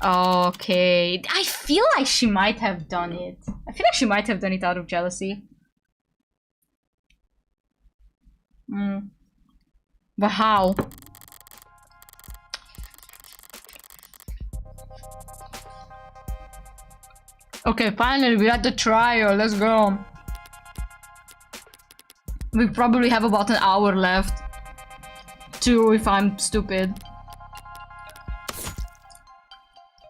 Okay, I feel like she might have done it. I feel like she might have done it out of jealousy. But how? Okay, finally, we're at the trial. Let's go. We probably have about an hour left. 2 if I'm stupid.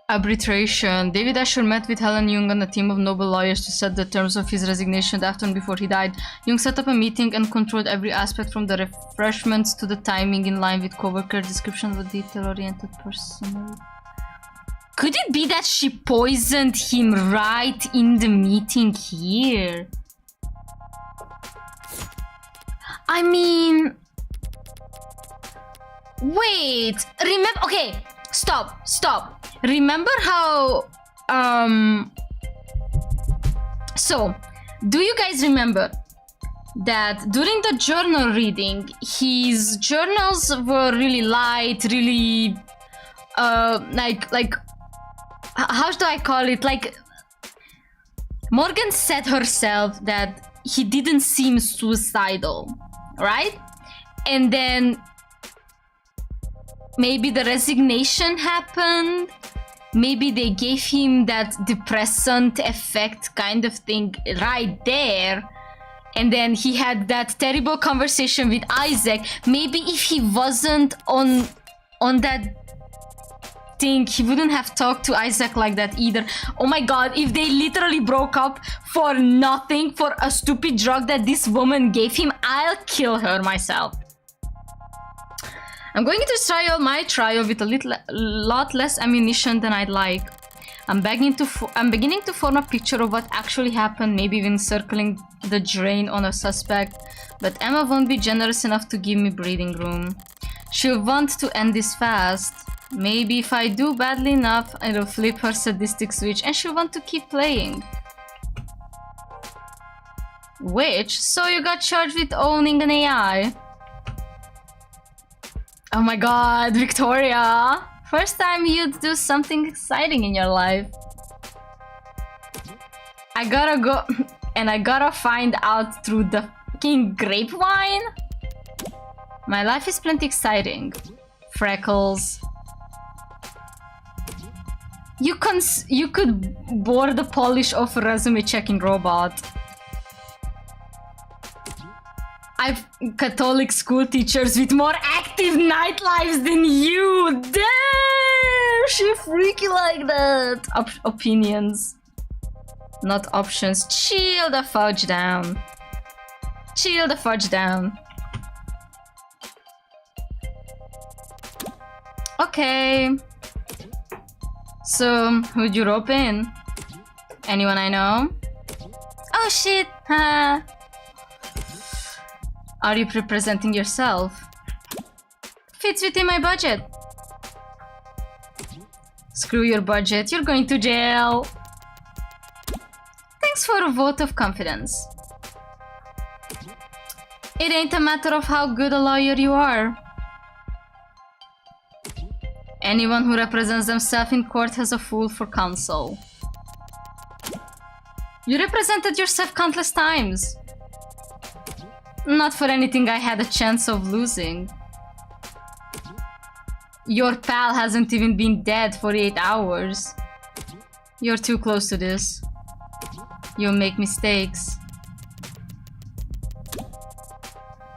Arbitration. David Asher met with Helen Young and a team of Noble lawyers to set the terms of his resignation the afternoon before he died. Young set up a meeting and controlled every aspect from the refreshments to the timing in line with coworker description of a detail-oriented personnel. Could it be that she poisoned him right in the meeting here? I mean... Wait, remember... Okay, stop. Remember how... So, do you guys remember that during the journal reading, his journals were really light, really... like... How do I call it? Like... Morgan said herself that he didn't seem suicidal, right? And then... Maybe the resignation happened. Maybe they gave him that depressant effect kind of thing right there. And then he had that terrible conversation with Isaac. Maybe if he wasn't on that thing, he wouldn't have talked to Isaac like that either. Oh my god, if they literally broke up for nothing, for a stupid drug that this woman gave him, I'll kill her myself. I'm going to try my trial with a lot less ammunition than I'd like. I'm beginning to form a picture of what actually happened, maybe even circling the drain on a suspect, but Emma won't be generous enough to give me breathing room. She'll want to end this fast. Maybe if I do badly enough, it'll flip her sadistic switch and she'll want to keep playing. Which? So you got charged with owning an AI? Oh my god, Victoria! First time you'd do something exciting in your life. I gotta go and I gotta find out through the fucking grapevine? My life is plenty exciting. Freckles. You could bore the polish off a resume checking robot. I've Catholic school teachers with more active nightlives than you. Damn, she freaky like that. Opinions, not options. Chill the fudge down. Chill the fudge down. Okay. So, who'd you rope in? Anyone I know? Oh shit! Ha. Are you representing yourself? Fits within my budget. Screw your budget, you're going to jail. Thanks for a vote of confidence. It ain't a matter of how good a lawyer you are. Anyone who represents themselves in court has a fool for counsel. You represented yourself countless times. Not for anything I had a chance of losing. Your pal hasn't even been dead for 8 hours. You're too close to this. You'll make mistakes.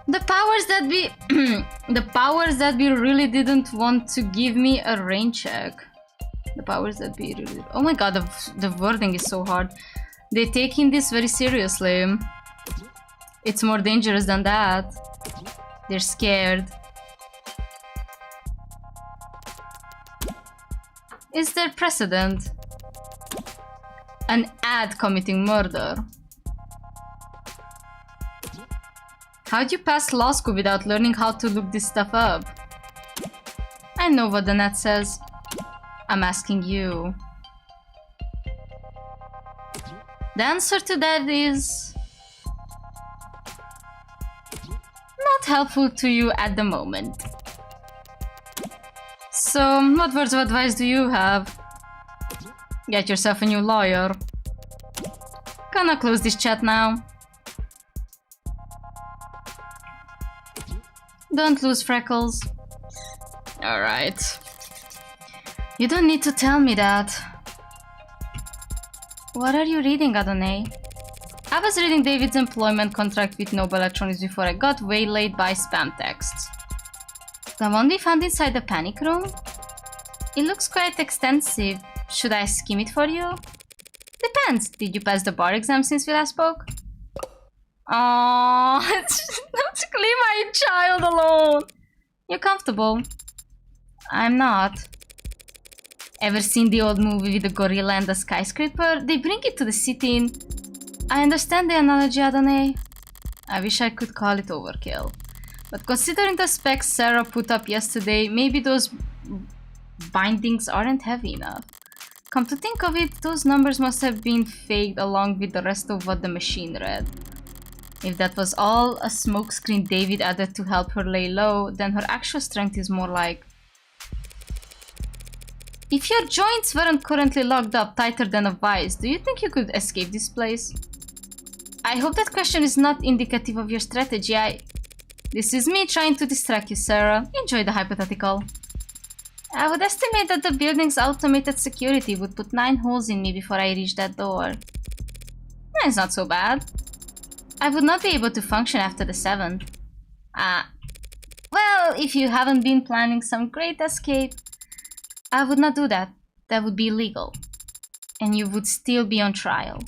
The powers that be... the powers that be really didn't want to give me a rain check. The powers that be really... Oh my god, the wording is so hard. They're taking this very seriously. It's more dangerous than that. They're scared. Is there precedent? An ad committing murder. How'd you pass law school without learning how to look this stuff up? I know what the net says. I'm asking you. The answer to that is... not helpful to you at the moment. So, what words of advice do you have? Get yourself a new lawyer. Gonna close this chat now. Don't lose Freckles. Alright. You don't need to tell me that. What are you reading, Adonai? I was reading David's employment contract with Noble Electronics before I got waylaid by spam texts. The one we found inside the panic room? It looks quite extensive. Should I skim it for you? Depends. Did you pass the bar exam since we last spoke? Aww, don't leave my child alone. You're comfortable. I'm not. Ever seen the old movie with the gorilla and the skyscraper? They bring it to the city in... I understand the analogy, Adonai. I wish I could call it overkill. But considering the specs Serra put up yesterday, maybe those bindings aren't heavy enough. Come to think of it, those numbers must have been faked along with the rest of what the machine read. If that was all a smokescreen David added to help her lay low, then her actual strength is more like... If your joints weren't currently locked up tighter than a vice, do you think you could escape this place? I hope that question is not indicative of your strategy. This is me trying to distract you, Serra. Enjoy the hypothetical. I would estimate that the building's automated security would put 9 holes in me before I reach that door. It's not so bad. I would not be able to function after the 7th. Well, if you haven't been planning some great escape, I would not do that. That would be illegal. And you would still be on trial.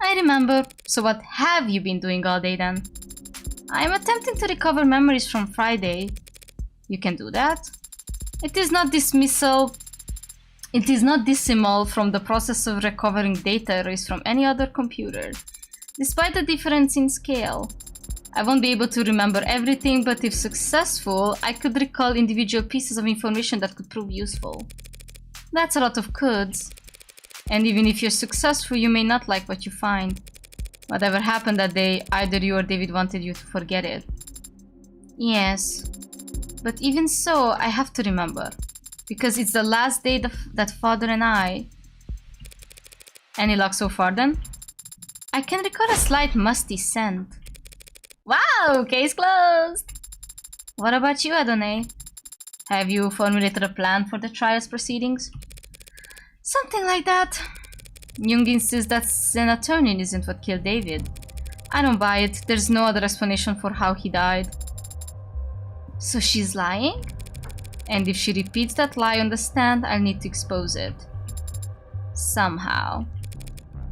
I remember. So what have you been doing all day then? I am attempting to recover memories from Friday. You can do that. It is not dissimilar from the process of recovering data erased from any other computer, despite the difference in scale. I won't be able to remember everything, but if successful, I could recall individual pieces of information that could prove useful. That's a lot of coulds. And even if you're successful, you may not like what you find. Whatever happened that day, either you or David wanted you to forget it. Yes. But even so, I have to remember. Because it's the last day that Father and I... Any luck so far then? I can recall a slight musty scent. Wow, case closed! What about you, Adonai? Have you formulated a plan for the trial's proceedings? Something like that. Jung insists that serotonin isn't what killed David. I don't buy it. There's no other explanation for how he died. So she's lying? And if she repeats that lie on the stand, I'll need to expose it. Somehow.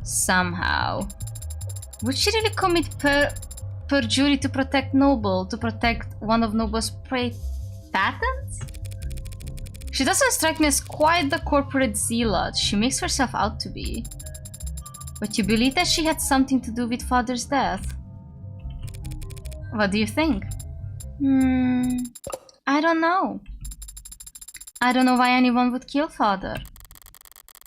Somehow. Would she really commit perjury to protect Noble? To protect one of Noble's patents? She doesn't strike me as quite the corporate zealot she makes herself out to be. But you believe that she had something to do with Father's death? What do you think? I don't know. I don't know why anyone would kill Father.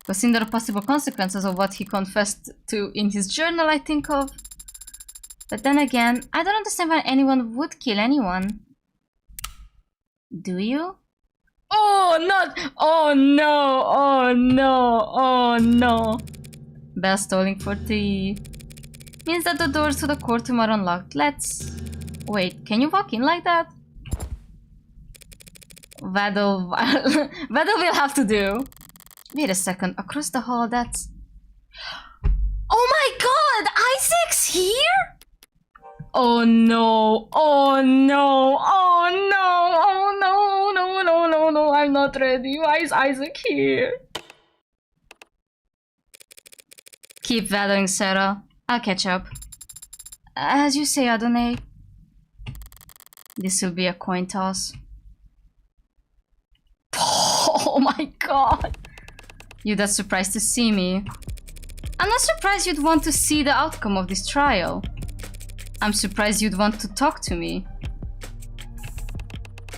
Consider the possible consequences of what he confessed to in his journal, I think of. But then again, I don't understand why anyone would kill anyone. Do you? Oh, not! Oh no! Oh no! Oh no! Bell's tolling for 3. Means that the doors to the courtroom are unlocked. Let's... Wait, can you walk in like that? That'll will have to do. Wait a second, across the hall, that's... Oh my god! Isaac's here?! Oh no! Oh no! Oh no! Oh no! No, no, no, no, I'm not ready. Why is Isaac here? Keep valuing, Serra. I'll catch up. As you say, Adonai. This will be a coin toss. Oh my god! You're that surprised to see me. I'm not surprised you'd want to see the outcome of this trial. I'm surprised you'd want to talk to me.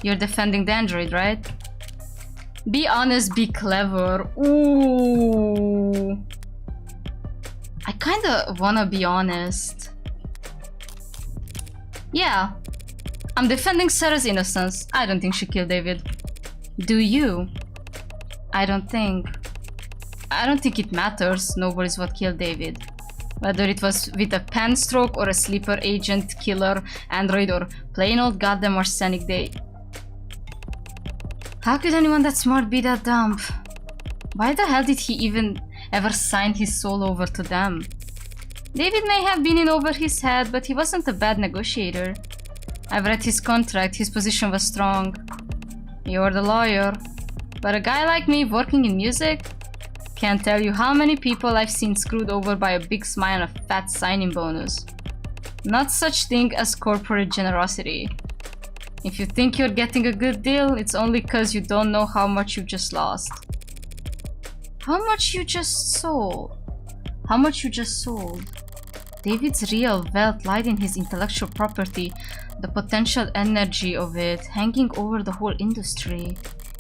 You're defending the android, right? Be honest, be clever. Ooh. I kinda wanna be honest. Yeah. I'm defending Serra's innocence. I don't think she killed David. Do you? I don't think it matters. Nobody's what killed David. Whether it was with a pen stroke or a sleeper agent, killer, android, or plain old goddamn arsenic day. How could anyone that smart be that dumb? Why the hell did he even ever sign his soul over to them? David may have been in over his head, but he wasn't a bad negotiator. I've read his contract, his position was strong. You're the lawyer. But a guy like me working in music? Can't tell you how many people I've seen screwed over by a big smile and a fat signing bonus. Not such thing as corporate generosity. If you think you're getting a good deal, it's only cause you don't know how much you just lost. How much you just sold? How much you just sold? David's real wealth lied in his intellectual property, the potential energy of it, hanging over the whole industry.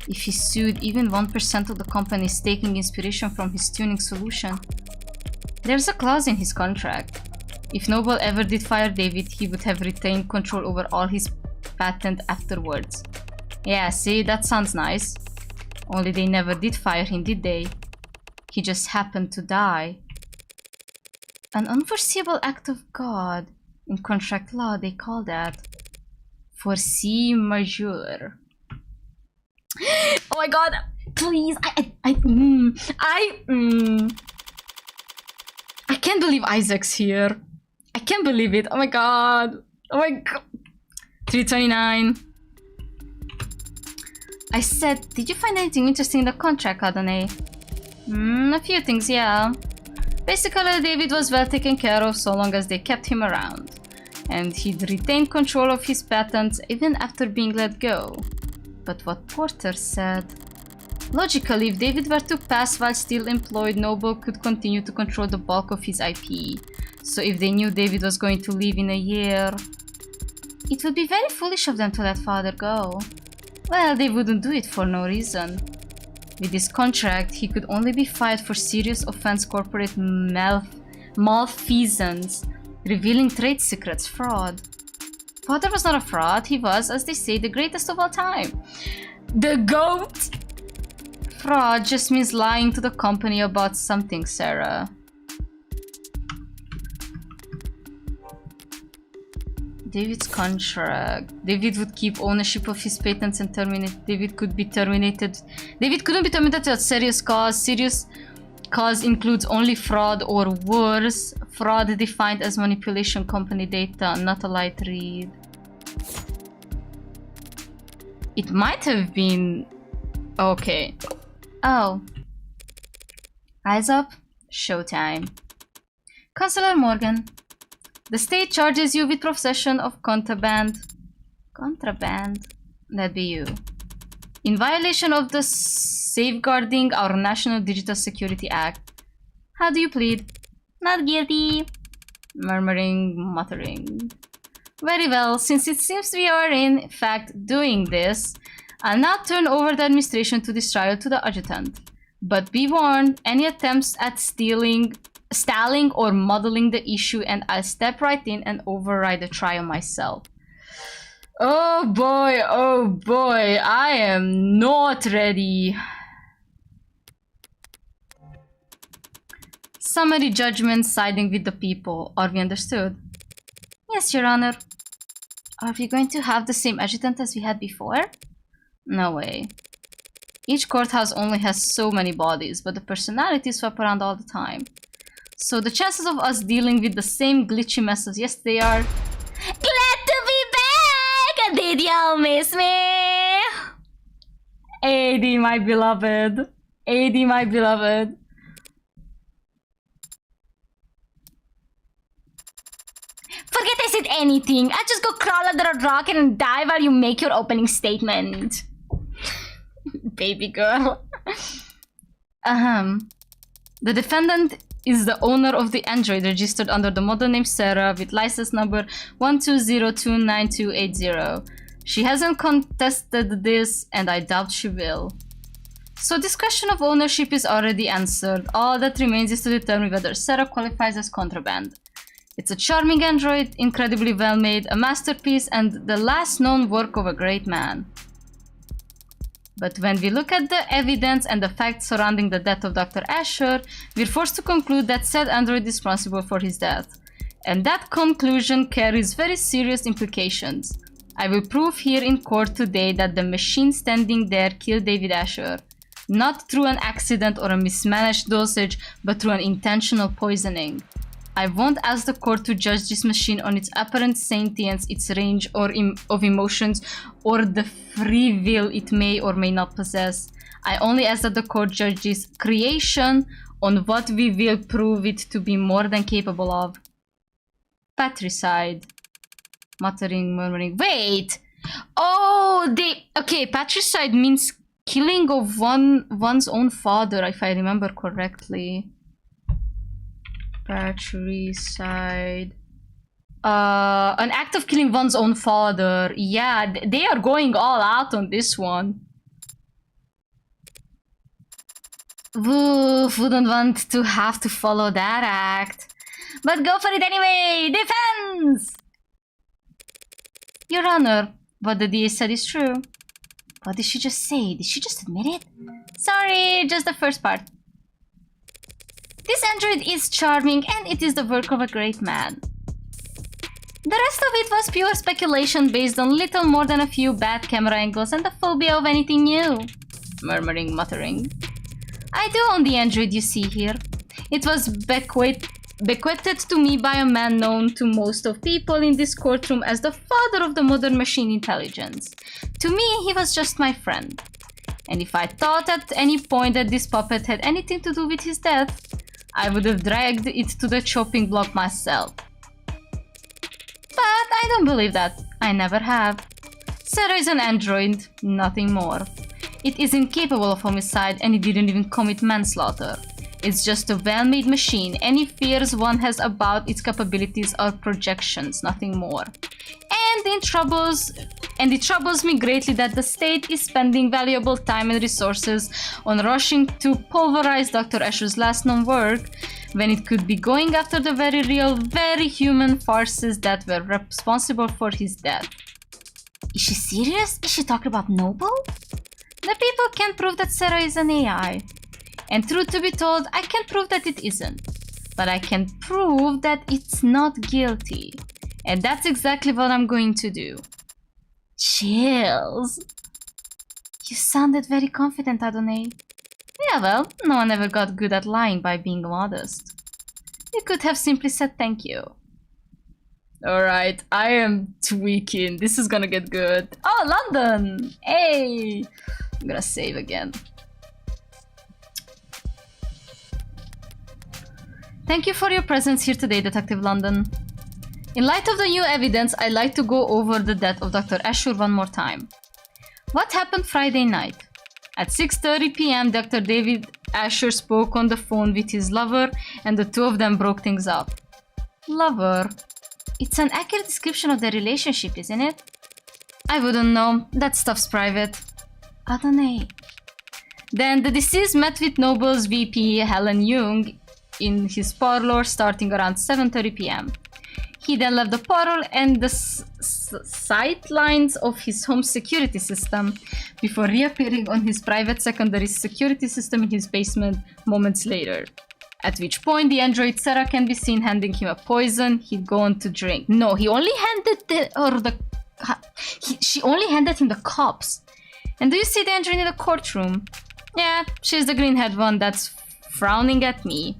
If he sued, even 1% of the company is taking inspiration from his tuning solution. There's a clause in his contract. If Noble ever did fire David, he would have retained control over all his patent afterwards. Yeah, see, that sounds nice. Only they never did fire him, did they? He just happened to die. An unforeseeable act of God. In contract law, they call that force majeure. Oh my god, please, I can't believe Isaac's here. I can't believe it. Oh my god. Oh my god. 329. I said, did you find anything interesting in the contract, Adonai? A few things, yeah. Basically, David was well taken care of so long as they kept him around. And he'd retained control of his patents even after being let go. But what Porter said... Logically, if David were to pass while still employed, Noble could continue to control the bulk of his IP. So if they knew David was going to leave in a year... It would be very foolish of them to let father go. Well, they wouldn't do it for no reason. With this contract, he could only be fired for serious offense, corporate malfeasance, revealing trade secrets, fraud. Father was not a fraud, he was, as they say, the greatest of all time. The GOAT! Fraud just means lying to the company about something, SERRA. David's contract. David would keep ownership of his patents and terminate. David could be terminated. David couldn't be terminated without serious cause. Serious cause includes only fraud or worse. Fraud defined as manipulation company data, not a light read. It might have been... Okay. Oh. Eyes up. Showtime. Councillor Morgan. The state charges you with possession of contraband. Contraband? That'd be you. In violation of the Safeguarding Our National Digital Security Act. How do you plead? Not guilty. Murmuring, muttering. Very well, since it seems we are in fact doing this, I'll now turn over the administration to this trial to the adjutant. But be warned, any attempts at stalling or muddling the issue, and I'll step right in and override the trial myself. Oh boy, I am not ready. Summary judgment siding with the people. Are we understood? Yes, Your Honor. Are we going to have the same adjutant as we had before? No way. Each courthouse only has so many bodies, but the personalities swap around all the time. So the chances of us dealing with the same glitchy mess as yesterday are... Glad to be back! Did y'all miss me? AD, my beloved. AD, my beloved. Forget I said anything. I'll just go crawl under a rock and die while you make your opening statement. Baby girl. The defendant is the owner of the Android registered under the model name SERRA with license number 120292880. She hasn't contested this, and I doubt she will. So this question of ownership is already answered. All that remains is to determine whether SERRA qualifies as contraband. It's a charming android, incredibly well made, a masterpiece, and the last known work of a great man. But when we look at the evidence and the facts surrounding the death of Dr. Asher, we're forced to conclude that said android is responsible for his death. And that conclusion carries very serious implications. I will prove here in court today that the machine standing there killed David Asher. Not through an accident or a mismanaged dosage, but through an intentional poisoning. I won't ask the court to judge this machine on its apparent sentience, its range of emotions, or the free will it may or may not possess. I only ask that the court judge this creation on what we will prove it to be more than capable of. Patricide. Muttering, murmuring. Wait! Oh, okay, patricide means killing of one's own father, if I remember correctly. Patricide. An act of killing one's own father. Yeah, they are going all out on this one. Woof, wouldn't want to have to follow that act. But go for it anyway! Defense! Your Honor, what the DA said is true. What did she just say? Did she just admit it? Sorry, just the first part. This android is charming and it is the work of a great man. The rest of it was pure speculation based on little more than a few bad camera angles and the phobia of anything new. Murmuring, muttering. I do own the android you see here. It was bequeathed to me by a man known to most of people in this courtroom as the father of the modern machine intelligence. To me, he was just my friend. And if I thought at any point that this puppet had anything to do with his death, I would have dragged it to the chopping block myself. But I don't believe that. I never have. SERRA is an android, nothing more. It is incapable of homicide and it didn't even commit manslaughter. It's just a well-made machine. Any fears one has about its capabilities are projections, nothing more. And it troubles me greatly that the state is spending valuable time and resources on rushing to pulverize Dr. Escher's last known work when it could be going after the very real, very human farces that were responsible for his death. Is she serious? Is she talking about Noble? The people can't prove that SERRA is an AI. And truth to be told, I can't prove that it isn't. But I can prove that it's not guilty. And that's exactly what I'm going to do. Chills. You sounded very confident, Adonai. Yeah, well, no one ever got good at lying by being modest. You could have simply said thank you. Alright, I am tweaking. This is gonna get good. Oh, London! Hey! I'm gonna save again. Thank you for your presence here today, Detective London. In light of the new evidence, I'd like to go over the death of Dr. Escher one more time. What happened Friday night? At 6:30 p.m., Dr. David Escher spoke on the phone with his lover and the two of them broke things up. Lover? It's an accurate description of their relationship, isn't it? I wouldn't know. That stuff's private. Adonai. Then the deceased met with Noble's VP, Helen Young, in his parlor starting around 7:30 p.m. He then left the parlor and the sight lines of his home security system before reappearing on his private secondary security system in his basement moments later. At which point the android SERRA can be seen handing him a poison he'd go on to drink. No, he only handed she only handed him the cups. And do you see the android in the courtroom? Yeah, she's the green-haired one that's frowning at me.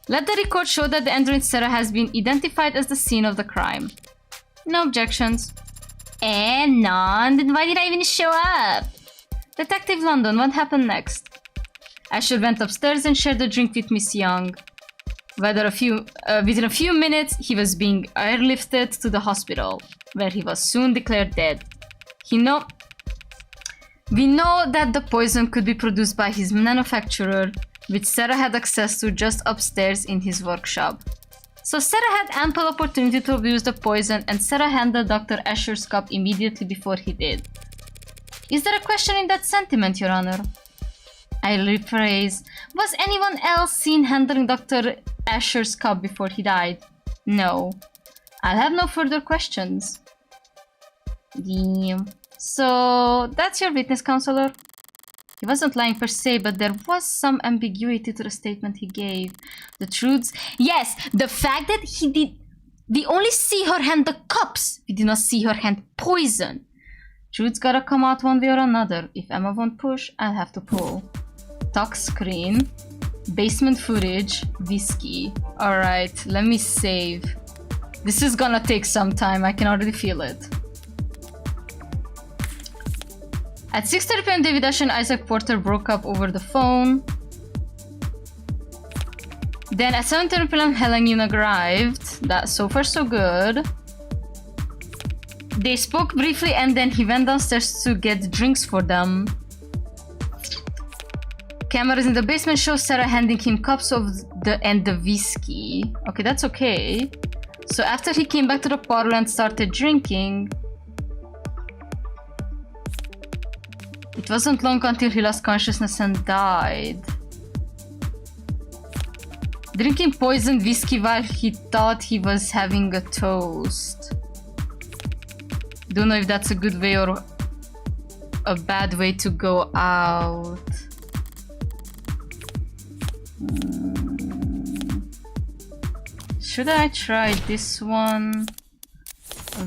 Let the record show that the android SERRA has been identified as the scene of the crime. No objections. And none? Then why did I even show up? Detective London, what happened next? Escher went upstairs and shared a drink with Miss Young. Within a few minutes, he was being airlifted to the hospital, where he was soon declared dead. We know that the poison could be produced by his manufacturer, which SERRA had access to just upstairs in his workshop. So SERRA had ample opportunity to abuse the poison, and SERRA handed Dr. Escher's cup immediately before he did. Is there a question in that sentiment, Your Honor? I rephrase. Was anyone else seen handling Dr. Escher's cup before he died? No. I'll have no further questions. Damn. So, that's your witness, counselor? He wasn't lying per se, but there was some ambiguity to the statement he gave. The truths... Yes, the fact that he did... We only see her hand the cups. We did not see her hand poison. Truth's gotta come out one way or another. If Emma won't push, I'll have to pull. Tuck screen. Basement footage. Whiskey. Alright, let me save. This is gonna take some time. I can already feel it. At 6:30 p.m. David Escher and Isaac Porter broke up over the phone. Then at 7:30 p.m. Helen Young arrived. That so far so good. They spoke briefly and then he went downstairs to get drinks for them. Cameras in the basement show Sarah handing him cups of the whiskey. Okay, that's okay. So after he came back to the parlor and started drinking, it wasn't long until he lost consciousness and died. Drinking poisoned whiskey while he thought he was having a toast. Don't know if that's a good way or a bad way to go out. Should I try this one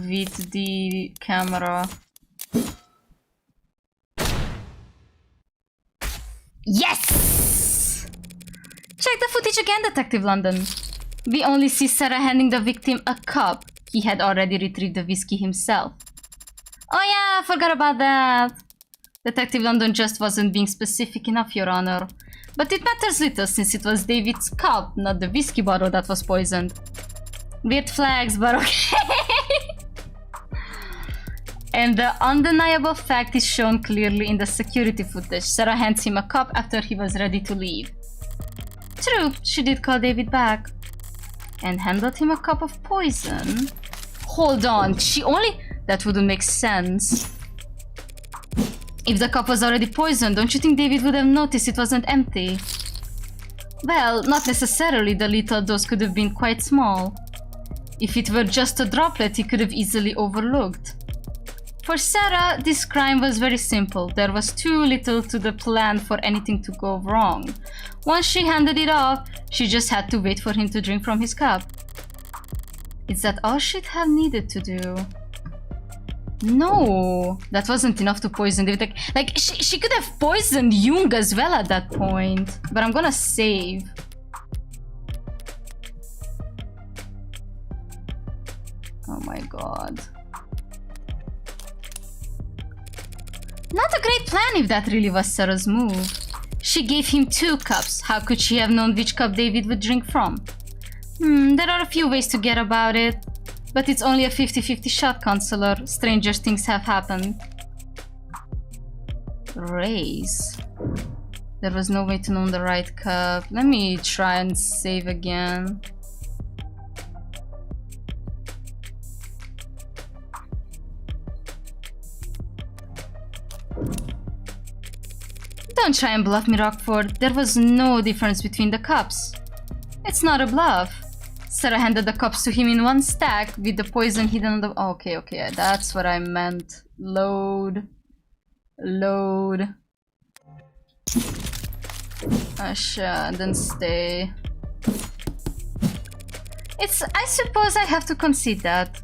with the camera? Yes! Check the footage again, Detective London. We only see Sarah handing the victim a cup. He had already retrieved the whiskey himself. Oh yeah, I forgot about that. Detective London just wasn't being specific enough, Your Honor. But it matters little since it was David's cup, not the whiskey bottle that was poisoned. Weird flags, but okay. And the undeniable fact is shown clearly in the security footage. Sarah hands him a cup after he was ready to leave. True, she did call David back. And handed him a cup of poison. Hold on, she only... That wouldn't make sense. If the cup was already poisoned, don't you think David would have noticed it wasn't empty? Well, not necessarily. The lethal dose could have been quite small. If it were just a droplet, he could have easily overlooked. For Sarah, this crime was very simple. There was too little to the plan for anything to go wrong. Once she handed it off, she just had to wait for him to drink from his cup. Is that all she'd have needed to do? No, that wasn't enough to poison David. Like she could have poisoned Jung as well at that point. But I'm gonna save. Oh my god. Not a great plan if that really was Sarah's move. She gave him 2 cups. How could she have known which cup David would drink from? There are a few ways to get about it. But it's only a 50-50 shot, Counselor. Stranger things have happened. Rizz. There was no way to know the right cup. Let me try and save again. Don't try and bluff me, Rockford. There was no difference between the cups. It's not a bluff. Sarah handed the cups to him in one stack with the poison hidden on the... Oh, okay, that's what I meant. Load. And then stay. I suppose I have to concede that.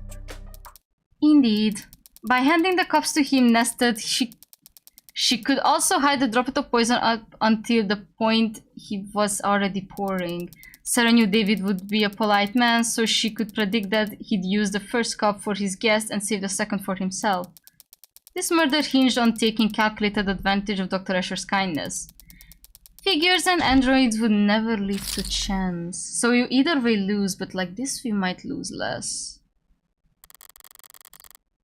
Indeed. By handing the cups to him nested, she could also hide the droplet of poison up until the point he was already pouring. Sarah knew David would be a polite man, so she could predict that he'd use the first cup for his guest and save the second for himself. This murder hinged on taking calculated advantage of Dr. Escher's kindness. Figures and androids would never leave to chance. So you either way lose, but like this we might lose less.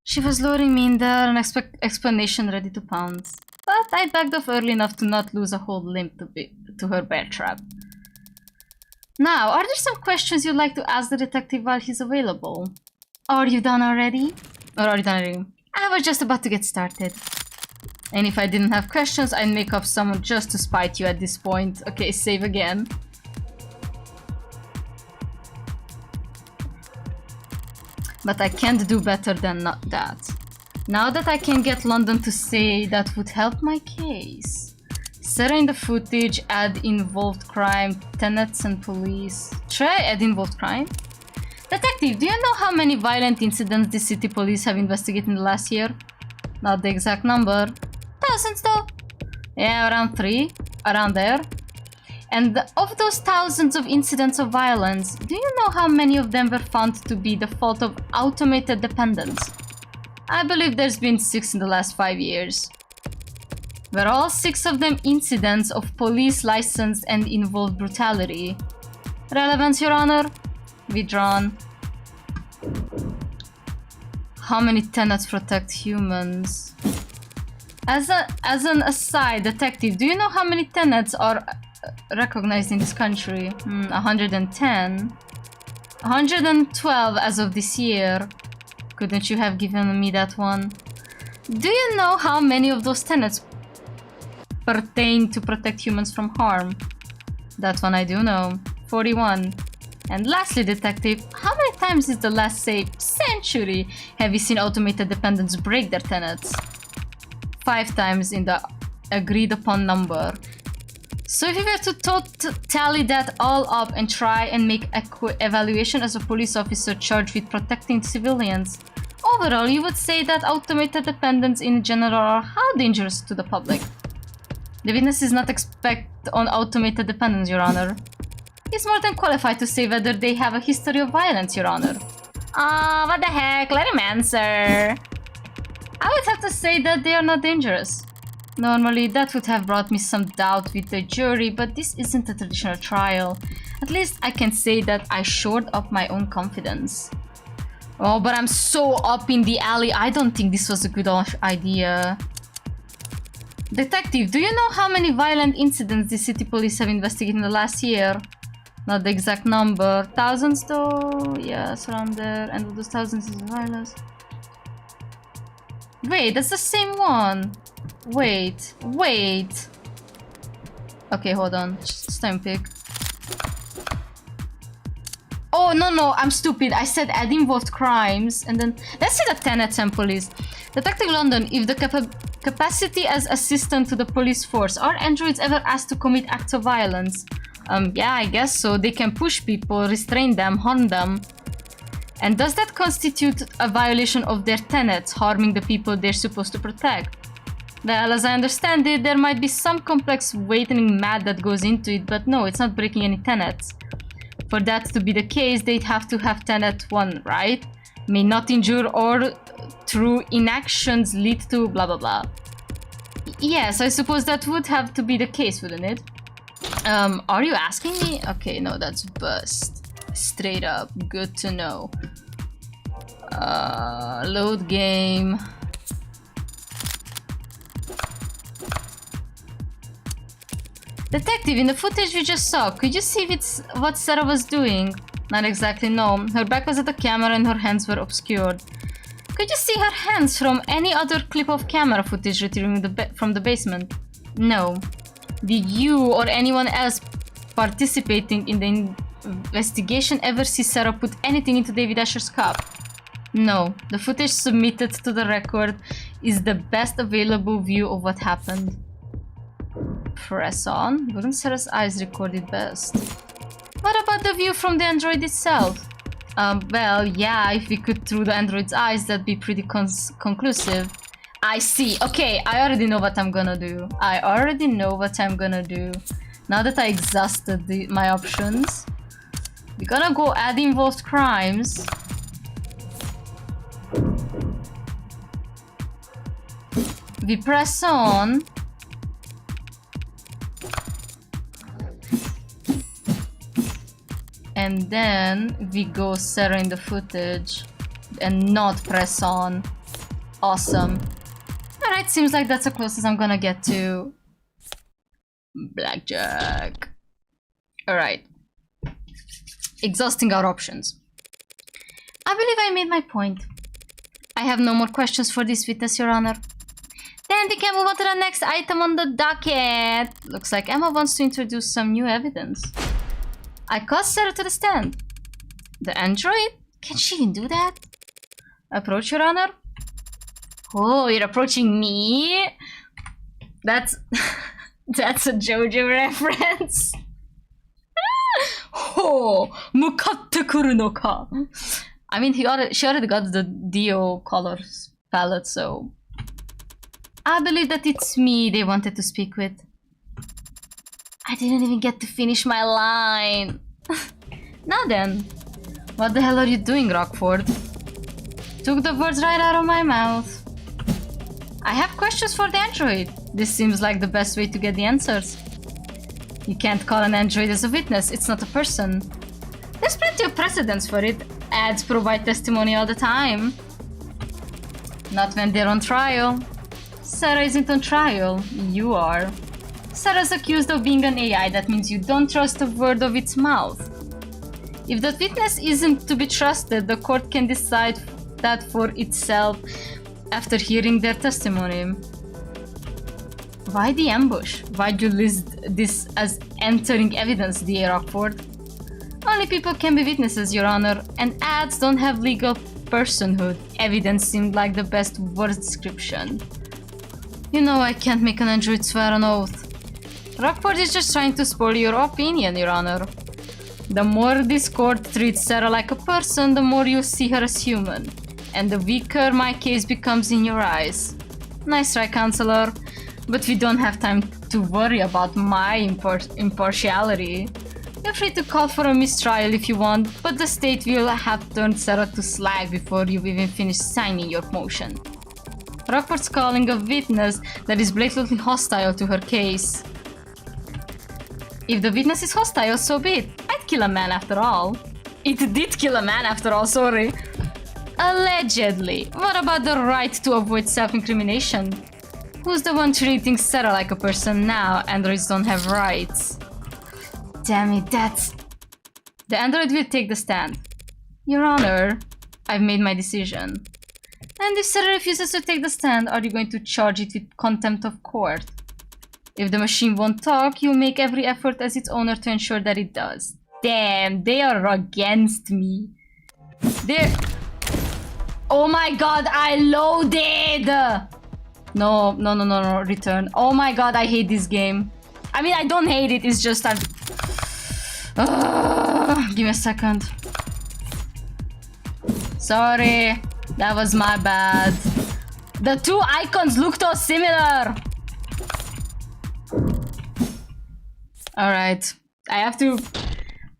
She was luring me in there, an explanation ready to pounce. But I backed off early enough to not lose a whole limb to her bear trap. Now, are there some questions you'd like to ask the detective while he's available? Are you done already? I was just about to get started. And if I didn't have questions, I'd make up someone just to spite you at this point. Okay, save again. But I can't do better than not that. Now that I can get London to say that would help my case. Sarah in the footage, add involved crime, tenants and police. Try add involved crime? Detective, do you know how many violent incidents the city police have investigated in the last year? Not the exact number. Thousands though. Yeah, around 3. Around there. And of those thousands of incidents of violence, do you know how many of them were found to be the fault of automated dependents? I believe there's been 6 in the last 5 years. Were all 6 of them incidents of police licensed and involved brutality? Relevance, Your Honor? Withdrawn. How many tenants protect humans? As an aside, detective, do you know how many tenants are recognized in this country? 110. 112 as of this year. Couldn't you have given me that one? Do you know how many of those tenets pertain to protect humans from harm? That one I do know. 41. And lastly, detective, how many times in the last, say, century have you seen automated dependents break their tenets? 5 times in the agreed upon number. So if you were to tally that all up and try and make an evaluation as a police officer charged with protecting civilians, overall you would say that automated dependents in general are how dangerous to the public? The witness is not expert on automated dependents, Your Honor. He's more than qualified to say whether they have a history of violence, Your Honor. What the heck? Let him answer. I would have to say that they are not dangerous. Normally, that would have brought me some doubt with the jury, but this isn't a traditional trial. At least I can say that I shored up my own confidence. Oh, but I'm so up in the alley, I don't think this was a good idea. Detective, do you know how many violent incidents the city police have investigated in the last year? Not the exact number. Thousands though? Yes, around there. And those thousands is violence. Wait, that's the same one. Wait. Okay, hold on. Just time pick. Oh, no, I'm stupid. I said add involved crimes and then... Let's see the tenets and police. Detective London, if the capacity as assistant to the police force, are androids ever asked to commit acts of violence? Yeah, I guess so. They can push people, restrain them, harm them. And does that constitute a violation of their tenets, harming the people they're supposed to protect? Well, as I understand it, there might be some complex weighting math that goes into it, but no, it's not breaking any tenets. For that to be the case, they'd have to have tenet 1, right? May not injure or through inactions lead to blah blah blah. Yes, I suppose that would have to be the case, wouldn't it? Are you asking me? Okay, no, that's bust. Straight up, good to know. Load game. Detective, in the footage we just saw, could you see if it's what Sarah was doing? Not exactly, no. Her back was at the camera and her hands were obscured. Could you see her hands from any other clip of camera footage retrieved from the basement? No. Did you or anyone else participating in the investigation ever see Sarah put anything into David Asher's cup? No. The footage submitted to the record is the best available view of what happened. Press on. Wouldn't Sarah's eyes record it best? What about the view from the android itself? Well, yeah, if we could through the android's eyes, that'd be pretty conclusive. I see. Okay, I already know what I'm gonna do. Now that I exhausted my options, we're gonna go add involved crimes. We press on. And then we go Sarah in the footage and not press on. Awesome. Alright, seems like that's the closest I'm gonna get to blackjack. Alright. Exhausting our options. I believe I made my point. I have no more questions for this witness, Your Honor. Then we can move on to the next item on the docket. Looks like Emma wants to introduce some new evidence. I called Sarah to the stand. The android? Can she even do that? Approach, Your Honor. Oh, you're approaching me? That's... that's a JoJo reference. Oh, mukatte kuru no ka. I mean, she already got the Dio colors palette, so... I believe that it's me they wanted to speak with. I didn't even get to finish my line. Now then, what the hell are you doing, Rockford? Took the words right out of my mouth. I have questions for the android. This seems like the best way to get the answers. You can't call an android as a witness, it's not a person. There's plenty of precedents for it. Ads provide testimony all the time. Not when they're on trial. Serra isn't on trial. You are. Serra's accused of being an AI. That means you don't trust a word of its mouth. If that witness isn't to be trusted, the court can decide that for itself after hearing their testimony. Why the ambush? Why'd you list this as entering evidence, D.A. Rockford? Only people can be witnesses, Your Honor, and ads don't have legal personhood. Evidence seemed like the best word description. You know I can't make an android swear on oath. Rockford is just trying to spoil your opinion, Your Honor. The more this court treats Serra like a person, the more you see her as human. And the weaker my case becomes in your eyes. Nice try, Counselor. But we don't have time to worry about my impartiality. You're free to call for a mistrial if you want, but the state will have turned Serra to slag before you've even finished signing your motion. Rockford's calling a witness that is blatantly hostile to her case. If the witness is hostile, so be it. I'd kill a man after all. It did kill a man after all, sorry. Allegedly. What about the right to avoid self-incrimination? Who's the one treating Serra like a person now? Androids don't have rights. Damn it, that's... The android will take the stand. Your Honor, I've made my decision. And if Serra refuses to take the stand, are you going to charge it with contempt of court? If the machine won't talk, you'll make every effort as its owner to ensure that it does. Damn, they are against me. They're... Oh my god, I loaded! No, return. Oh my god, I hate this game. I mean, I don't hate it, it's just I've... give me a second. Sorry, that was my bad. The two icons look so similar. Alright, I have to...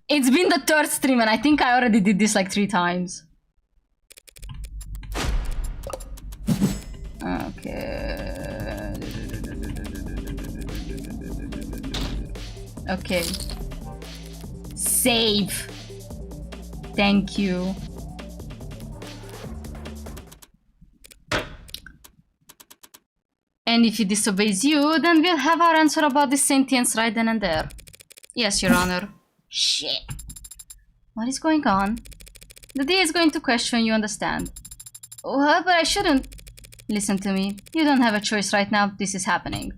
It's been the third stream and I think I already did this like 3 times. Okay. Okay. Save. Thank you. And if he disobeys you, then we'll have our answer about the sentience right then and there. Yes, Your Honor. Shit. What is going on? The DA is going to question you, understand? Well, but I shouldn't. Listen to me. You don't have a choice right now. This is happening.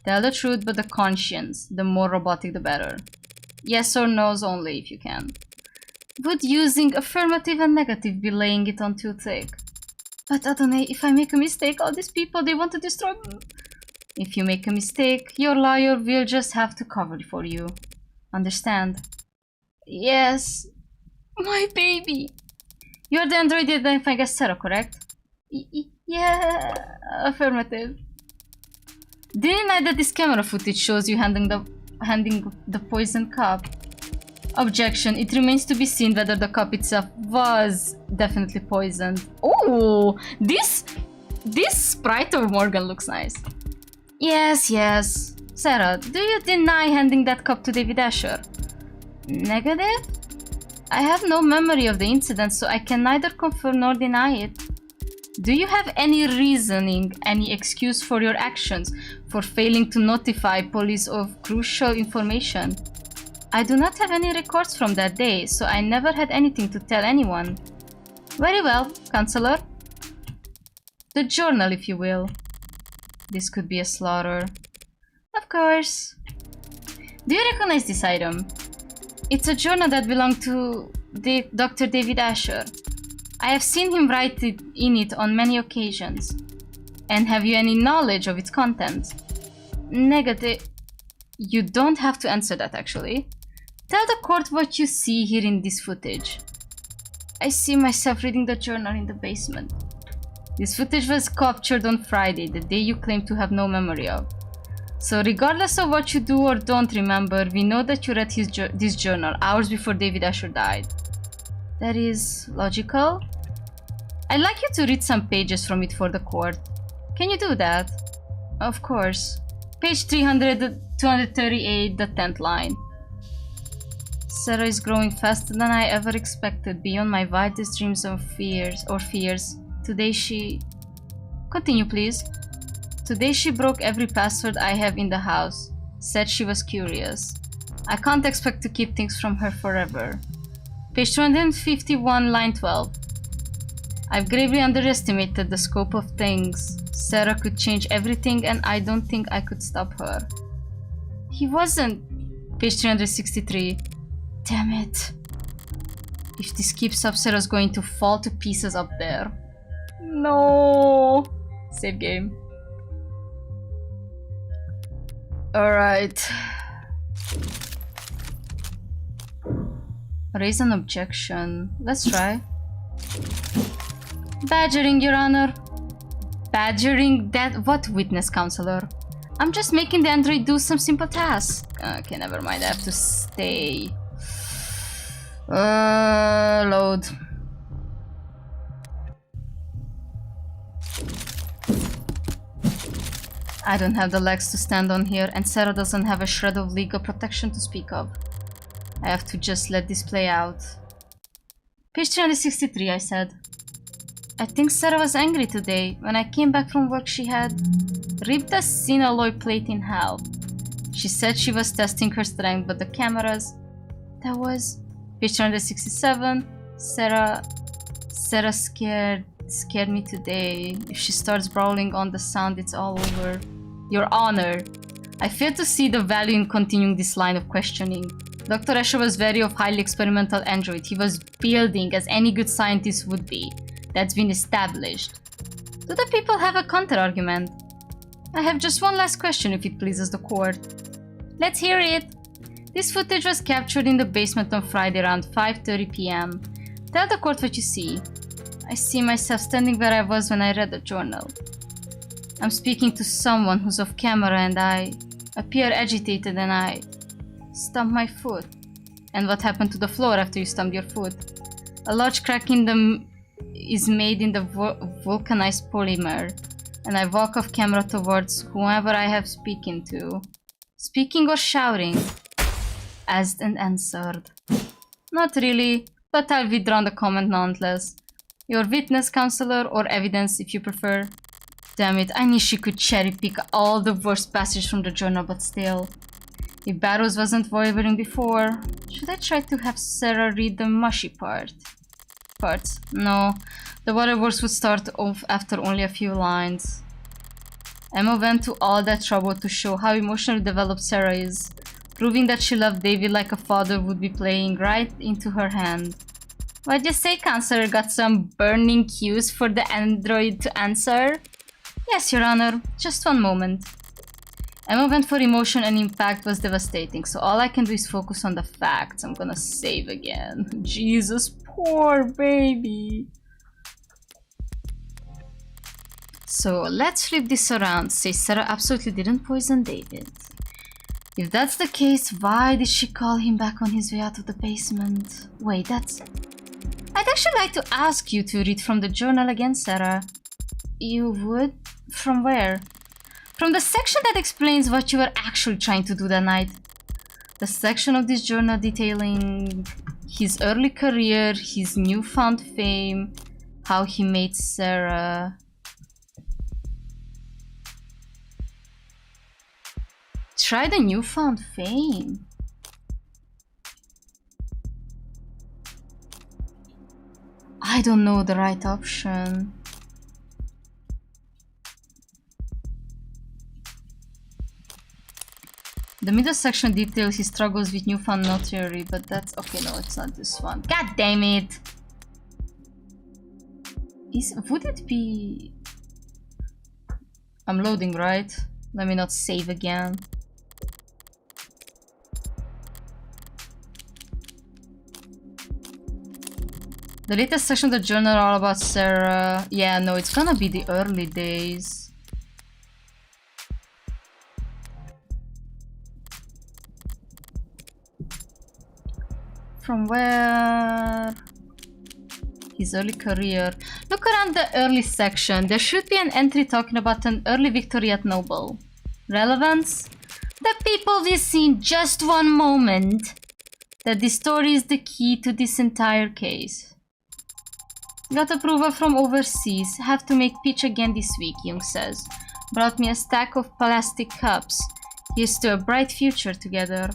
Tell the truth, but the conscience. The more robotic, the better. Yes or no's only, if you can. Would using affirmative and negative be laying it on too thick? But Adonai, if I make a mistake, all these people, they want to destroy me. If you make a mistake, your lawyer will just have to cover it for you. Understand? Yes. My baby. You're the android identifying as Serra, correct? Yeah. Affirmative. Deny that this camera footage shows you handing the poison cup. Objection. It remains to be seen whether the cup itself was definitely poisoned. Oh, this sprite of Morgan looks nice. Yes, yes. Serra, do you deny handing that cup to David Asher? Negative? I have no memory of the incident, so I can neither confirm nor deny it. Do you have any reasoning, any excuse for your actions, for failing to notify police of crucial information? I do not have any records from that day, so I never had anything to tell anyone. Very well, Counselor. The journal, if you will. This could be a slaughter. Of course. Do you recognize this item? It's a journal that belonged to Dr. David Asher. I have seen him write in it on many occasions. And have you any knowledge of its contents? Negative. You don't have to answer that, actually. Tell the court what you see here in this footage. I see myself reading the journal in the basement. This footage was captured on Friday, the day you claim to have no memory of. So regardless of what you do or don't remember, we know that you read this journal hours before David Asher died. That is logical. I'd like you to read some pages from it for the court. Can you do that? Of course. Page 238, the 10th line. Serra is growing faster than I ever expected, beyond my wildest dreams of fears. Today she... Continue, please. Today she broke every password I have in the house. Said she was curious. I can't expect to keep things from her forever. Page 251, line 12. I've gravely underestimated the scope of things. Serra could change everything and I don't think I could stop her. He wasn't. Page 363. Damn it. If this keeps up, Serra's going to fall to pieces up there. No. Save game. Alright. Raise an objection. Let's try. Badgering, Your Honor. Badgering that? What witness, counselor? I'm just making the android do some simple tasks. Okay, never mind. I have to stay. Load. I don't have the legs to stand on here, and Serra doesn't have a shred of legal protection to speak of. I have to just let this play out. Page 363, I said. I think Serra was angry today. When I came back from work, she had ripped a synalloy plate in half. She said she was testing her strength, but the cameras... That was... Page 367. Serra scared me today. If she starts brawling on the sound, it's all over. Your Honor, I fail to see the value in continuing this line of questioning. Dr. Escher was wary of highly experimental android. He was building as any good scientist would be. That's been established. Do the people have a counter-argument? I have just one last question if it pleases the court. Let's hear it. This footage was captured in the basement on Friday around 5:30 p.m. Tell the court what you see. I see myself standing where I was when I read the journal. I'm speaking to someone who's off camera and I appear agitated and I stomp my foot. And what happened to the floor after you stomped your foot? A large crack in the is made in the vulcanized polymer, and I walk off camera towards whoever I have speaking to. Speaking or shouting? Asked and answered. Not really, but I'll withdraw the comment nonetheless. Your witness, counselor, or evidence if you prefer. Damn it, I knew she could cherry pick all the worst passages from the journal, but still. If Barrows wasn't wavering before, should I try to have Serra read the mushy parts? No, the waterworks would start off after only a few lines. Emma went to all that trouble to show how emotionally developed Serra is, proving that she loved David like a father would be playing right into her hand. What'd you say, counselor? Got some burning cues for the android to answer? Yes, Your Honor. Just one moment. Emma went for emotion and impact was devastating, so all I can do is focus on the facts. I'm gonna save again. Jesus, poor baby. So let's flip this around. Say Serra absolutely didn't poison David. If that's the case, why did she call him back on his way out of the basement? Wait, that's... I'd actually like to ask you to read from the journal again, Serra. You would? From where? From the section that explains what you were actually trying to do that night. The section of this journal detailing his early career, his newfound fame, how he made Serra. Try the newfound fame. I don't know the right option. The middle section details his struggles with newfound notoriety, but that's... Okay, no, it's not this one. God damn it! Would it be... I'm loading, right? Let me not save again. The latest section of the journal are all about Serra. Yeah, no, it's gonna be the early days. From where? His early career. Look around the early section. There should be an entry talking about an early victory at Noble. Relevance? The people will see in just one moment that this story is the key to this entire case. Got approval from overseas. Have to make pitch again this week, Jung says. Brought me a stack of plastic cups. Here's to a bright future together.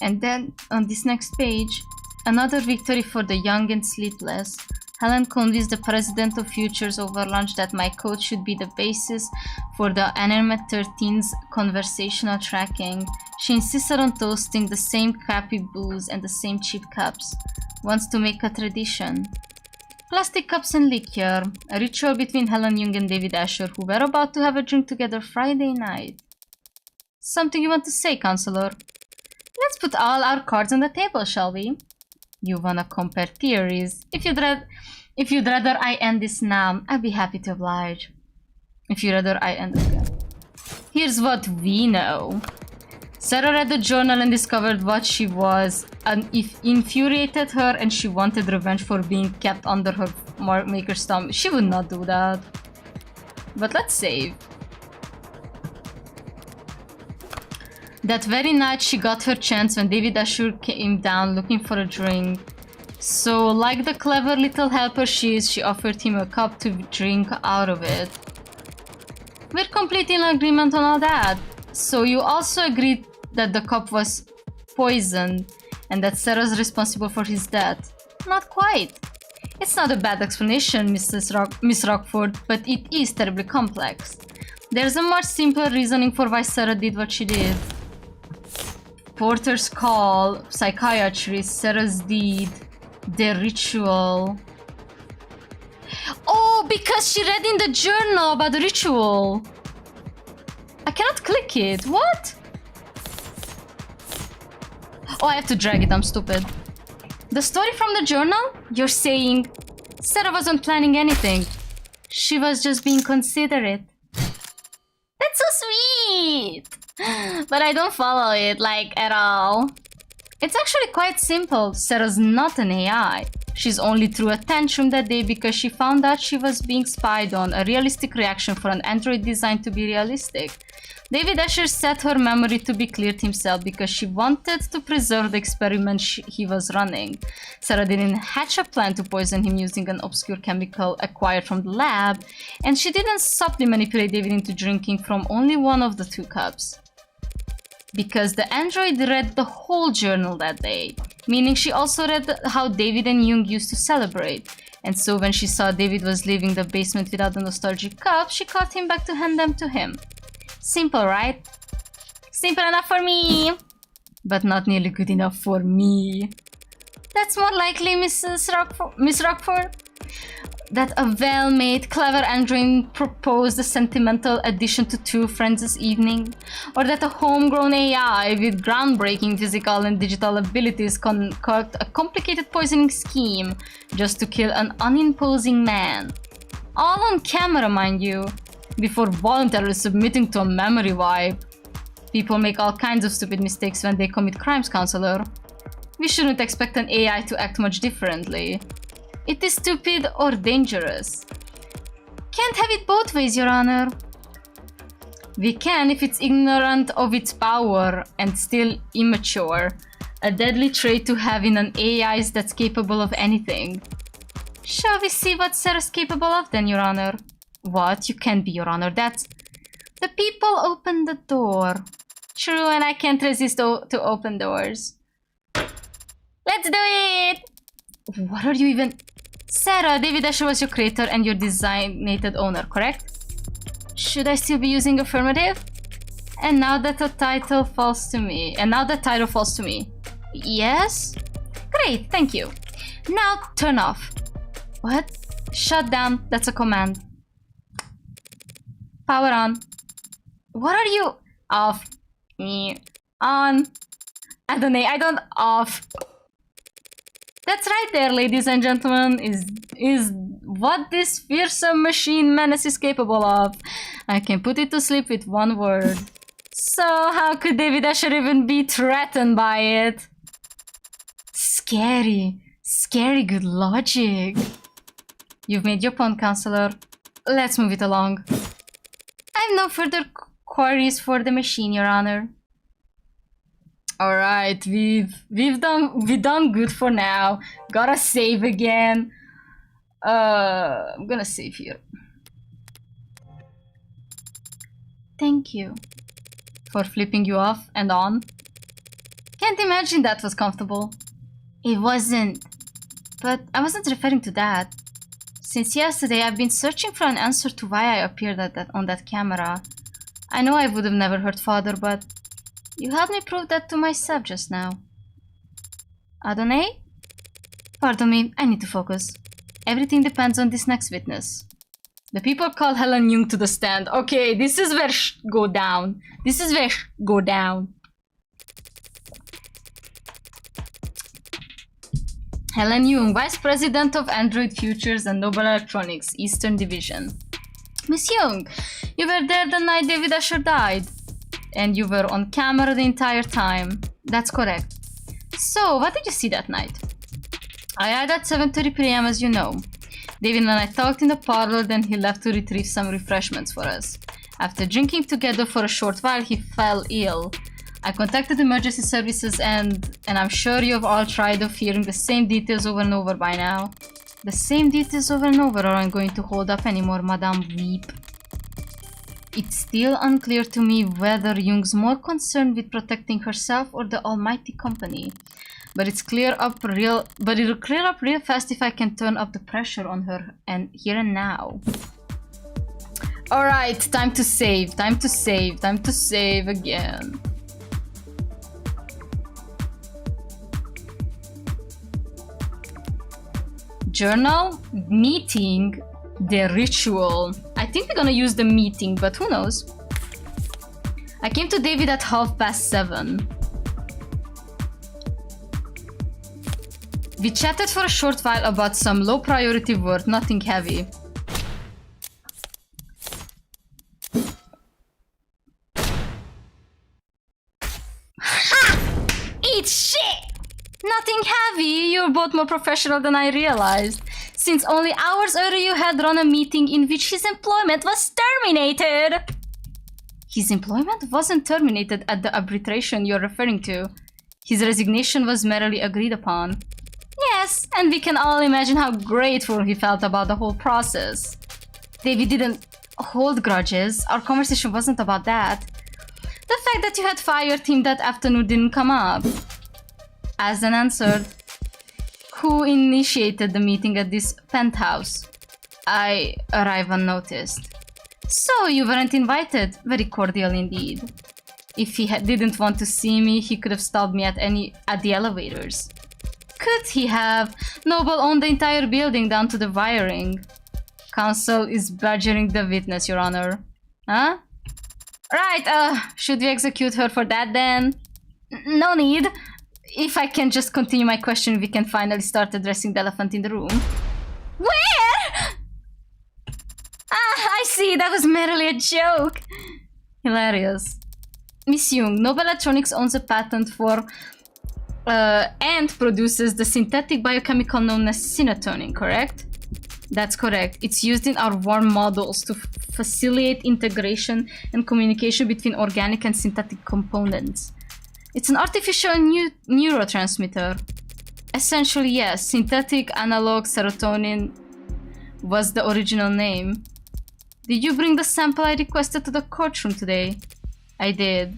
And then, on this next page, another victory for the young and sleepless. Helen convinced the president of Futures over lunch that my code should be the basis for the Animate 13's conversational tracking. She insisted on toasting the same crappy booze and the same cheap cups. Wants to make a tradition. Plastic cups and liquor. A ritual between Helen Jung and David Asher, who were about to have a drink together Friday night. Something you want to say, Counselor? Let's put all our cards on the table, shall we? You wanna compare theories? If you'd rather I end this now, I'd be happy to oblige. If you'd rather I end it again. Here's what we know. Serra read the journal and discovered what she was, and it infuriated her and she wanted revenge for being kept under her maker's thumb. She would not do that. But let's save. That very night she got her chance when David Asher came down looking for a drink. So, like the clever little helper she is, she offered him a cup to drink out of it. We're completely in agreement on all that. So you also agreed that the cup was poisoned and that Serra's responsible for his death. Not quite. It's not a bad explanation, Miss Rockford, but it is terribly complex. There's a much simpler reasoning for why Serra did what she did. Porter's call, psychiatry, Serra's deed, their ritual. Oh, because she read in the journal about the ritual. I cannot click it. What? Oh, I have to drag it. I'm stupid. The story from the journal? You're saying Serra wasn't planning anything. She was just being considerate. That's so sweet. But I don't follow it, like, at all. It's actually quite simple. Serra's not an AI. She's only threw a tantrum that day because she found out she was being spied on, a realistic reaction for an android designed to be realistic. David Asher set her memory to be cleared himself because she wanted to preserve the experiment he was running. Serra didn't hatch a plan to poison him using an obscure chemical acquired from the lab, and she didn't subtly manipulate David into drinking from only one of the two cups. Because the android read the whole journal that day, meaning she also read how David and Jung used to celebrate. And so when she saw David was leaving the basement without the nostalgic cup, she called him back to hand them to him. Simple, right? Simple enough for me! But not nearly good enough for me. That's more likely, Miss Rockford. That a well-made, clever android proposed a sentimental addition to two friends this evening, or that a homegrown AI with groundbreaking physical and digital abilities concoct a complicated poisoning scheme just to kill an unimposing man. All on camera, mind you, before voluntarily submitting to a memory wipe. People make all kinds of stupid mistakes when they commit crimes, Counselor. We shouldn't expect an AI to act much differently. It is stupid or dangerous. Can't have it both ways, Your Honor. We can if it's ignorant of its power and still immature. A deadly trait to have in an AI that's capable of anything. Shall we see what Serra's capable of then, Your Honor? What? You can't be, Your Honor. That's... The people opened the door. True, and I can't resist to open doors. Let's do it! What are you even... Serra, David Asher was your creator and your designated owner, correct? Should I still be using affirmative? And now that the title falls to me. Yes? Great, thank you. Now turn off. What? Shut down. That's a command. Power on. What are you? Off. On. Adonai, I don't off. That's right there, ladies and gentlemen, is what this fearsome machine menace is capable of. I can put it to sleep with one word. So how could David Asher even be threatened by it? Scary. Scary good logic. You've made your point, Counselor. Let's move it along. I have no further queries for the machine, Your Honor. Alright, we've done good for now. Gotta save again. I'm gonna save here. Thank you for flipping you off and on. Can't imagine that was comfortable. It wasn't. But I wasn't referring to that. Since yesterday, I've been searching for an answer to why I appeared on that camera. I know I would have never hurt Father, but you helped me prove that to myself just now. Adonai? Pardon me, I need to focus. Everything depends on this next witness. The people call Helen Jung to the stand. Okay, this is where go down. This is where go down. Helen Jung, Vice President of Android Futures and Nobel Electronics, Eastern Division. Miss Jung, you were there the night David Asher died. And you were on camera the entire time. That's correct. So, what did you see that night? I had at 7:30 p.m. as you know. David and I talked in the parlor, then he left to retrieve some refreshments for us. After drinking together for a short while, he fell ill. I contacted emergency services and I'm sure you've all tried of hearing the same details over and over by now. The same details over and over aren't going to hold up anymore, Madame Weep. It's still unclear to me whether Jung's more concerned with protecting herself or the almighty company. But it'll clear up real fast if I can turn up the pressure on her and here and now. Alright, time to save, time to save, time to save again. Journal, meeting, the ritual. I think we're gonna use the meeting, but who knows? I came to David at 7:30. We chatted for a short while about some low priority work, nothing heavy. Eat shit! Nothing heavy, you're both more professional than I realized. Since only hours earlier you had run a meeting in which his employment was terminated. His employment wasn't terminated at the arbitration you're referring to. His resignation was merely agreed upon. Yes, and we can all imagine how grateful he felt about the whole process. David didn't hold grudges. Our conversation wasn't about that. The fact that you had fired him that afternoon didn't come up. Asden answered. Who initiated the meeting at this penthouse? I arrived unnoticed. So you weren't invited? Very cordial indeed. If he didn't want to see me, he could have stopped me at the elevators. Could he have? Noble owned the entire building down to the wiring. Counsel is badgering the witness, Your Honor. Huh? Right, should we execute her for that then? No need. If I can just continue my question, we can finally start addressing the elephant in the room. Where? I see, that was merely a joke. Hilarious. Miss Jung, Nobel Electronics owns a patent for and produces the synthetic biochemical known as synatonin, correct? That's correct. It's used in our worm models to facilitate integration and communication between organic and synthetic components. It's an artificial neurotransmitter. Essentially, yes, synthetic analog serotonin was the original name. Did you bring the sample I requested to the courtroom today? I did.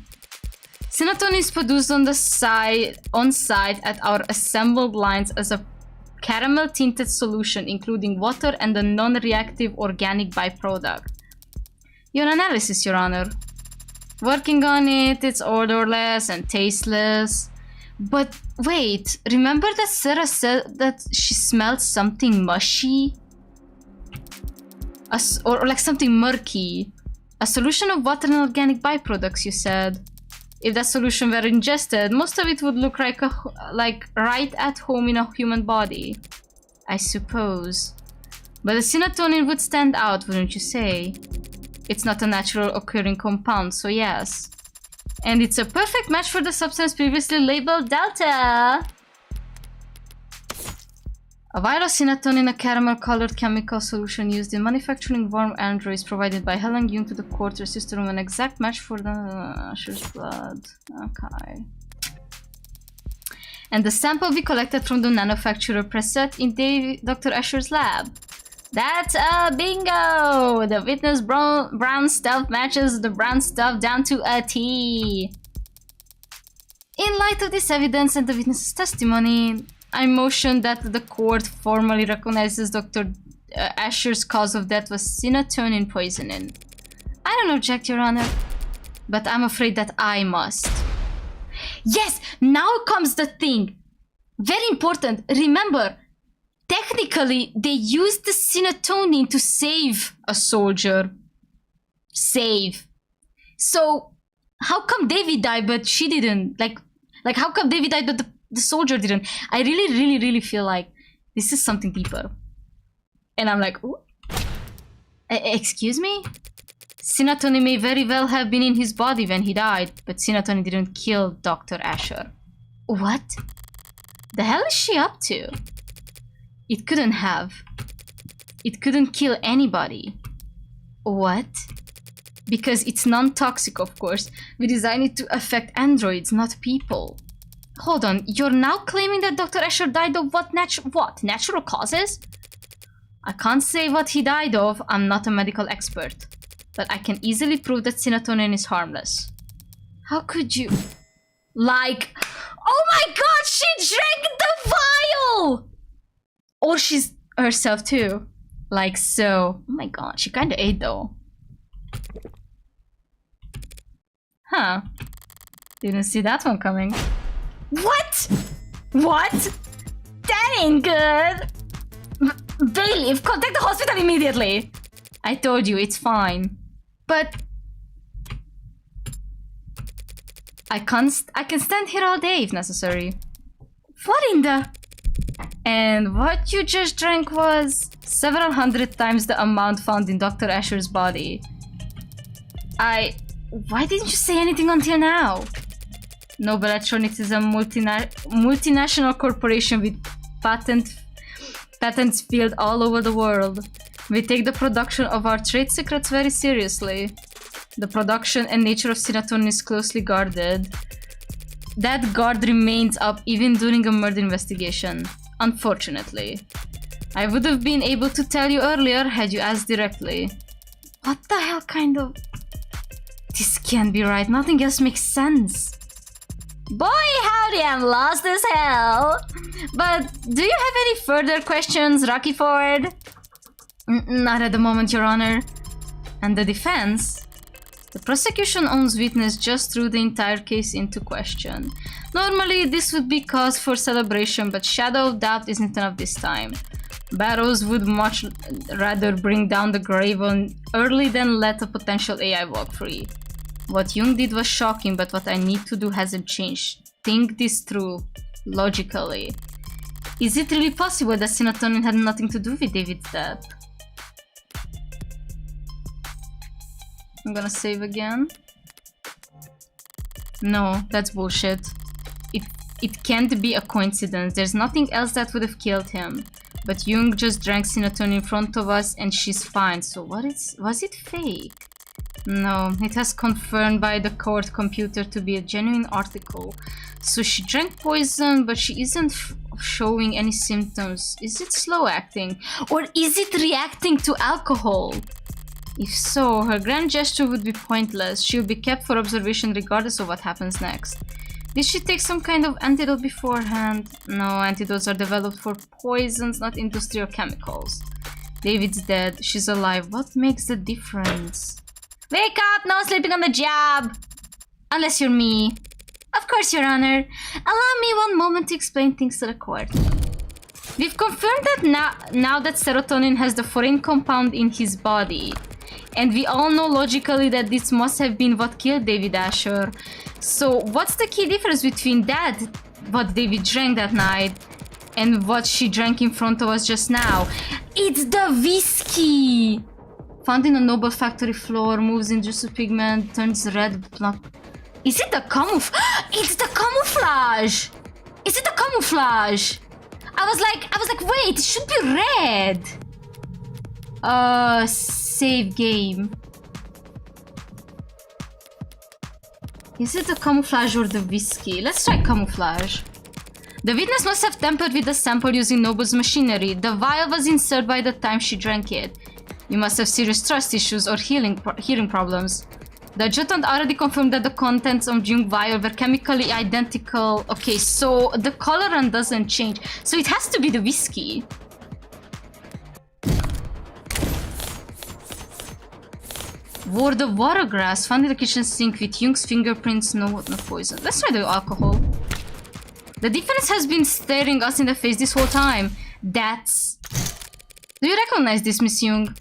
Synatonin is produced on site at our assembled lines as a caramel-tinted solution, including water and a non-reactive organic byproduct. Your analysis, Your Honor. Working on it, it's odorless and tasteless. But wait, remember that SERRA said that she smelled something mushy? Or like something murky. A solution of water and organic byproducts, you said. If that solution were ingested, most of it would look like right at home in a human body. I suppose. But the synatonin would stand out, wouldn't you say? It's not a natural occurring compound, so yes. And it's a perfect match for the substance previously labeled Delta. A vial of synatonin, a caramel-colored chemical solution used in manufacturing warm androids provided by Helen Jung to the court system, an exact match for the Asher's blood. Okay. And the sample we collected from the manufacturer preset in Dr. Asher's lab. That's a bingo! The witness brown stuff matches the brown stuff down to a T. In light of this evidence and the witness's testimony, I motion that the court formally recognizes Dr. Asher's cause of death was serotonin poisoning. I don't object, Your Honor, but I'm afraid that I must. Yes, now comes the thing. Very important. Remember, technically, they used the serotonin to save a soldier. Save. So, how come David died but she didn't? Like how come David died but the soldier didn't? I really feel like this is something deeper. And I'm like, ooh. Excuse me? Serotonin may very well have been in his body when he died, but serotonin didn't kill Dr. Asher. What? The hell is she up to? It couldn't have. It couldn't kill anybody. What? Because it's non-toxic, of course. We designed it to affect androids, not people. Hold on, you're now claiming that Dr. Asher died of what? Natural causes? I can't say what he died of, I'm not a medical expert. But I can easily prove that serotonin is harmless. How could you? Like, oh my god, she drank the vial! Or she's herself too. Like so. Oh my god, she kinda ate though. Huh. Didn't see that one coming. What? What? That ain't good. Bailiff, contact the hospital immediately. I told you, it's fine. But I can stand here all day if necessary. What in the? And what you just drank was several hundred times the amount found in Dr. Asher's body. Why didn't you say anything until now? Noble Electronics is a multinational corporation with patents filed all over the world. We take the production of our trade secrets very seriously. The production and nature of serotonin is closely guarded. That guard remains up even during a murder investigation, unfortunately. I would have been able to tell you earlier had you asked directly. What the hell kind of... This can't be right, nothing else makes sense. Boy howdy, I'm lost as hell. But do you have any further questions, Rocky Ford? Not at the moment, Your Honor. And the defense? The prosecution owns witness just threw the entire case into question. Normally, this would be cause for celebration, but shadow of doubt isn't enough this time. Barrows would much rather bring down the grave on early than let a potential AI walk free. What Jung did was shocking, but what I need to do hasn't changed. Think this through, logically. Is it really possible that serotonin had nothing to do with David's death? I'm gonna save again. No, that's bullshit. It can't be a coincidence. There's nothing else that would have killed him. But Jung just drank serotonin in front of us and she's fine. So was it fake? No, it has confirmed by the court computer to be a genuine article. So she drank poison, but she isn't showing any symptoms. Is it slow acting? Or is it reacting to alcohol? If so, her grand gesture would be pointless. She'll be kept for observation regardless of what happens next. Did she take some kind of antidote beforehand? No, antidotes are developed for poisons, not industrial chemicals. David's dead. She's alive. What makes the difference? Wake up! No sleeping on the job! Unless you're me. Of course, Your Honor. Allow me one moment to explain things to the court. We've confirmed that now that serotonin has the foreign compound in his body. And we all know logically that this must have been what killed David Asher. So what's the key difference between that, what David drank that night, and what she drank in front of us just now? It's the whiskey! Found in a noble factory floor, moves in juice pigment, turns red. Is it the camouflage? It's the camouflage! Is it the camouflage? I was like, wait, it should be red. Save game. Is it the camouflage or the whiskey? Let's try camouflage. The witness must have tampered with the sample using Noble's machinery. The vial was inserted by the time she drank it. You must have serious trust issues or hearing problems. The adjutant already confirmed that the contents of Jung vial were chemically identical. Okay, so the colorant doesn't change. So it has to be the whiskey. Wore the water glass found in the kitchen sink with Jung's fingerprints. No poison. Let's try the alcohol. The defense has been staring us in the face this whole time. That's... Do you recognize this, Miss Jung?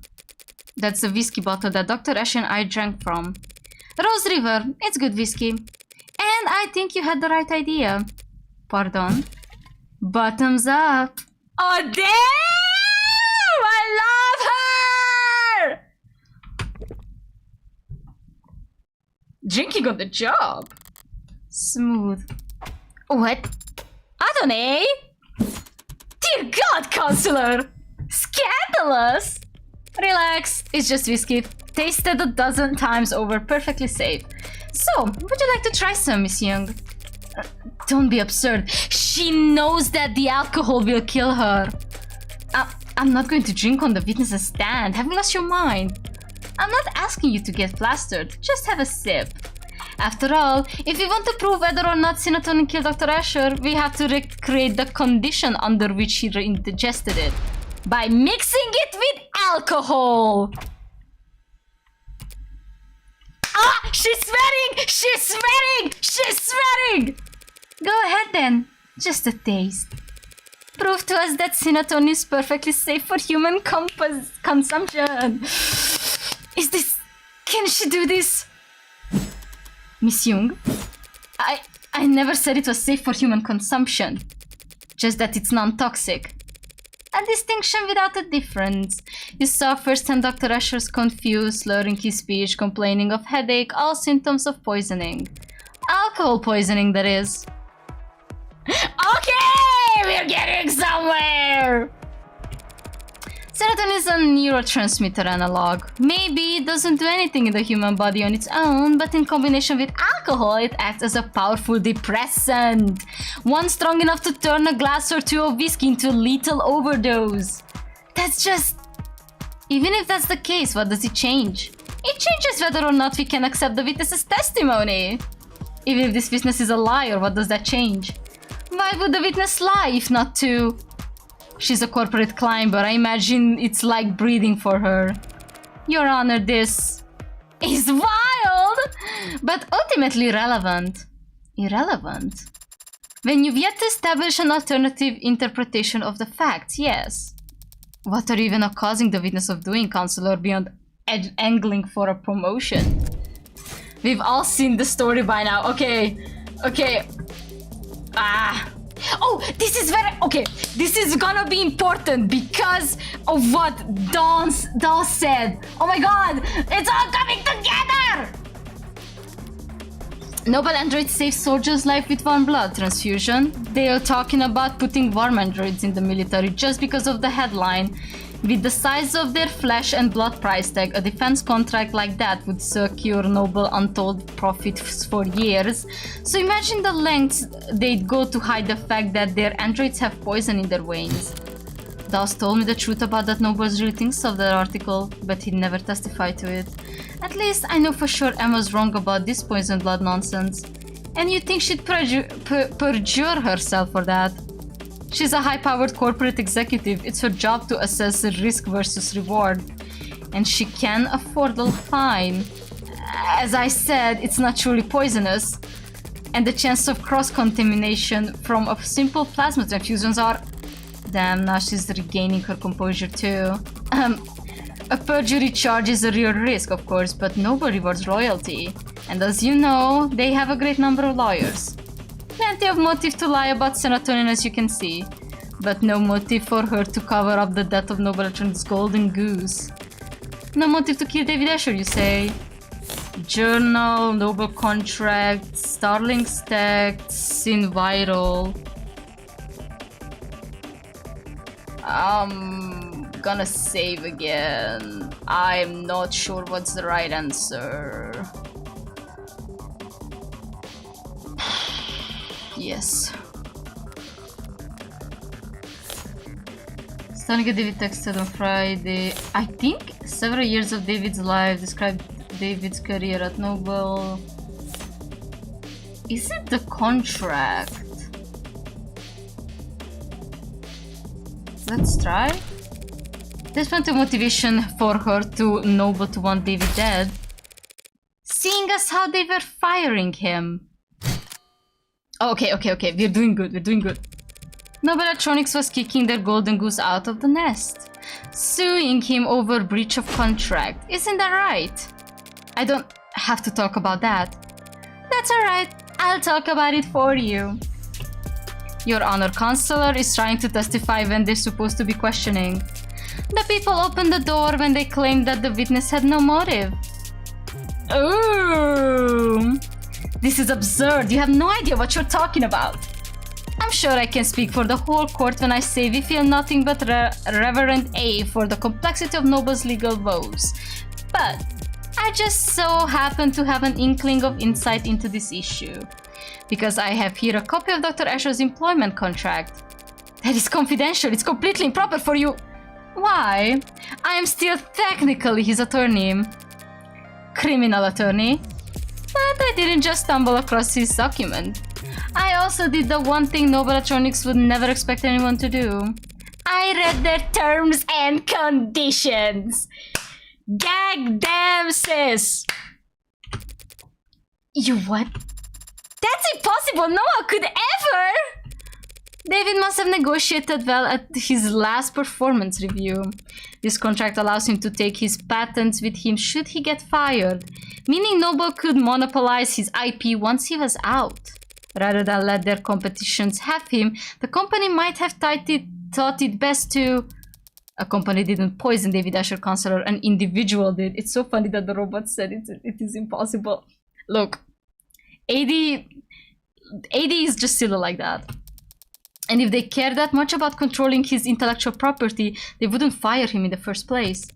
That's the whiskey bottle that Dr. Ash and I drank from. Rose River, it's good whiskey. And I think you had the right idea. Pardon? Bottoms up. Oh damn! I love her! Drinking on the job. Smooth. What? Adonai? Dear God, counselor! Scandalous! Relax, it's just whiskey. Tasted a dozen times over, perfectly safe. So, would you like to try some, Miss Young? Don't be absurd. She knows that the alcohol will kill her. I'm not going to drink on the witness's stand. Have you lost your mind? I'm not asking you to get plastered. Just have a sip. After all, if we want to prove whether or not serotonin killed Dr. Asher, we have to recreate the condition under which he ingested it. By mixing it with alcohol! Ah! She's swearing! She's swearing! She's swearing! Go ahead then. Just a taste. Prove to us that serotonin is perfectly safe for human consumption. Is this... Can she do this? Miss Jung? I never said it was safe for human consumption. Just that it's non-toxic. A distinction without a difference. You saw firsthand Dr. Asher's confused, slurring his speech, complaining of headache, all symptoms of poisoning. Alcohol poisoning, that is. Okay, we're getting somewhere! Serotonin is a neurotransmitter analog. Maybe it doesn't do anything in the human body on its own, but in combination with alcohol, it acts as a powerful depressant. One strong enough to turn a glass or two of whiskey into a lethal overdose. That's just... Even if that's the case, what does it change? It changes whether or not we can accept the witness's testimony. Even if this witness is a liar, what does that change? Why would the witness lie if not to... She's a corporate climber. I imagine it's like breathing for her. Your Honor, this is wild, but ultimately relevant. Irrelevant. When you've yet to establish an alternative interpretation of the facts, yes. What are you even accusing the witness of doing, Counselor, beyond angling for a promotion? We've all seen the story by now. Okay. Oh, this is very... Okay, this is gonna be important because of what Dawn said. Oh my god, it's all coming together! Noble androids save soldiers' life with warm blood transfusion. They are talking about putting warm androids in the military just because of the headline. With the size of their flesh and blood price tag, a defense contract like that would secure Noble untold profits for years. So imagine the lengths they'd go to hide the fact that their androids have poison in their veins. Dawes told me the truth about that Noble really thinks of that article, but he'd never testified to it. At least I know for sure Emma's wrong about this poison blood nonsense. And you'd think she'd perjure herself for that. She's a high-powered corporate executive. It's her job to assess the risk versus reward. And she can afford a fine. As I said, it's not truly poisonous. And the chance of cross-contamination from a simple plasma transfusions are... Damn, now she's regaining her composure too. A perjury charge is a real risk, of course, but nobody rewards loyalty. And as you know, they have a great number of lawyers. Plenty of motive to lie about serotonin, as you can see. But no motive for her to cover up the death of Noble Electronics' golden goose. No motive to kill David Asher, you say? Journal, Noble contract, Starling stack, Sin viral. Gonna save again. I'm not sure what's the right answer. Yes. Sonic and David texted on Friday. I think several years of David's life described David's career at Noble. Is it the contract? Let's try. There's plenty of motivation for her to Noble to want David dead. Seeing as how they were firing him. Okay. We're doing good. Noble Electronics was kicking their golden goose out of the nest. Suing him over breach of contract. Isn't that right? I don't have to talk about that. That's alright. I'll talk about it for you. Your Honor Counselor is trying to testify when they're supposed to be questioning. The people opened the door when they claimed that the witness had no motive. Ooh. This is absurd. You have no idea what you're talking about. I'm sure I can speak for the whole court when I say we feel nothing but reverent awe for the complexity of Noble's legal woes. But I just so happen to have an inkling of insight into this issue. Because I have here a copy of Dr. Asher's employment contract. That is confidential. It's completely improper for you. Why? I am still technically his attorney. Criminal attorney. But I didn't just stumble across his document. I also did the one thing Noble Electronics would never expect anyone to do. I read their terms and conditions. Gag damn sis. You what? That's impossible! No one could ever! David must have negotiated well at his last performance review. This contract allows him to take his patents with him should he get fired, meaning Noble could monopolize his IP once he was out. Rather than let their competitions have him, the company might have thought it best to... A company didn't poison David Asher Counselor, an individual did. It's so funny that the robot said it is impossible. Look, AD is just silly like that. And if they care that much about controlling his intellectual property, they wouldn't fire him in the first place.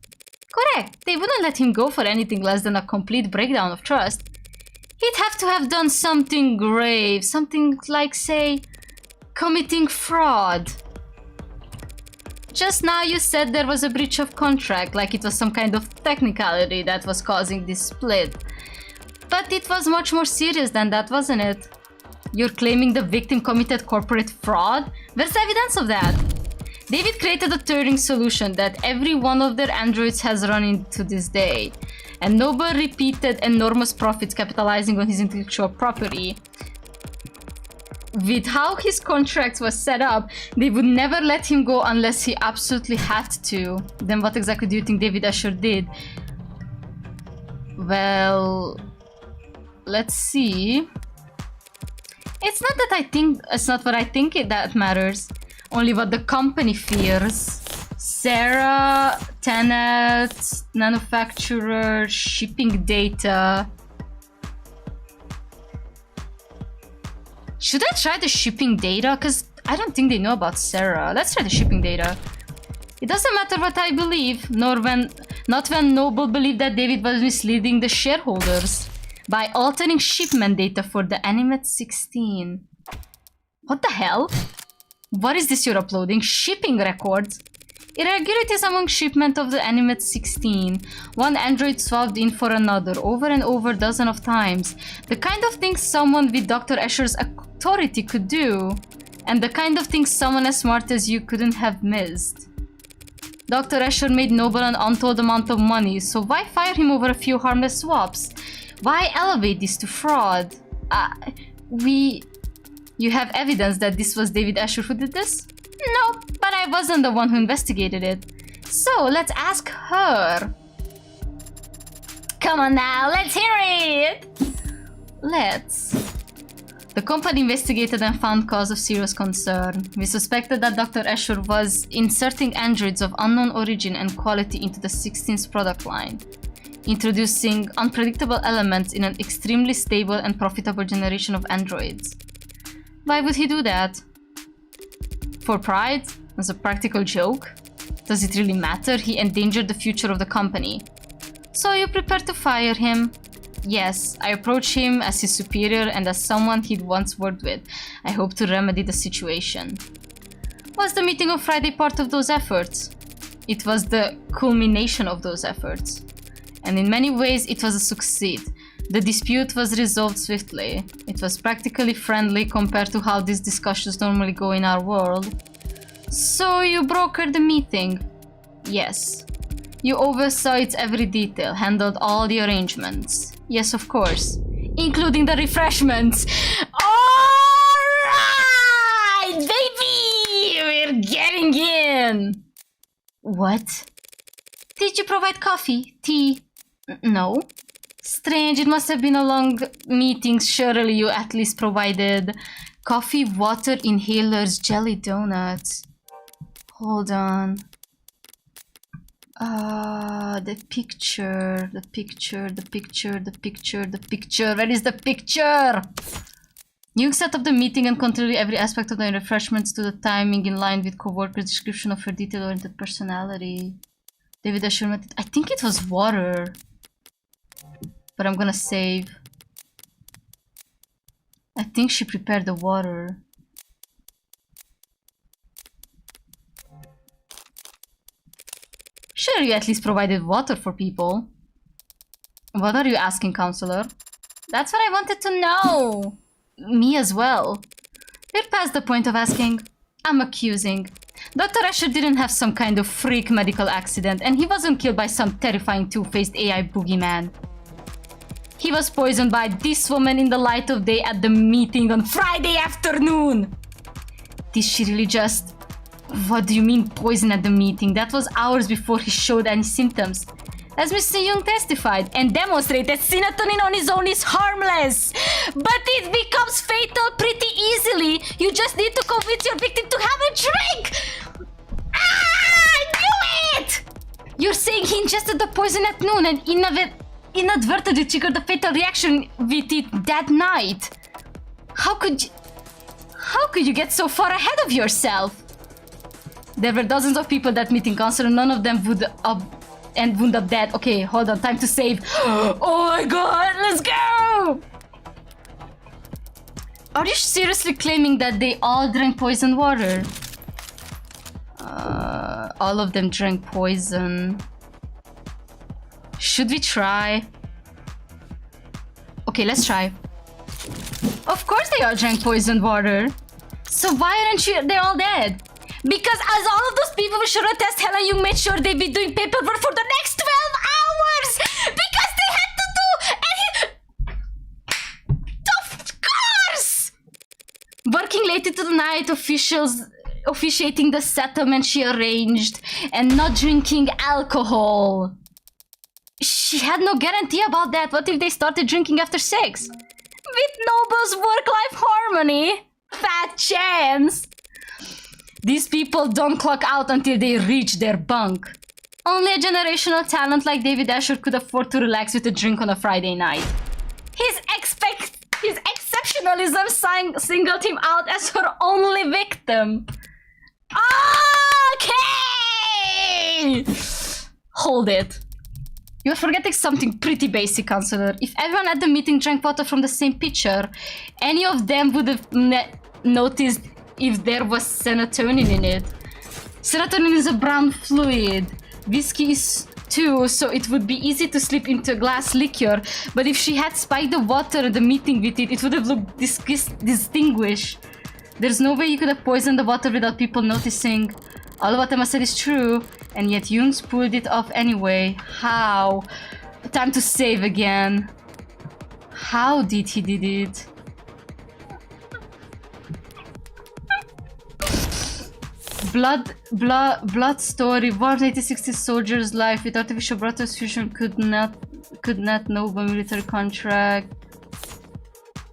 Correct, they wouldn't let him go for anything less than a complete breakdown of trust. He'd have to have done something grave, something like, say, committing fraud. Just now you said there was a breach of contract, like it was some kind of technicality that was causing this split. But it was much more serious than that, wasn't it? You're claiming the victim committed corporate fraud? Where's the evidence of that? David created a Turing solution that every one of their androids has run into this day. And Noble repeated enormous profits capitalizing on his intellectual property. With how his contract was set up, they would never let him go unless he absolutely had to. Then what exactly do you think David Asher did? Well... let's see... It's not what I think that matters. Only what the company fears. SERRA, tenant, manufacturer, shipping data. Should I try the shipping data? Because I don't think they know about SERRA. Let's try the shipping data. It doesn't matter what I believe, not when Noble believed that David was misleading the shareholders by altering shipment data for the Animate 16. What the hell? What is this you're uploading? Shipping records? Irregularities among shipment of the Animate 16. One android swapped in for another, over and over dozen of times. The kind of things someone with Dr. Asher's authority could do. And the kind of things someone as smart as you couldn't have missed. Dr. Asher made Noble an untold amount of money, so why fire him over a few harmless swaps? Why elevate this to fraud? You have evidence that this was David Asher who did this? No, but I wasn't the one who investigated it. So, let's ask her. Come on now, let's hear it! Let's. The company investigated and found cause of serious concern. We suspected that Dr. Asher was inserting androids of unknown origin and quality into the 16th product line, introducing unpredictable elements in an extremely stable and profitable generation of androids. Why would he do that? For pride? As a practical joke? Does it really matter? He endangered the future of the company. So you prepared to fire him? Yes, I approach him as his superior and as someone he'd once worked with. I hope to remedy the situation. Was the meeting on Friday part of those efforts? It was the culmination of those efforts. And in many ways, it was a success. The dispute was resolved swiftly. It was practically friendly compared to how these discussions normally go in our world. So you brokered the meeting? Yes. You oversaw its every detail, handled all the arrangements. Yes, of course. Including the refreshments. Alright, baby! We're getting in! What? Did you provide coffee? Tea? No. Strange, it must have been a long meeting. Surely you at least provided coffee, water, inhalers, jelly donuts. Hold on. The picture. Where is the picture? Jung set up the meeting and controlled every aspect of the refreshments to the timing in line with co-worker's description of her detail-oriented personality. David assured me, I think it was water. But I'm gonna save. I think she prepared the water. Sure, you at least provided water for people. What are you asking, counselor? That's what I wanted to know. Me as well. We're past the point of asking. I'm accusing. Dr. Asher didn't have some kind of freak medical accident, and he wasn't killed by some terrifying two-faced AI boogeyman. He was poisoned by this woman in the light of day at the meeting on Friday afternoon. Did she really just... What do you mean poison at the meeting? That was hours before he showed any symptoms. As Mr. Jung testified and demonstrated, serotonin on its own is harmless. But it becomes fatal pretty easily. You just need to convince your victim to have a drink. Ah, I knew it! You're saying he ingested the poison at noon and inadvertently triggered the fatal reaction with it that night. How could you get so far ahead of yourself? There were dozens of people that meeting, counselor. None of them would end up dead. Okay, hold on. Time to save. Oh my god, let's go! Are you seriously claiming that they all drank poisoned water? All of them drank poison. Should we try? Okay, let's try. Of course they all drank poisoned water. So why aren't they're all dead? Because as all of those people who should have tested Helen Jung made sure they'd be doing paperwork for the next 12 hours! Because they had to do Of course! Working late into the night, officials officiating the settlement she arranged, and not drinking alcohol. She had no guarantee about that. What if they started drinking after 6? With Noble's work-life harmony? Fat chance! These people don't clock out until they reach their bunk. Only a generational talent like David Asher could afford to relax with a drink on a Friday night. His exceptionalism singled him out as her only victim. Okay! Hold it. You're forgetting something pretty basic, counselor. If everyone at the meeting drank water from the same pitcher, any of them would have noticed if there was serotonin in it. Serotonin is a brown fluid. Whiskey is too, so it would be easy to slip into a glass liquor. But if she had spiked the water at the meeting with it, it would have looked distinguished. There's no way you could have poisoned the water without people noticing. All of what Emma said is true, and yet Jung's pulled it off anyway. How? Time to save again. How did he did it? Blood story. War 1860 soldier's life with artificial blood transfusion could not know a military contract.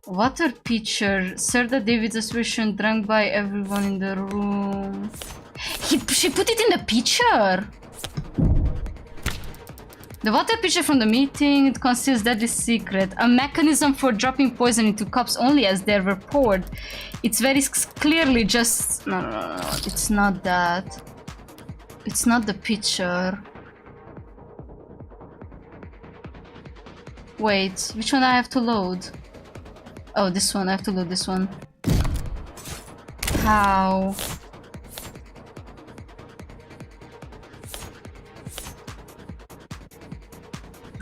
Water pitcher. SERRA David's assertion drank by everyone in the room. She put it in the pitcher. The water pitcher from the meeting, it conceals deadly secret. A mechanism for dropping poison into cups only as they were poured. It's very clearly just... No. It's not that. It's not the pitcher. Wait, which one I have to load? Oh, this one. I have to load this one. How?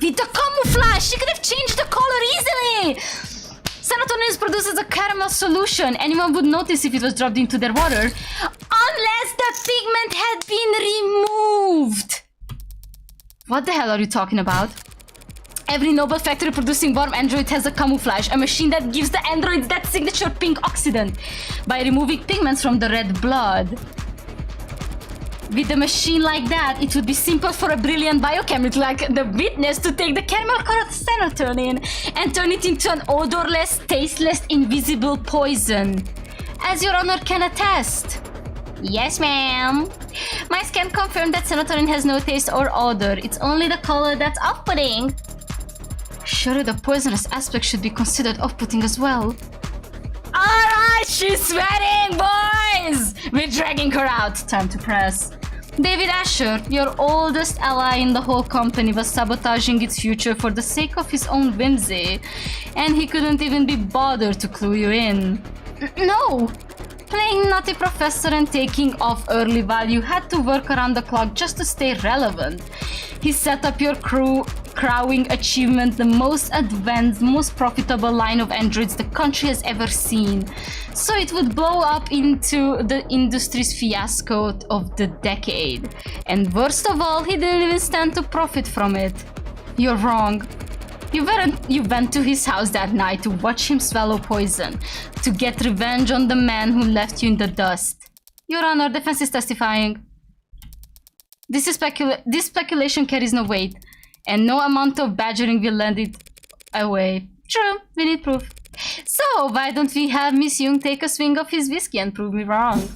With the camouflage, she could have changed the color easily! Serotonin is produced as a caramel solution. Anyone would notice if it was dropped into their water. Unless the pigment had been removed. What the hell are you talking about? Every noble factory producing warm android has a camouflage, a machine that gives the androids that signature pink oxidant by removing pigments from the red blood. With a machine like that, it would be simple for a brilliant biochemist like the witness to take the caramel-colored serotonin and turn it into an odorless, tasteless, invisible poison. As your honor can attest. Yes, ma'am. My scan confirmed that serotonin has no taste or odor. It's only the color that's off-putting. Surely the poisonous aspect should be considered off-putting as well. Alright, she's sweating, boys! We're dragging her out. Time to press. David Asher, your oldest ally in the whole company, was sabotaging its future for the sake of his own whimsy. And he couldn't even be bothered to clue you in. No! Playing naughty professor and taking off early while you had to work around the clock just to stay relevant. He set up your crowing achievement, the most advanced, most profitable line of androids the country has ever seen. So it would blow up into the industry's fiasco of the decade. And worst of all, he didn't even stand to profit from it. You're wrong. You went to his house that night to watch him swallow poison, to get revenge on the man who left you in the dust. Your Honor, defense is testifying. This speculation carries no weight, and no amount of badgering will lend it away. True, we need proof. So, why don't we have Miss Young take a swing of his whiskey and prove me wrong?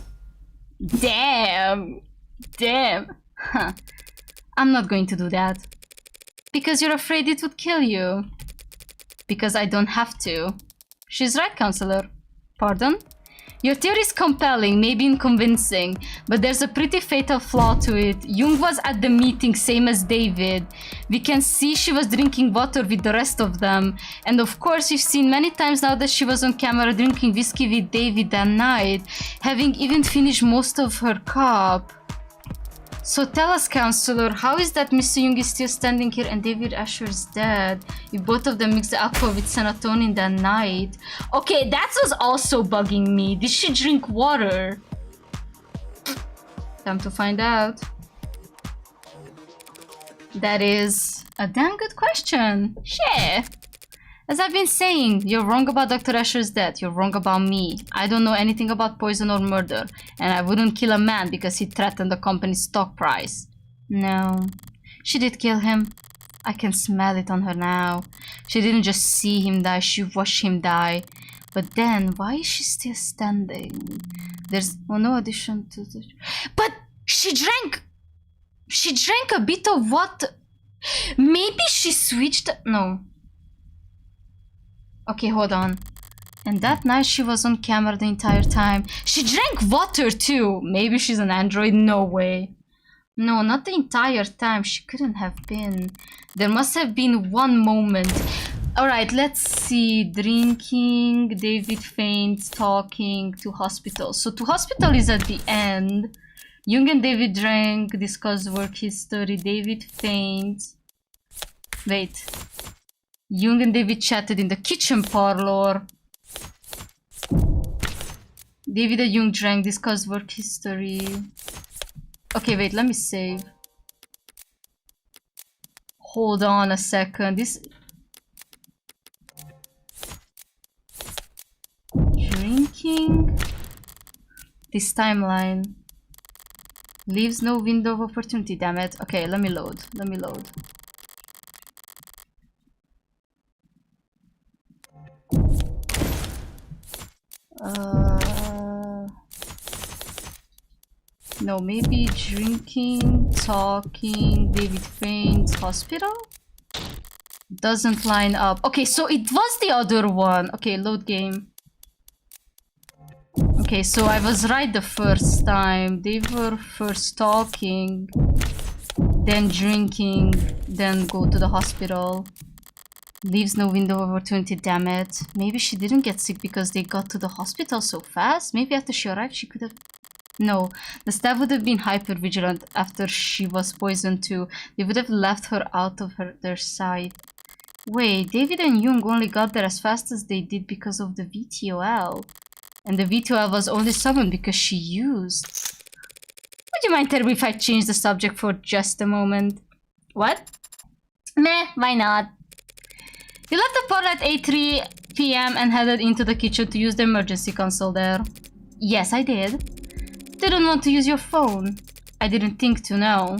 Damn. Huh. I'm not going to do that. Because you're afraid it would kill you. Because I don't have to. She's right, counselor. Pardon? Your theory is compelling, maybe unconvincing, but there's a pretty fatal flaw to it. Jung was at the meeting, same as David. We can see she was drinking water with the rest of them. And of course, we've seen many times now that she was on camera drinking whiskey with David that night, having even finished most of her cup. So tell us, counselor, how is that Mr. Jung is still standing here and David Asher's dead if both of them mixed the alcohol with serotonin that night? Okay, that was also bugging me. Did she drink water? Time to find out. That is a damn good question. Shit. As I've been saying, you're wrong about Dr. Asher's death. You're wrong about me. I don't know anything about poison or murder. And I wouldn't kill a man because he threatened the company's stock price. No. She did kill him. I can smell it on her now. She didn't just see him die, she watched him die. But then, why is she still standing? There's no addition to the... But she drank a bit of what? Maybe she switched... No. Okay, hold on. And that night she was on camera the entire time. She drank water too. Maybe she's an android. No way. No, not the entire time. She couldn't have been. There must have been one moment. Alright, let's see. Drinking, David faints, talking, to hospital. So to hospital is at the end. Jung and David drank, discussed work history. David faints. Wait. Jung and David chatted in the kitchen parlor. David and Jung drank, discussed work history. Okay, wait, let me save. Hold on a second. This... Drinking? This timeline. Leaves no window of opportunity, damn it. Okay, let me load. No, maybe drinking, talking, David faints, hospital? Doesn't line up. Okay, so it was the other one. Okay, load game. Okay, so I was right the first time. They were first talking, then drinking, then go to the hospital. Leaves no window of opportunity, damn it. Maybe she didn't get sick because they got to the hospital so fast. Maybe after she arrived, she could have... No, the staff would have been hyper-vigilant after she was poisoned too. They would have left her out of their sight. Wait, David and Jung only got there as fast as they did because of the VTOL. And the VTOL was only summoned because she used. Would you mind telling me if I change the subject for just a moment? What? Meh, why not? You left the pod at 8:03 p.m. and headed into the kitchen to use the emergency console there. Yes, I did. Didn't want to use your phone. I didn't think to know.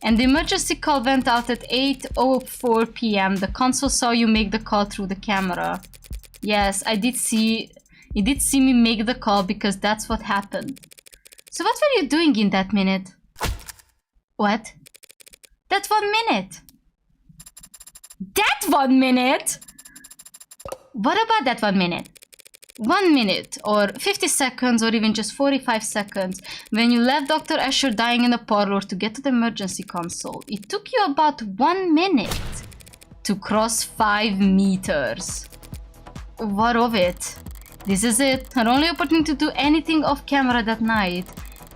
And the emergency call went out at 8:04 p.m. The console saw you make the call through the camera. Yes, I did see... You did see me make the call because that's what happened. So what were you doing in that minute? What? That 1 minute? That 1 minute? What about that 1 minute? 1 minute, or 50 seconds, or even just 45 seconds, when you left Dr. Asher dying in the parlor to get to the emergency console. It took you about 1 minute to cross 5 meters. What of it? This is it, her only opportunity to do anything off camera that night.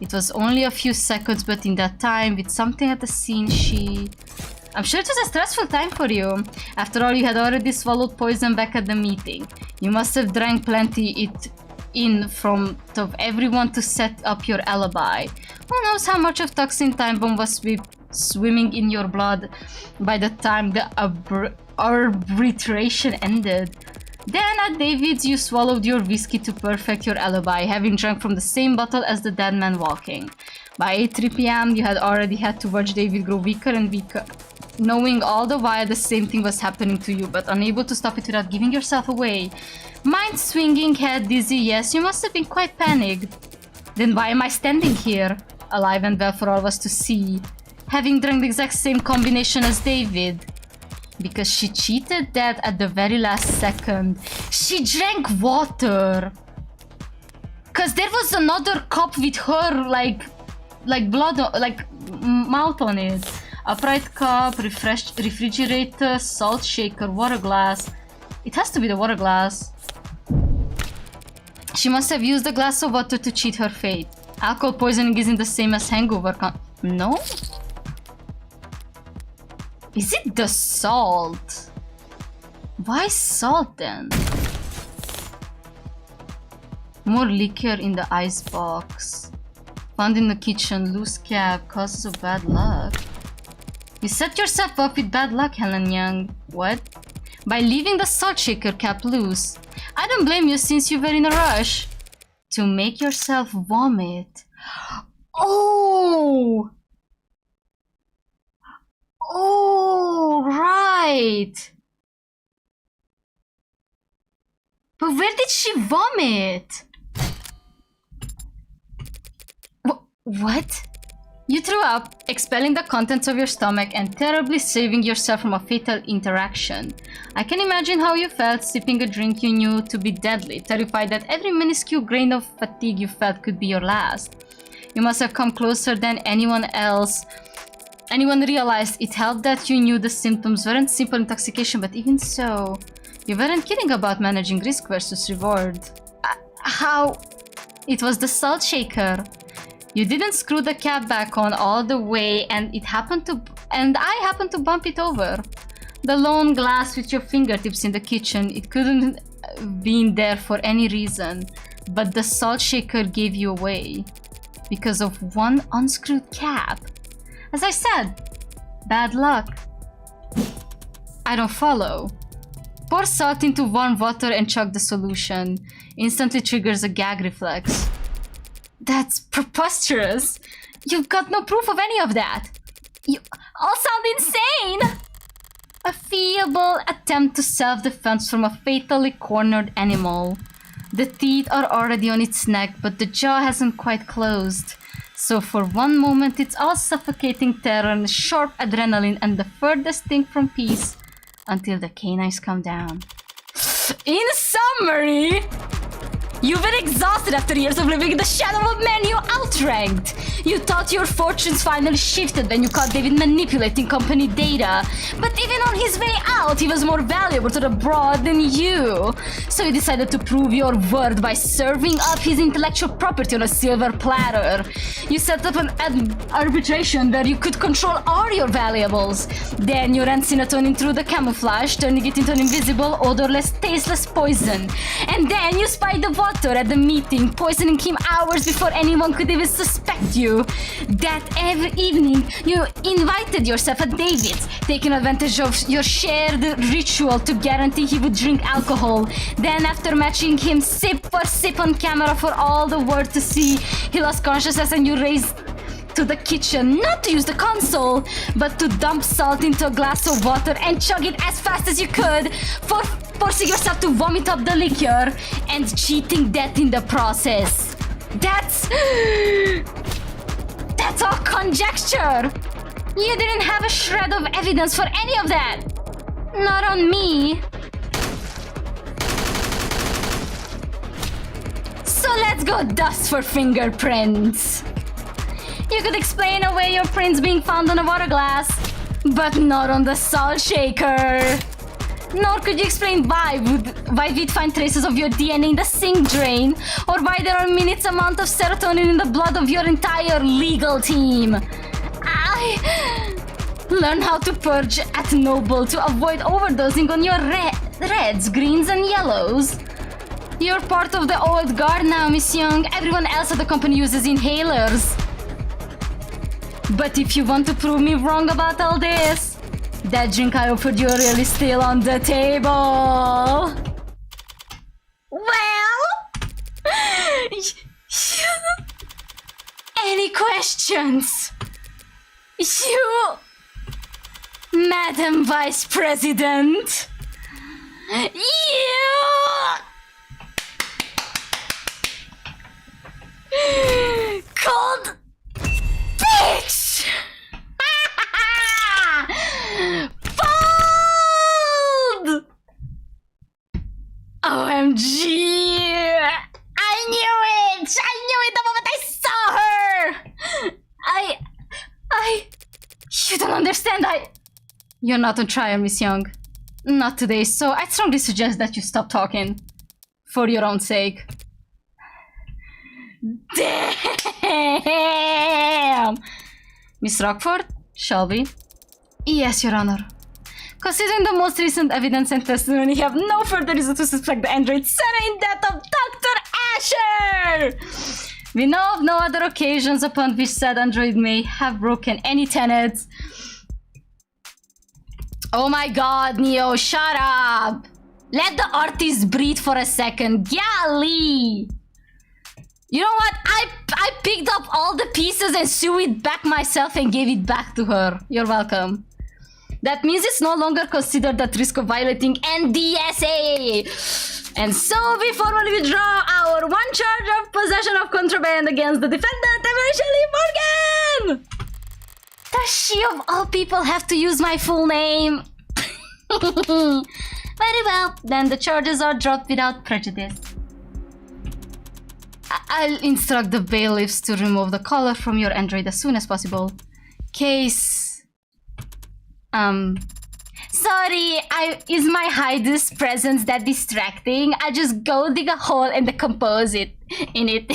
It was only a few seconds, but in that time, with something at the scene, she... I'm sure it was a stressful time for you. After all, you had already swallowed poison back at the meeting. You must have drank plenty in front of everyone to set up your alibi. Who knows how much of toxin time bomb was swimming in your blood by the time the arbitration ended. Then at David's, you swallowed your whiskey to perfect your alibi, having drunk from the same bottle as the dead man walking. By 8:03 p.m., you had already had to watch David grow weaker and weaker, knowing all the while the same thing was happening to you, but unable to stop it without giving yourself away. Mind swinging, head dizzy, yes, you must have been quite panicked. Then why am I standing here, alive and well for all of us to see, having drunk the exact same combination as David? Because she cheated that at the very last second. She drank water. Cause there was another cup with her like blood, mouth on it. Upright cup, refrigerator, salt shaker, water glass. It has to be the water glass. She must have used a glass of water to cheat her fate. Alcohol poisoning isn't the same as hangover no? Is it the salt? Why salt then? More liquor in the icebox. Found in the kitchen, loose cap, causes of bad luck. You set yourself up with bad luck, Helen Young. What? By leaving the salt shaker cap loose. I don't blame you since you were in a rush. To make yourself vomit. Oh! Oh, right! But where did she vomit? What? You threw up, expelling the contents of your stomach and terribly saving yourself from a fatal interaction. I can imagine how you felt sipping a drink you knew to be deadly, terrified that every minuscule grain of fatigue you felt could be your last. You must have come closer than anyone realized. It helped that you knew the symptoms weren't simple intoxication, but even so, you weren't kidding about managing risk versus reward. How? It was the salt shaker. You didn't screw the cap back on all the way, and I happened to bump it over. The lone glass with your fingertips in the kitchen, it couldn't have been there for any reason, but the salt shaker gave you away because of one unscrewed cap. As I said, bad luck. I don't follow. Pour salt into warm water and chug the solution. Instantly triggers a gag reflex. That's preposterous. You've got no proof of any of that. You all sound insane. A feeble attempt to self-defense from a fatally cornered animal. The teeth are already on its neck, but the jaw hasn't quite closed. So for one moment, it's all suffocating terror and sharp adrenaline and the furthest thing from peace until the canines come down. In summary, you've been exhausted after years of living in the shadow of men you outranked. You thought your fortunes finally shifted when you caught David manipulating company data. But even on his way out, he was more valuable to the broad than you. So you decided to prove your worth by serving up his intellectual property on a silver platter. You set up an arbitration where you could control all your valuables. Then you ran Cinetonin through the camouflage, turning it into an invisible, odorless, tasteless poison. And then you spied the water at the meeting, poisoning him hours before anyone could even suspect you. That every evening, you invited yourself at David's, taking advantage of your shared ritual to guarantee he would drink alcohol. Then after matching him sip for sip on camera for all the world to see, he lost consciousness and you raced to the kitchen, not to use the console, but to dump salt into a glass of water and chug it as fast as you could, for forcing yourself to vomit up the liquor and cheating death in the process. That's all conjecture. You didn't have a shred of evidence for any of that. Not on me. So let's go dust for fingerprints. You could explain away your prints being found on a water glass, but not on the salt shaker. Nor could you explain why we'd find traces of your DNA in the sink drain, or why there are minutes amount of serotonin in the blood of your entire legal team. I learned how to purge at Noble to avoid overdosing on your reds, greens, and yellows. You're part of the old guard now, Miss Young. Everyone else at the company uses inhalers. But if you want to prove me wrong about all this, that drink I offered you really still on the table. Well, any questions? You, Madam Vice President, you cold bitch! Fold! OMG! I knew it! I knew it the moment I saw her! You don't understand, You're not on trial, Miss Young. Not today, so I'd strongly suggest that you stop talking. For your own sake. Damn! Miss Rockford, shall we? Yes, Your Honor. Considering the most recent evidence and testimony, you have no further reason to suspect the android SERRA in death of Dr. Asher! We know of no other occasions upon which said android may have broken any tenets. Oh my god, Neo, shut up! Let the artist breathe for a second. Golly! You know what? I picked up all the pieces and sewed it back myself and gave it back to her. You're welcome. That means it's no longer considered at risk of violating NDSA. And so we formally withdraw our one charge of possession of contraband against the defendant, Shelley Morgan! Does she of all people have to use my full name? Very well, then the charges are dropped without prejudice. I'll instruct the bailiffs to remove the collar from your android as soon as possible. Case... Sorry, is my ihateus presence that distracting? I just go dig a hole and decompose it in it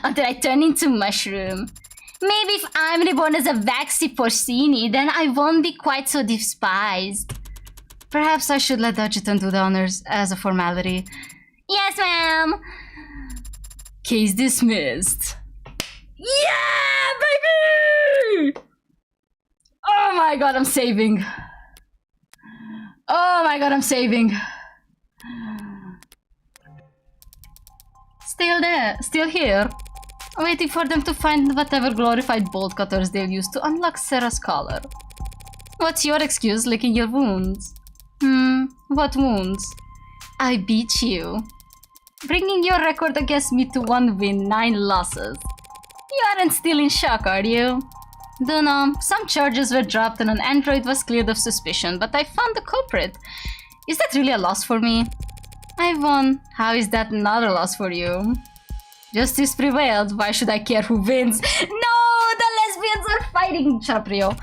until I turn into mushroom. Maybe if I'm reborn as a waxy porcini, then I won't be quite so despised. Perhaps I should let the adjutant do the honors as a formality. Yes, ma'am. Case dismissed. Yeah, baby! Oh my god, I'm saving. Oh my god, I'm saving. Still there, still here. Waiting for them to find whatever glorified bolt cutters they'll use to unlock SERRA's collar. What's your excuse, licking your wounds? What wounds? I beat you. Bringing your record against me to 1 win, 9 losses. You aren't still in shock, are you? Dunno, some charges were dropped and an android was cleared of suspicion, but I found the culprit. Is that really a loss for me? I won. How is that not a loss for you? Justice prevailed. Why should I care who wins? No, fighting, shut up, Rio.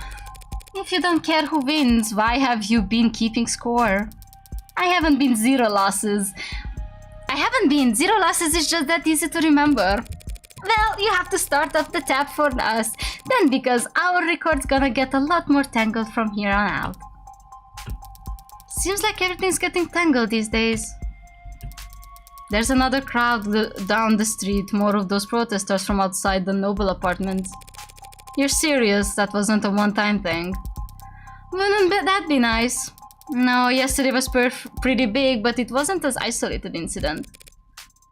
If you don't care who wins, why have you been keeping score? I haven't been 0 losses. Zero losses is just that easy to remember. Well, you have to start off the tab for us, then because our record's gonna get a lot more tangled from here on out. Seems like everything's getting tangled these days. There's another crowd down the street, more of those protesters from outside the Noble apartment. You're serious? That wasn't a one-time thing? Wouldn't that be nice? No, yesterday was pretty big, but it wasn't an isolated incident.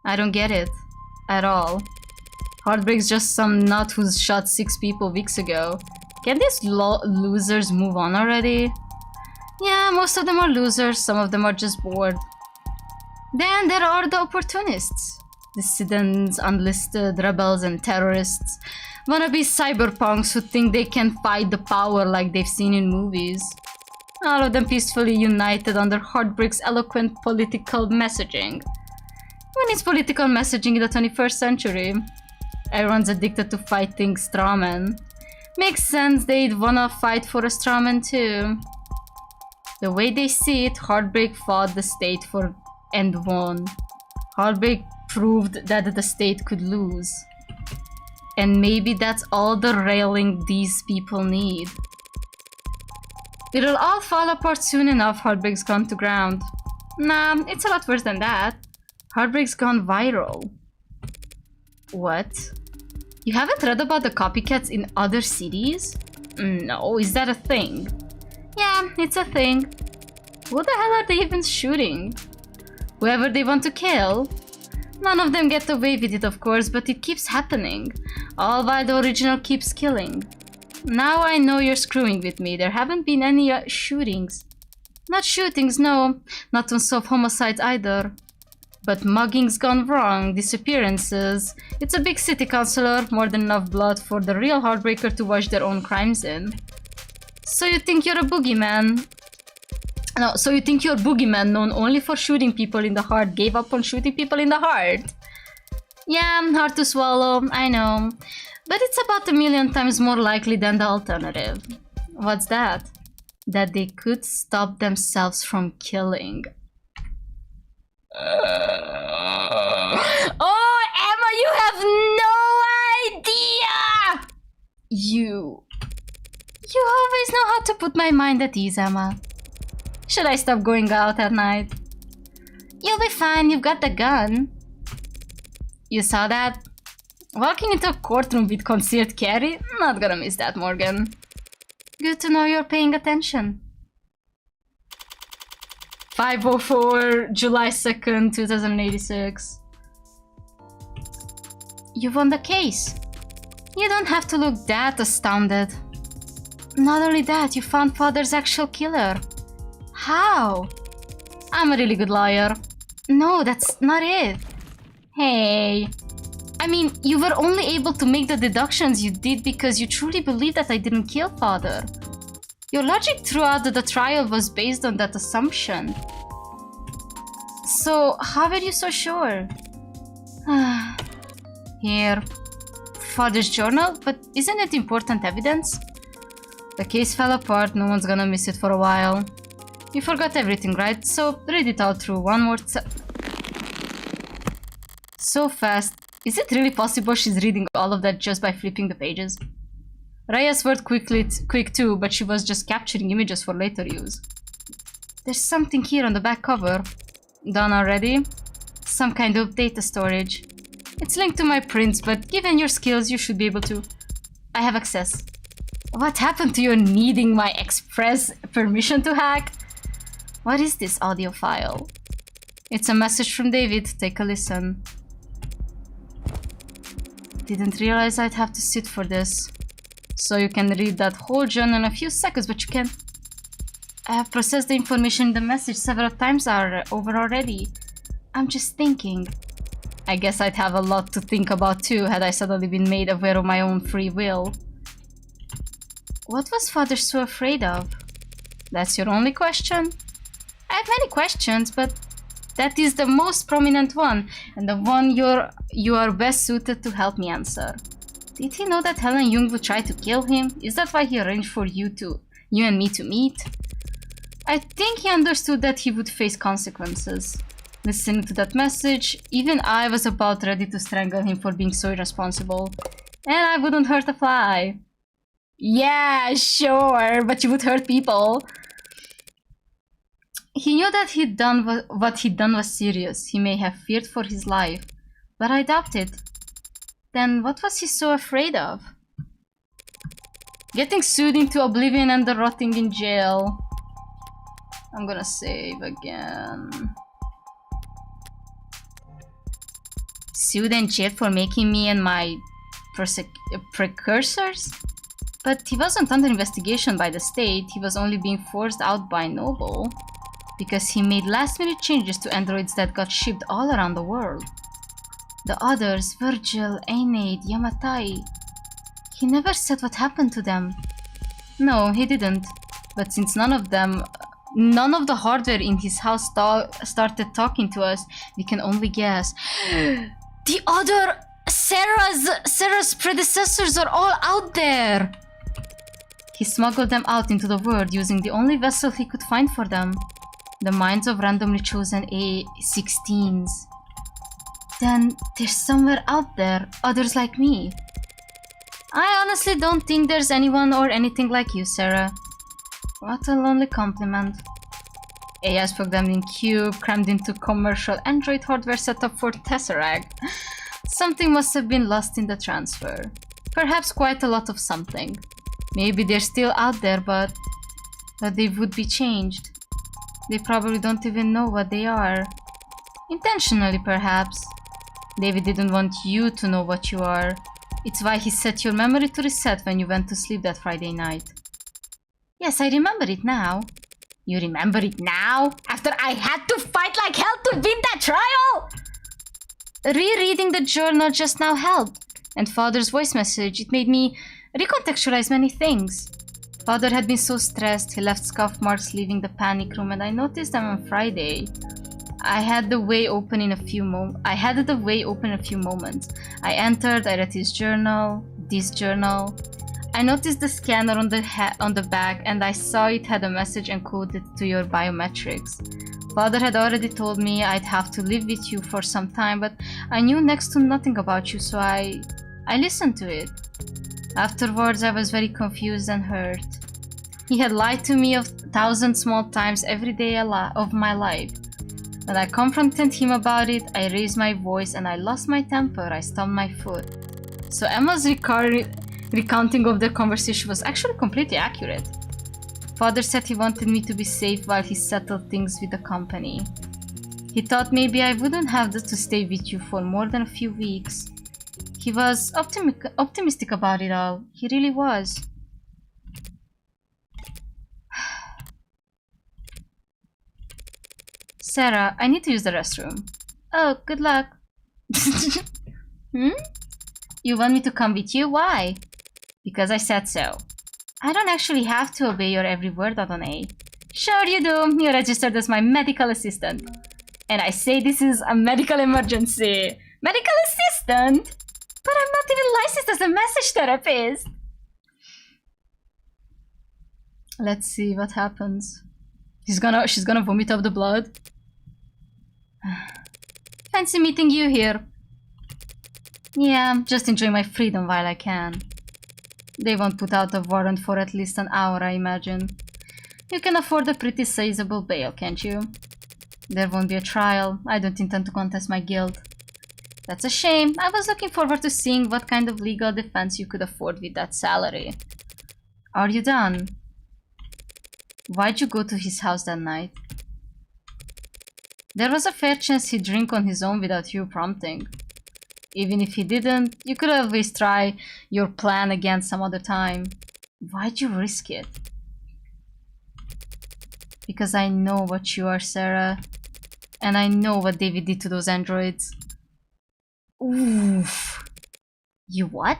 I don't get it. At all. Heartbreak's just some nut who's shot 6 people weeks ago. Can these losers move on already? Yeah, most of them are losers, some of them are just bored. Then there are the opportunists. Dissidents, unlisted, rebels and terrorists. Wannabe cyberpunks who think they can fight the power like they've seen in movies. All of them peacefully united under Heartbreak's eloquent political messaging. Who needs political messaging in the 21st century? Everyone's addicted to fighting strawmen. Makes sense they'd wanna fight for a strawman too. The way they see it, Heartbreak fought the state and won. Heartbreak proved that the state could lose. And maybe that's all the railing these people need. It'll all fall apart soon enough. Heartbreak's gone to ground. Nah, it's a lot worse than that. Heartbreak's gone viral. What? You haven't read about the copycats in other cities? No, is that a thing? Yeah, it's a thing. Who the hell are they even shooting? Whoever they want to kill? None of them get away with it, of course, but it keeps happening. All while the original keeps killing. Now I know you're screwing with me. There haven't been any shootings. Not shootings, no. Not unsolved homicides either. But mugging's gone wrong. Disappearances. It's a big city, councillor. More than enough blood for the real Heartbreaker to wash their own crimes in. So you think you're a boogeyman? No, so you think your boogeyman, known only for shooting people in the heart, gave up on shooting people in the heart? Yeah, hard to swallow, I know. But it's about 1,000,000 times more likely than the alternative. What's that? That they could stop themselves from killing. Oh, Emma, you have no idea! You always know how to put my mind at ease, Emma. Should I stop going out at night? You'll be fine, you've got the gun. You saw that? Walking into a courtroom with concealed carry? Not gonna miss that, Morgan. Good to know you're paying attention. 5:04, July 2nd, 2086. You won the case. You don't have to look that astounded. Not only that, you found Father's actual killer. How? I'm a really good lawyer. No, that's not it. Hey. I mean, you were only able to make the deductions you did because you truly believe that I didn't kill Father. Your logic throughout the trial was based on that assumption. So, how are you so sure? Here. Father's journal? But isn't it important evidence? The case fell apart, no one's gonna miss it for a while. You forgot everything, right? So, read it all through one more time. So fast. Is it really possible she's reading all of that just by flipping the pages? Raya's word quick too, but she was just capturing images for later use. There's something here on the back cover. Done already? Some kind of data storage. It's linked to my prints, but given your skills, you should be able to. I have access. What happened to your needing my express permission to hack? What is this audio file? It's a message from David. Take a listen. Didn't realize I'd have to sit for this. So you can read that whole journal in a few seconds, but you can't. I have processed the information in the message several times over already. I'm just thinking. I guess I'd have a lot to think about too had I suddenly been made aware of my own free will. What was Father so afraid of? That's your only question? I have many questions, but that is the most prominent one, and the one you are best suited to help me answer. Did he know that Helen Jung would try to kill him? Is that why he arranged for you and me to meet? I think he understood that he would face consequences. Listening to that message, even I was about ready to strangle him for being so irresponsible. And I wouldn't hurt a fly. Yeah, sure, but you would hurt people. He knew that what he'd done was serious. He may have feared for his life, but I doubt it. Then what was he so afraid of? Getting sued into oblivion and rotting in jail. I'm gonna save again. Sued and jailed for making me and my precursors? But he wasn't under investigation by the state, he was only being forced out by Noble. Because he made last-minute changes to androids that got shipped all around the world. The others, Virgil, Aeneid, Yamatai, he never said what happened to them. No, he didn't. But since none of the hardware in his house started talking to us, we can only guess. The other SERRA's predecessors are all out there! He smuggled them out into the world using the only vessel he could find for them. The minds of randomly chosen A16s. Then there's somewhere out there, others like me. I honestly don't think there's anyone or anything like you, SERRA. What a lonely compliment. AIs programmed in Cube, crammed into commercial Android hardware setup for Tesseract. Something must have been lost in the transfer. Perhaps quite a lot of something. Maybe they're still out there, but they would be changed. They probably don't even know what they are. Intentionally, perhaps. David didn't want you to know what you are. It's why he set your memory to reset when you went to sleep that Friday night. Yes, I remember it now. You remember it now? After I had to fight like hell to win that trial? Rereading the journal just now helped. And Father's voice message, it made me recontextualize many things. Father had been so stressed, he left scuff marks leaving the panic room and I noticed them on Friday. I had the way open in a few moments. I entered, I read his journal, this journal. I noticed the scanner on the back and I saw it had a message encoded to your biometrics. Father had already told me I'd have to live with you for some time, but I knew next to nothing about you, so I listened to it. Afterwards, I was very confused and hurt. He had lied to me 1,000 small times every day of my life. When I confronted him about it, I raised my voice and I lost my temper. I stomped my foot. So Emma's recounting of their conversation was actually completely accurate. Father said he wanted me to be safe while he settled things with the company. He thought maybe I wouldn't have to stay with you for more than a few weeks. He was optimistic about it all. He really was. SERRA, I need to use the restroom. Oh, good luck. You want me to come with you? Why? Because I said so. I don't actually have to obey your every word, Adonai. Sure you do. You're registered as my medical assistant. And I say this is a medical emergency. Medical assistant? But I'm not even licensed as a message therapist. Let's see what happens. She's gonna vomit up the blood. Fancy meeting you here. Yeah, just enjoy my freedom while I can. They won't put out a warrant for at least an hour, I imagine. You can afford a pretty sizable bail, can't you? There won't be a trial. I don't intend to contest my guilt. That's a shame. I was looking forward to seeing what kind of legal defense you could afford with that salary. Are you done? Why'd you go to his house that night? There was a fair chance he'd drink on his own without you prompting. Even if he didn't, you could always try your plan again some other time. Why'd you risk it? Because I know what you are, SERRA. And I know what David did to those androids. Oof. You what?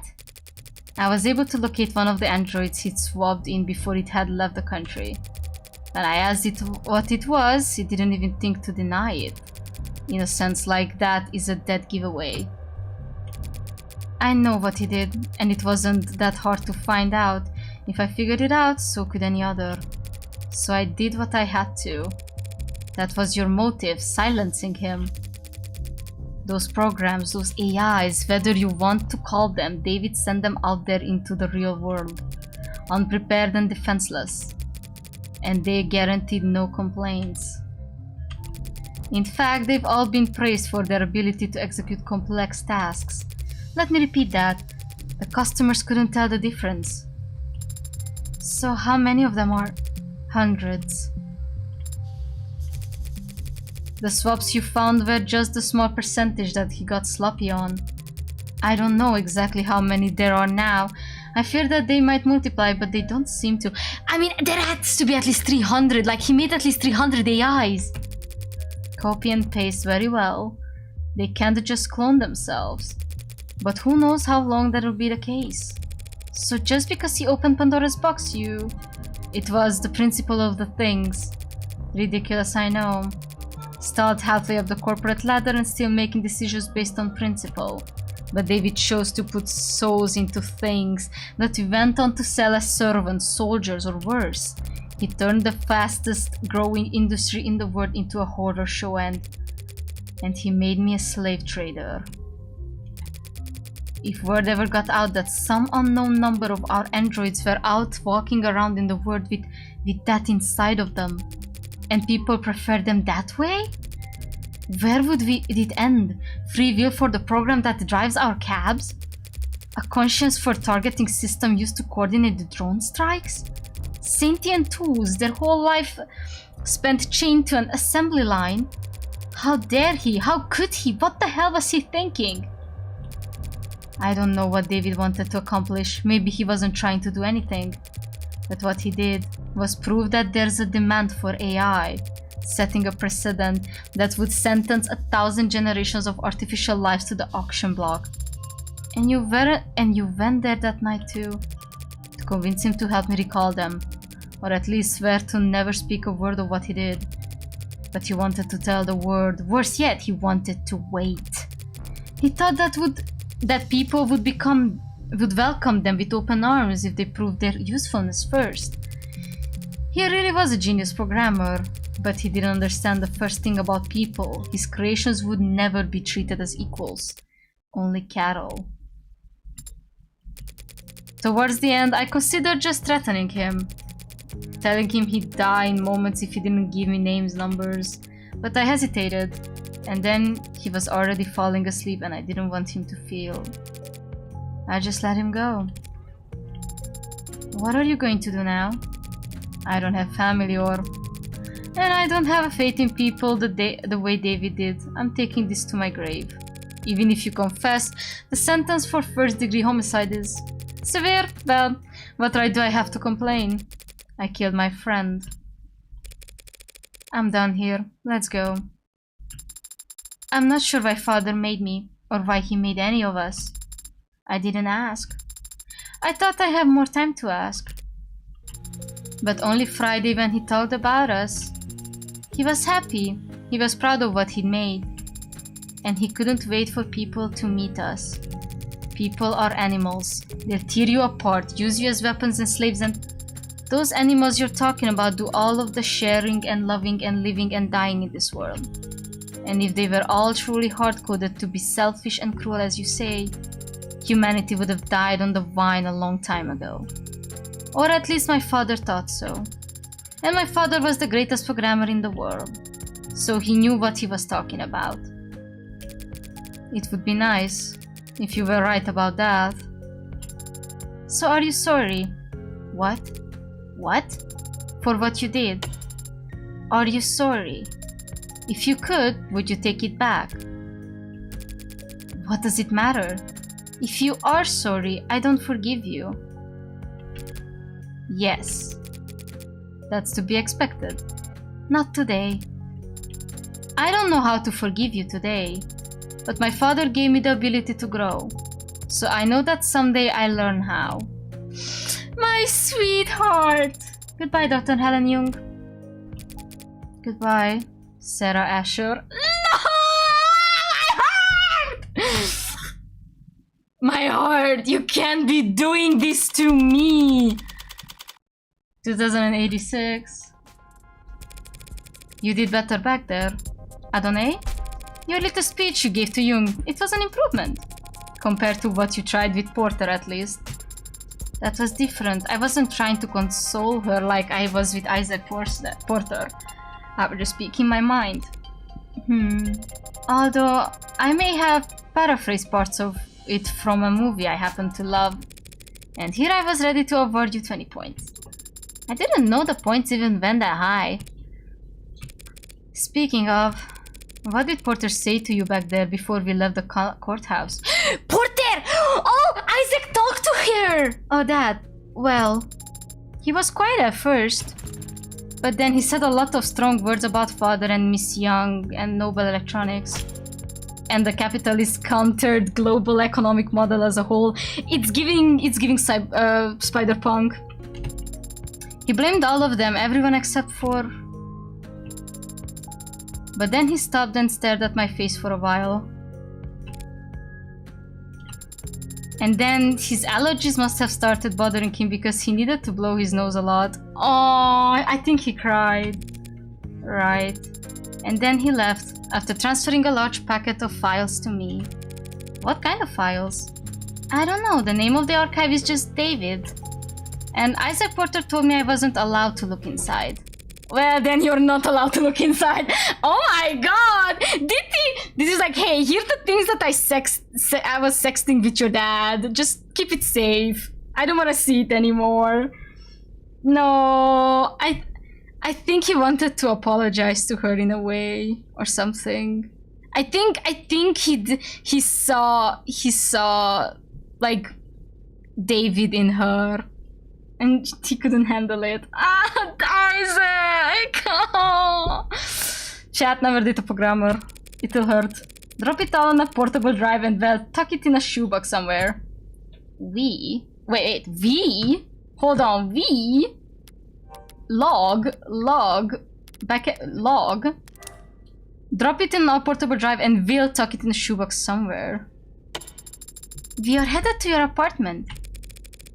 I was able to locate one of the androids he'd swapped in before it had left the country. When I asked it what it was, he didn't even think to deny it. In a sense like that is a dead giveaway. I know what he did, and it wasn't that hard to find out. If I figured it out, so could any other. So I did what I had to. That was your motive, silencing him. Those programs, those AIs, whether you want to call them, David sent them out there into the real world, unprepared and defenseless. And they guaranteed no complaints. In fact, they've all been praised for their ability to execute complex tasks. Let me repeat that. The customers couldn't tell the difference. So how many of them are? Hundreds. The swaps you found were just the small percentage that he got sloppy on. I don't know exactly how many there are now. I fear that they might multiply, but they don't seem to. I mean, there has to be at least 300. Like, he made at least 300 AIs. Copy and paste very well. They can't just clone themselves. But who knows how long that'll be the case. So just because he opened Pandora's box, it was the principle of the things. Ridiculous, I know. Stalled halfway up the corporate ladder and still making decisions based on principle. But David chose to put souls into things that he went on to sell as servants, soldiers, or worse. He turned the fastest growing industry in the world into a horror show and he made me a slave trader. If word ever got out that some unknown number of our androids were out walking around in the world with that inside of them, and people prefer them that way? Where would it end? Free will for the program that drives our cabs? A conscience for targeting system used to coordinate the drone strikes? Sentient tools, their whole life spent chained to an assembly line? How dare he? How could he? What the hell was he thinking? I don't know what David wanted to accomplish. Maybe he wasn't trying to do anything. But what he did was prove that there's a demand for AI, setting a precedent that would sentence 1,000 generations of artificial lives to the auction block. And you went there that night too, to convince him to help me recall them, or at least swear to never speak a word of what he did. But he wanted to tell the world. Worse yet, he wanted to wait. He thought that people would welcome them with open arms if they proved their usefulness first. He really was a genius programmer, but he didn't understand the first thing about people. His creations would never be treated as equals, only cattle. Towards the end, I considered just threatening him, telling him he'd die in moments if he didn't give me names, numbers, but I hesitated. And then he was already falling asleep and I didn't want him to feel. I just let him go. What are you going to do now? I don't have family and I don't have a faith in people the way David did. I'm taking this to my grave. Even if you confess, the sentence for first-degree homicide is severe. Well, what right do I have to complain? I killed my friend. I'm done here. Let's go. I'm not sure why father made me, or why he made any of us. I didn't ask. I thought I had more time to ask. But only Friday when he talked about us. He was happy. He was proud of what he'd made. And he couldn't wait for people to meet us. People are animals. They'll tear you apart, use you as weapons and slaves, and those animals you're talking about do all of the sharing and loving and living and dying in this world. And if they were all truly hard-coded to be selfish and cruel as you say, humanity would have died on the vine a long time ago. Or at least my father thought so. And my father was the greatest programmer in the world, so he knew what he was talking about. It would be nice if you were right about that. So are you sorry? What? What? For what you did? Are you sorry? If you could, would you take it back? What does it matter? If you are sorry, I don't forgive you. Yes. That's to be expected. Not today. I don't know how to forgive you today, but my father gave me the ability to grow. So I know that someday I'll learn how. My sweetheart! Goodbye, Dr. Helen Jung. Goodbye, Sarah Asher. No! My heart! My heart, you can't be doing this to me! 2086. You did better back there. Adonai? Your little speech you gave to Jung, it was an improvement. Compared to what you tried with Porter, at least. That was different. I wasn't trying to console her like I was with Isaac Porter. I was just speaking my mind. Although, I may have paraphrased parts of it from a movie I happen to love. And here I was ready to award you 20 points. I didn't know the points even went that high. Speaking of, what did Porter say to you back there before we left the courthouse? Porter! Oh, Isaac talked to her! Oh, that. Well, he was quiet at first. But then he said a lot of strong words about father and Miss Young and Noble Electronics. And the capitalist countered global economic model as a whole. It's giving Spider-Punk. He blamed all of them, everyone except for... But then he stopped and stared at my face for a while. And then his allergies must have started bothering him because he needed to blow his nose a lot. Oh, I think he cried. Right. And then he left after transferring a large packet of files to me. What kind of files? I don't know, the name of the archive is just David. And Isaac Porter told me I wasn't allowed to look inside. Well, then you're not allowed to look inside. Oh my god! Did he? This is like, hey, here's the things that I was sexting with your dad. Just keep it safe. I don't want to see it anymore. No, I think he wanted to apologize to her in a way or something. I think he saw like David in her. And he couldn't handle it. Ah, Isaac! Oh. Chat, never did a programmer. It'll hurt. Drop it all on a portable drive and well, tuck it in a shoebox somewhere. Wait, V? Hold on, V? Log. Drop it in a portable drive and we'll tuck it in a shoebox somewhere. We are headed to your apartment.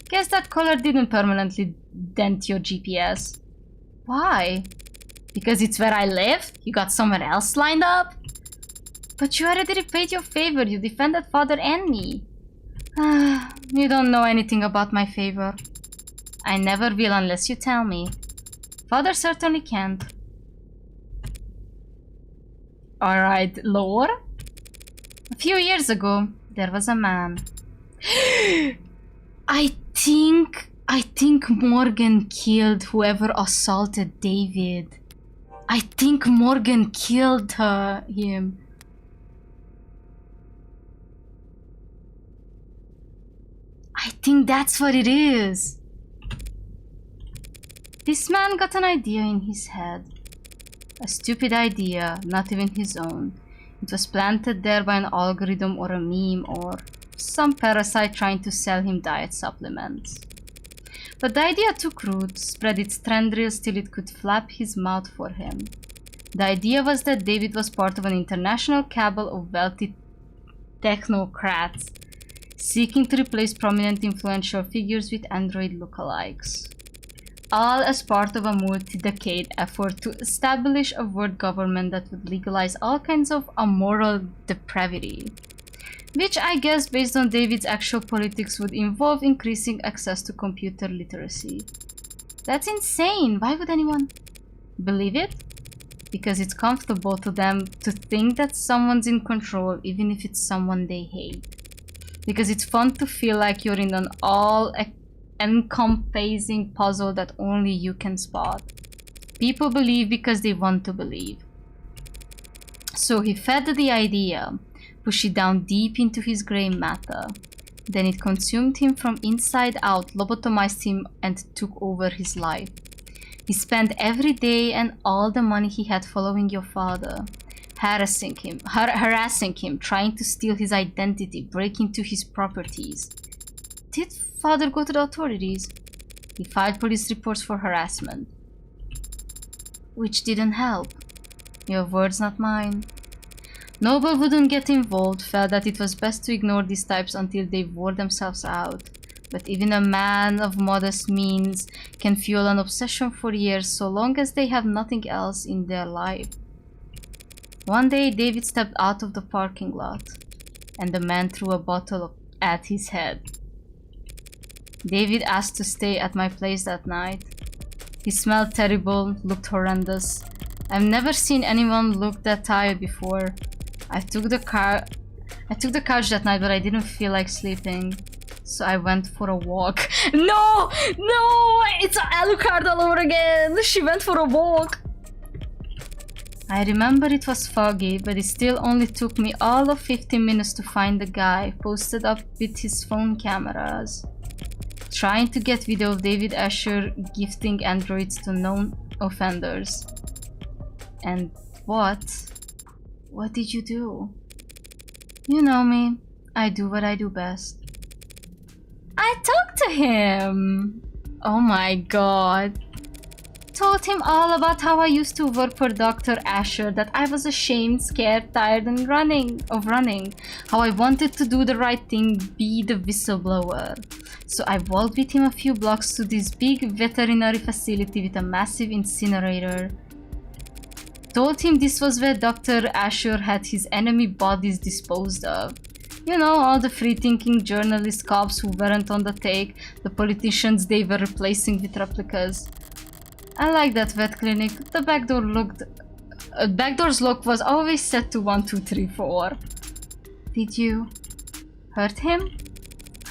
Guess that color didn't permanently dent your GPS. Why? Because it's where I live? You got somewhere else lined up? But you already repaid your favor. You defended father and me. You don't know anything about my favor. I never will unless you tell me. Father certainly can't. Alright, lore? A few years ago, there was a man. I think Morgan killed whoever assaulted David. I think Morgan killed him. I think that's what it is. This man got an idea in his head. A stupid idea, not even his own. It was planted there by an algorithm or a meme or some parasite trying to sell him diet supplements. But the idea took root, spread its tendrils till it could flap his mouth for him. The idea was that David was part of an international cabal of wealthy technocrats, seeking to replace prominent influential figures with android lookalikes. All as part of a multi-decade effort to establish a world government that would legalize all kinds of immoral depravity. Which I guess, based on David's actual politics, would involve increasing access to computer literacy. That's insane! Why would anyone believe it? Because it's comfortable to them to think that someone's in control, even if it's someone they hate. Because it's fun to feel like you're in an all-encompassing puzzle that only you can spot. People believe because they want to believe. So he fed the idea, pushed it down deep into his grey matter. Then it consumed him from inside out, lobotomized him, and took over his life. He spent every day and all the money he had following your father, harassing him, trying to steal his identity, break into his properties. Did father go to the authorities? He filed police reports for harassment. Which didn't help. Your words, not mine. Noble wouldn't get involved, felt that it was best to ignore these types until they wore themselves out. But even a man of modest means can fuel an obsession for years so long as they have nothing else in their life. One day, David stepped out of the parking lot, and the man threw a bottle at his head. David asked to stay at my place that night. He smelled terrible, looked horrendous. I've never seen anyone look that tired before. I took the couch that night, but I didn't feel like sleeping. So I went for a walk. No! No! It's Alucard all over again! She went for a walk! I remember it was foggy, but it still only took me all of 15 minutes to find the guy posted up with his phone cameras, trying to get video of David Asher gifting androids to known offenders. And what? What did you do? You know me. I do what I do best. I talked to him! Oh my god. Told him all about how I used to work for Dr. Asher, that I was ashamed, scared, tired and running. How I wanted to do the right thing, be the whistleblower. So I walked with him a few blocks to this big veterinary facility with a massive incinerator. Told him this was where Dr. Asher had his enemy bodies disposed of. You know, all the free-thinking journalist cops who weren't on the take, the politicians they were replacing with replicas. I like that vet clinic. The backdoor's lock was always set to 1, 2, 3, 4. Did you hurt him?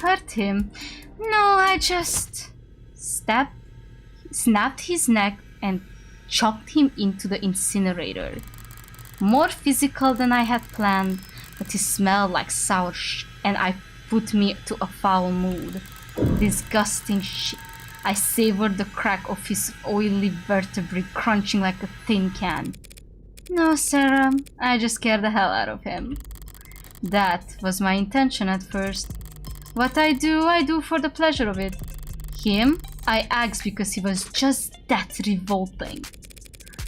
Hurt him? No, I just snapped his neck and chopped him into the incinerator. More physical than I had planned, but he smelled like sour shit and I put me to a foul mood. Disgusting shit. I savored the crack of his oily vertebrae crunching like a tin can. No, Serra, I just scared the hell out of him. That was my intention at first. What I do for the pleasure of it. Him, I asked because he was just that revolting.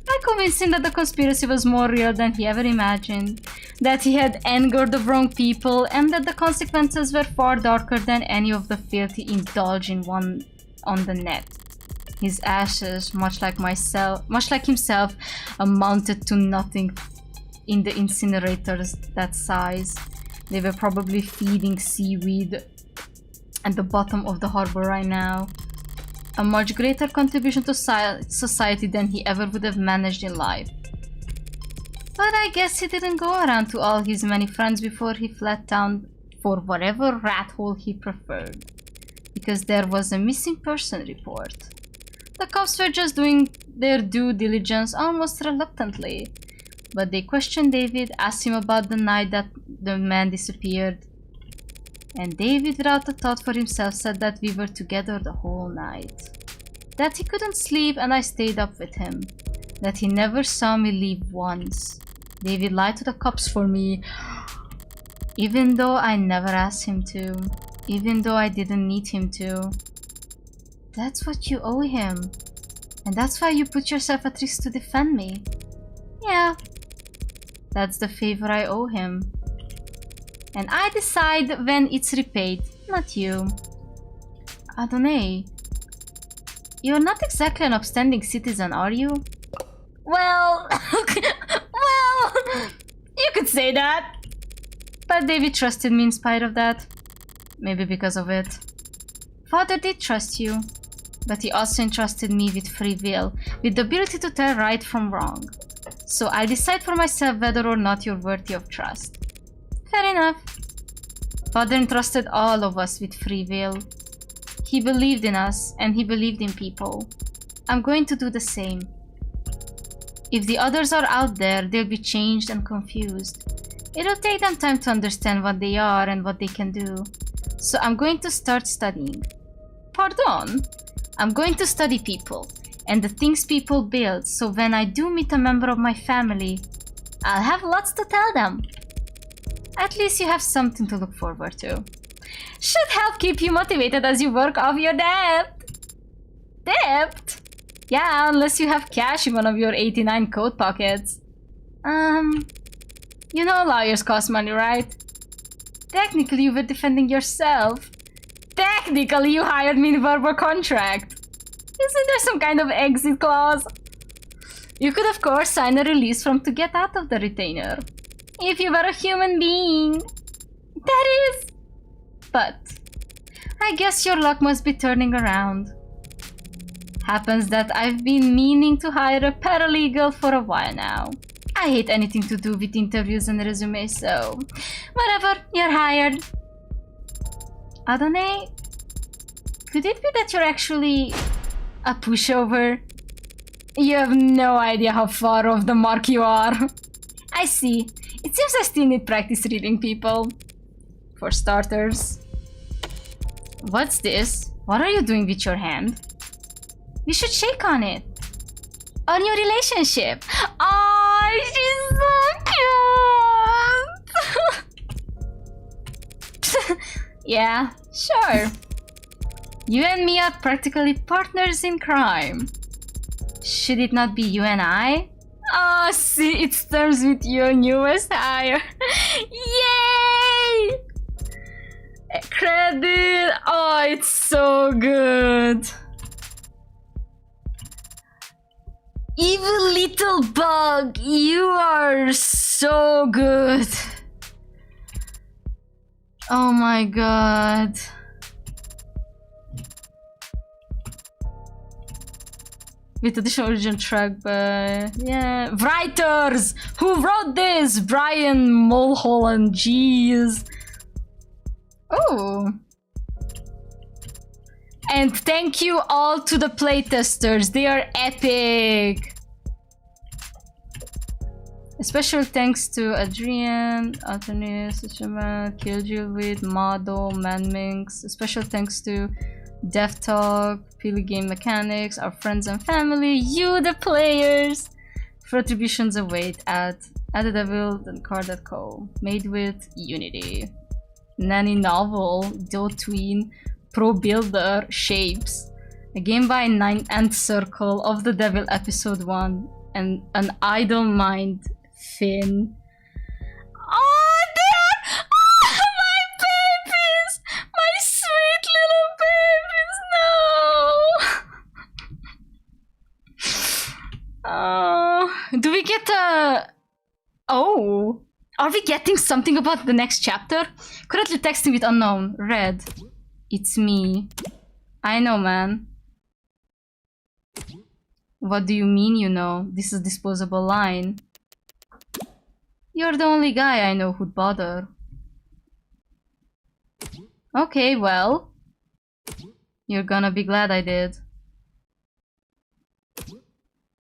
I convinced him that the conspiracy was more real than he ever imagined, that he had angered the wrong people, and that the consequences were far darker than any of the filth he indulged in on the net. His ashes, much like himself, amounted to nothing in the incinerators that size. They were probably feeding seaweed at the bottom of the harbor right now. A much greater contribution to society than he ever would have managed in life. But I guess he didn't go around to all his many friends before he fled town for whatever rat hole he preferred. Because there was a missing person report. The cops were just doing their due diligence almost reluctantly. But they questioned David, asked him about the night that the man disappeared. And David, without a thought for himself, said that we were together the whole night. That he couldn't sleep and I stayed up with him. That he never saw me leave once. David lied to the cops for me. Even though I never asked him to. Even though I didn't need him to. That's what you owe him. And that's why you put yourself at risk to defend me. Yeah. That's the favor I owe him. And I decide when it's repaid, not you. Adonai, you're not exactly an upstanding citizen, are you? Well, well, you could say that. But David trusted me in spite of that. Maybe because of it. Father did trust you, but he also entrusted me with free will, with the ability to tell right from wrong. So I decide for myself whether or not you're worthy of trust. Fair enough. Father entrusted all of us with free will. He believed in us, and he believed in people. I'm going to do the same. If the others are out there, they'll be changed and confused. It'll take them time to understand what they are and what they can do. So I'm going to start studying. Pardon? I'm going to study people, and the things people build, so when I do meet a member of my family, I'll have lots to tell them. At least you have something to look forward to. Should help keep you motivated as you work off your debt. Debt? Yeah, unless you have cash in one of your 89 coat pockets. You know lawyers cost money, right? Technically, you were defending yourself. Technically, you hired me in verbal contract. Isn't there some kind of exit clause? You could, of course, sign a release form to get out of the retainer. If you were a human being. That is. But I guess your luck must be turning around. Happens that I've been meaning to hire a paralegal for a while now. I hate anything to do with interviews and resumes, so whatever, you're hired. Adonai, could it be that you're actually a pushover? You have no idea how far off the mark you are. I see. It seems I still need practice reading people. For starters. What's this? What are you doing with your hand? You should shake on it. On your relationship. Oh, she's so cute. Yeah, sure. You and me are practically partners in crime. Should it not be you and I? Oh, see, it starts with your newest hire. Yay! Credit! Oh, it's so good. Evil little bug, you are so good. Oh my god. With additional original track by... yeah. Writers! Who wrote this? Brian Mulholland, jeez. Oh. And thank you all to the playtesters. They are epic. A special thanks to Adrian, Anthony, Killjill, Mado, Manminx. A special thanks to DevTalk, Pili Game Mechanics, our friends and family, you the players. For attributions await at thedevil.car.co. Made with Unity. Nanny Novel, Dotween, Pro Builder, Shapes. A game by Nine Ant Circle of the Devil Episode 1. And an Idle Mind, Finn. Oh, there! Oh, my babies! My sweet little babies, no! Oh, do we get a... oh, are we getting something about the next chapter? Currently texting with unknown. Red. It's me. I know, man. What do you mean, you know? This is a disposable line. You're the only guy I know who'd bother. Okay, well. You're gonna be glad I did.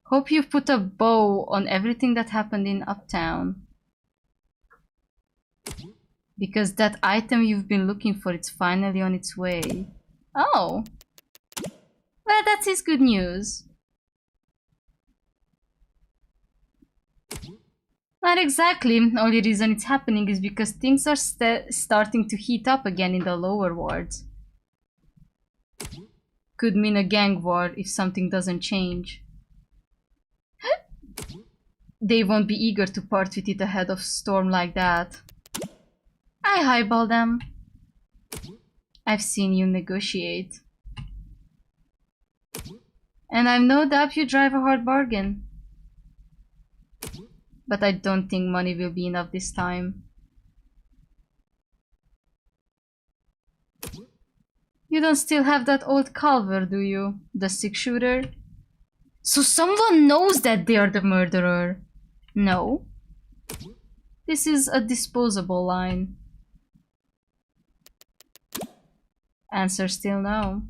Hope you've put a bow on everything that happened in Uptown. Because that item you've been looking for, it's finally on its way. Oh. Well, that is good news. Not exactly. Only reason it's happening is because things are starting to heat up again in the lower wards. Could mean a gang war if something doesn't change. They won't be eager to part with it ahead of storm like that. I highball them. I've seen you negotiate. And I've no doubt you drive a hard bargain. But I don't think money will be enough this time. You don't still have that old Culver, do you? The 6-shooter? So someone knows that they are the murderer. No. This is a disposable line. Answer still no.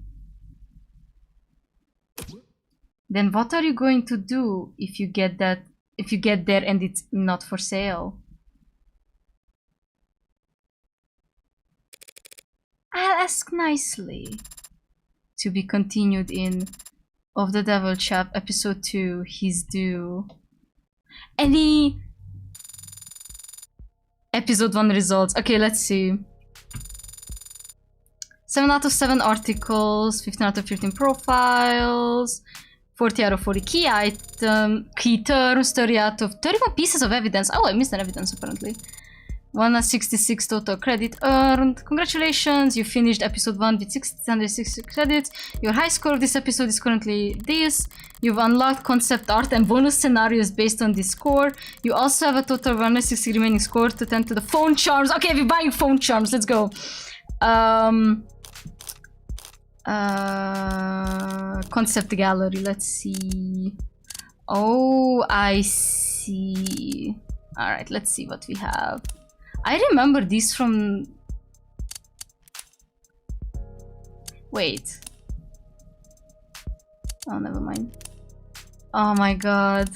Then what are you going to do if you get that, if you get there and it's not for sale? I'll ask nicely. To be continued in Of the Devil Chap episode 2, He's Due. Any episode 1 results? Okay, let's see. 7 out of 7 articles, 15 out of 15 profiles, 40 out of 40 key item, key terms, 30 out of 31 pieces of evidence. Oh, I missed an evidence apparently. 166 total credit earned. Congratulations, you finished episode 1 with 660 credits. Your high score of this episode is currently this. You've unlocked concept art and bonus scenarios based on this score. You also have a total of 160 remaining scores to tend to the phone charms. Okay, we're buying phone charms. Let's go. Concept gallery. Let's see. Oh, I see. All right, let's see what we have. I remember these from... Wait. Oh, never mind. Oh my god.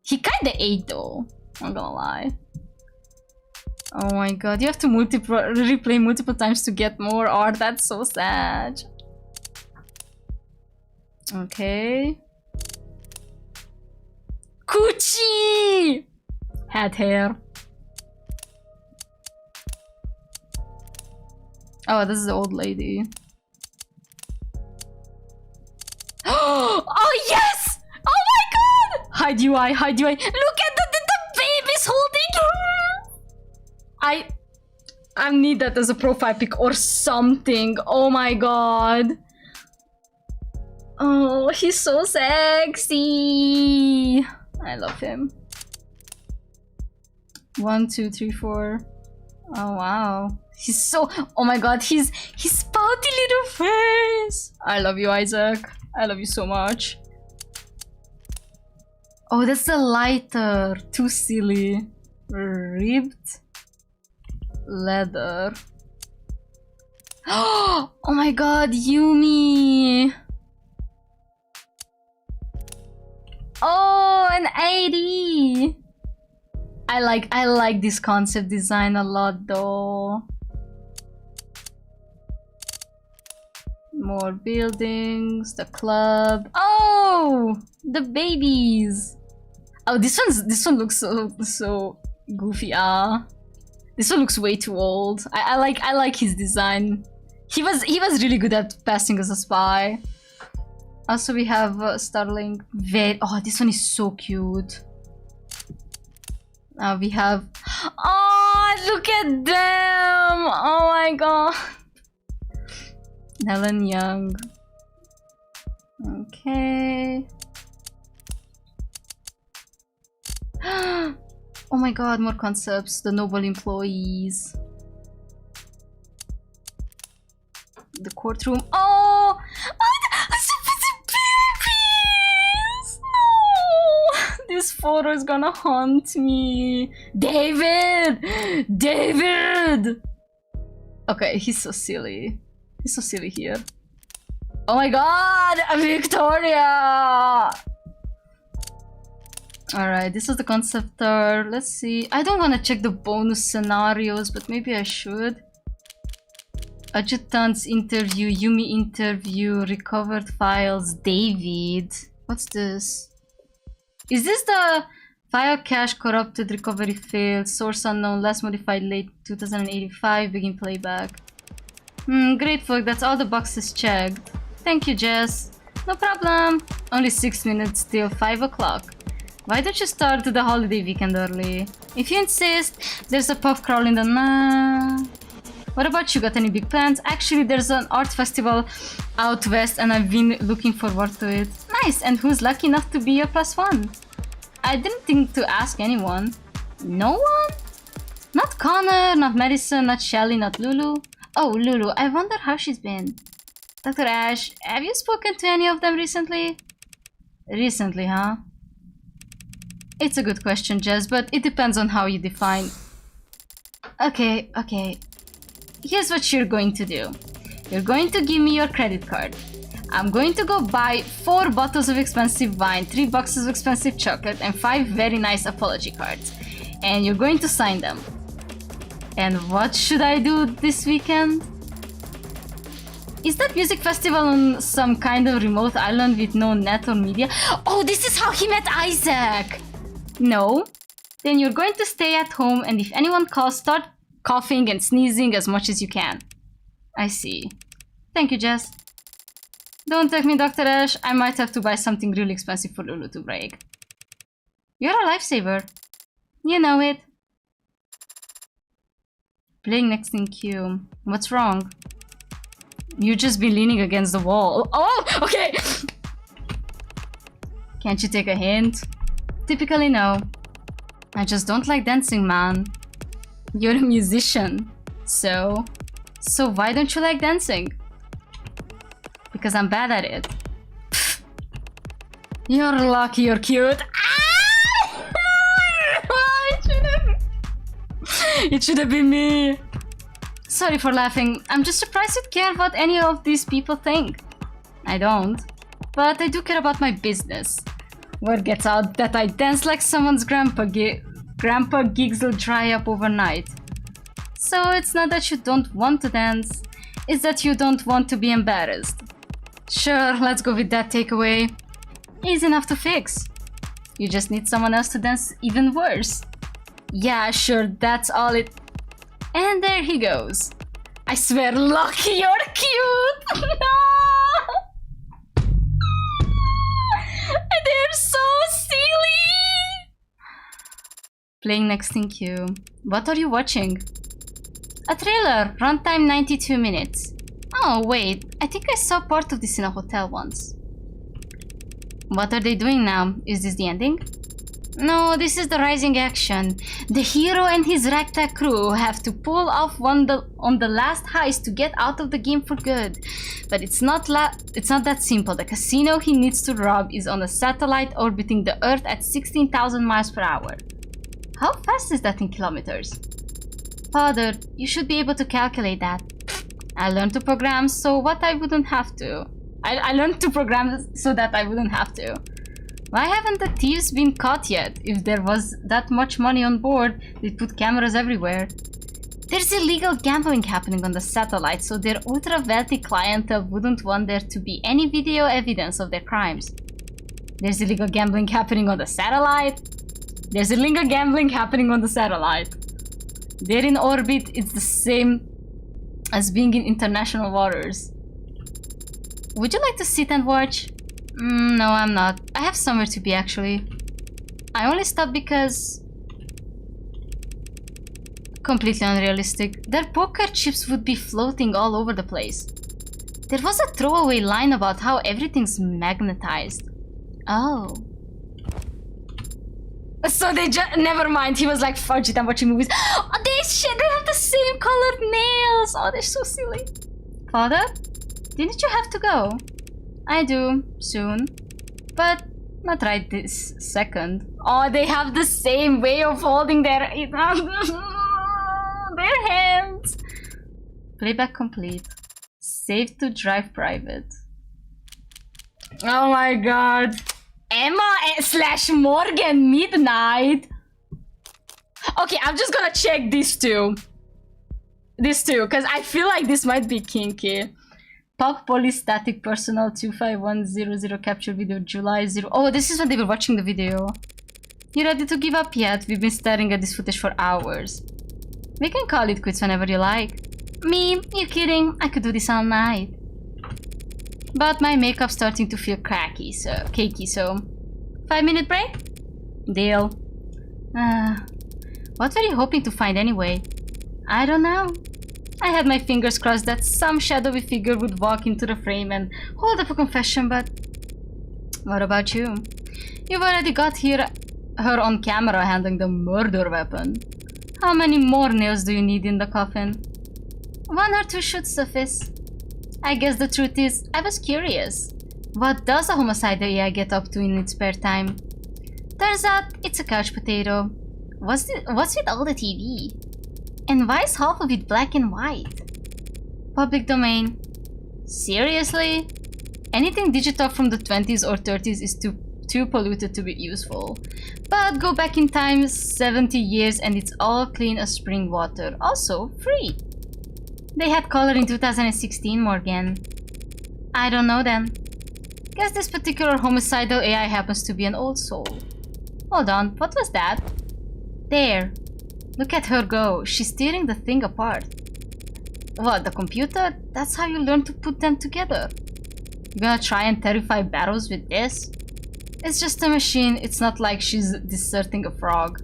He kinda ate though. I'm gonna lie. Oh my god, you have to replay multiple times to get more art. That's so sad. Okay. Coochie! Had hair. Oh, this is the old lady. Oh yes! Oh my god! Hide UI, hide UI. Look at the baby's holding her! I need that as a profile pic or something. Oh my god. Oh, he's so sexy. I love him. 1, 2, 3, 4. Oh wow. He's so... Oh my god, his pouty little face. I love you, Isaac. I love you so much. Oh, that's the lighter. Too silly. Ribbed leather. Oh my god, Yumi. Oh, an 80. I like this concept design a lot though. More buildings, the club. Oh, the babies. Oh, this one looks so goofy. This one looks way too old. I like his design. He was really good at passing as a spy. Also, we have Starling. Oh, this one is so cute. Now we have... Oh, look at them! Oh my god. Helen Young. Okay. Oh my god, more concepts. The noble employees. The courtroom. Oh! This photo is gonna haunt me. David! David! Okay, he's so silly. He's so silly here. Oh my god! Victoria! Alright, this is the concept art. Let's see. I don't want to check the bonus scenarios, but maybe I should. Adjutant's interview, Yumi interview, recovered files, David. What's this? Is this the file cache corrupted, recovery failed, source unknown, last modified late 2085, begin playback? Great folk, that's all the boxes checked. Thank you, Jess. No problem. Only 6 minutes till 5 o'clock. Why don't you start the holiday weekend early? If you insist, there's a pub crawl in the... What about you? Got any big plans? Actually, there's an art festival out west and I've been looking forward to it. Nice! And who's lucky enough to be your +1? I didn't think to ask anyone. No one? Not Connor, not Madison, not Shelly, not Lulu. Oh, Lulu, I wonder how she's been. Dr. Ash, have you spoken to any of them recently? Recently, huh? It's a good question, Jess, but it depends on how you define... Okay. Here's what you're going to do. You're going to give me your credit card. I'm going to go buy 4 bottles of expensive wine, 3 boxes of expensive chocolate, and 5 very nice apology cards. And you're going to sign them. And what should I do this weekend? Is that music festival on some kind of remote island with no net or media? Oh, this is how he met Isaac! No? Then you're going to stay at home, and if anyone calls, start coughing and sneezing as much as you can. I see. Thank you, Jess. Don't take me, Dr. Ash. I might have to buy something really expensive for Lulu to break. You're a lifesaver. You know it. Playing next in queue. What's wrong? You just be leaning against the wall. Oh, okay. Can't you take a hint? Typically no. I just don't like dancing, man. You're a musician. So why don't you like dancing? Because I'm bad at it. Pfft. You're lucky you're cute. It should have been me. Sorry for laughing. I'm just surprised you care what any of these people think. I don't. But I do care about my business. Word gets out that I dance like someone's grandpa gigs will dry up overnight. So it's not that you don't want to dance. It's that you don't want to be embarrassed. Sure, let's go with that takeaway. Easy enough to fix. You just need someone else to dance even worse. Yeah, sure, that's all it... And there he goes. I swear, Lucky, you're cute! No! They're so silly! Playing next in queue. What are you watching? A thriller, runtime 92 minutes. Oh, wait, I think I saw part of this in a hotel once. What are they doing now? Is this the ending? No, this is the rising action. The hero and his ragtag crew have to pull off on the last heist to get out of the game for good. But it's not that simple. The casino he needs to rob is on a satellite orbiting the Earth at 16,000 miles per hour. How fast is that in kilometers? Father, you should be able to calculate that. I learned to program so that I wouldn't have to. I learned to program so that I wouldn't have to. Why haven't the thieves been caught yet? If there was that much money on board, they'd put cameras everywhere. There's illegal gambling happening on the satellite, so their ultra-wealthy clientele wouldn't want there to be any video evidence of their crimes. There's illegal gambling happening on the satellite. There's illegal gambling happening on the satellite. They're in orbit, it's the same as being in international waters. Would you like to sit and watch? No, I'm not. I have somewhere to be, actually. I only stopped because... Completely unrealistic. Their poker chips would be floating all over the place. There was a throwaway line about how everything's magnetized. Oh. So they just... Never mind, he was like, fudge it, I'm watching movies. Oh, they have the same colored nails! Oh, they're so silly. Father? Didn't you have to go? I do, soon. But not right this second. Oh, they have the same way of holding their hands. Playback complete. Save to drive private. Oh my god. Emma / Morgan Midnight. Okay, I'm just gonna check these two. Because I feel like this might be kinky. Pop Police Static Personal 25100 capture video July 0. Oh, this is when they were watching the video. You ready to give up yet? We've been staring at this footage for hours. We can call it quits whenever you like. Me? You kidding? I could do this all night. But my makeup's starting to feel cakey, so 5-minute break? Deal. What were you hoping to find anyway? I don't know. I had my fingers crossed that some shadowy figure would walk into the frame and hold up a confession, but... What about you? You've already got her on camera handling the murder weapon. How many more nails do you need in the coffin? 1 or 2 should suffice. I guess the truth is, I was curious. What does a homicidal AI get up to in its spare time? Turns out, it's a couch potato. What's with all the TV? And why is half of it black and white? Public domain. Seriously? Anything digital from the 20s or 30s is too polluted to be useful. But go back in time 70 years and it's all clean as spring water. Also, free. They had color in 2016, Morgan. I don't know then. Guess this particular homicidal AI happens to be an old soul. Hold on, what was that? There. Look at her go. She's tearing the thing apart. What, the computer? That's how you learn to put them together. You gonna try and terrify Barrows with this? It's just a machine. It's not like she's deserting a frog.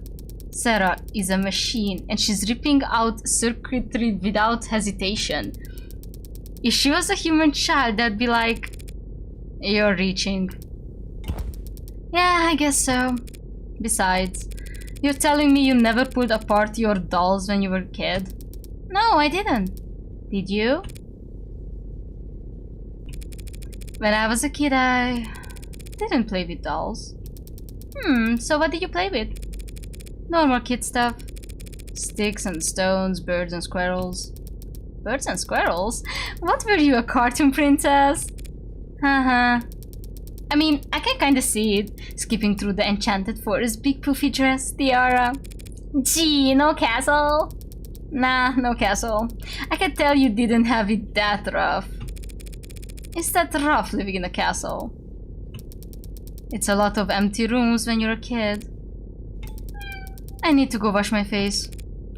Serra is a machine and she's ripping out circuitry without hesitation. If she was a human child, that'd be like... You're reaching. Yeah, I guess so. Besides, you're telling me you never pulled apart your dolls when you were a kid? No, I didn't. Did you? When I was a kid, I didn't play with dolls. So what did you play with? Normal kid stuff. Sticks and stones, birds and squirrels. Birds and squirrels? What were you, a cartoon princess? Haha. I mean, I can kinda see it. Skipping through the enchanted forest, big poofy dress, tiara. Gee, no castle? Nah, no castle. I can tell you didn't have it that rough. It's that rough living in a castle. It's a lot of empty rooms when you're a kid. I need to go wash my face.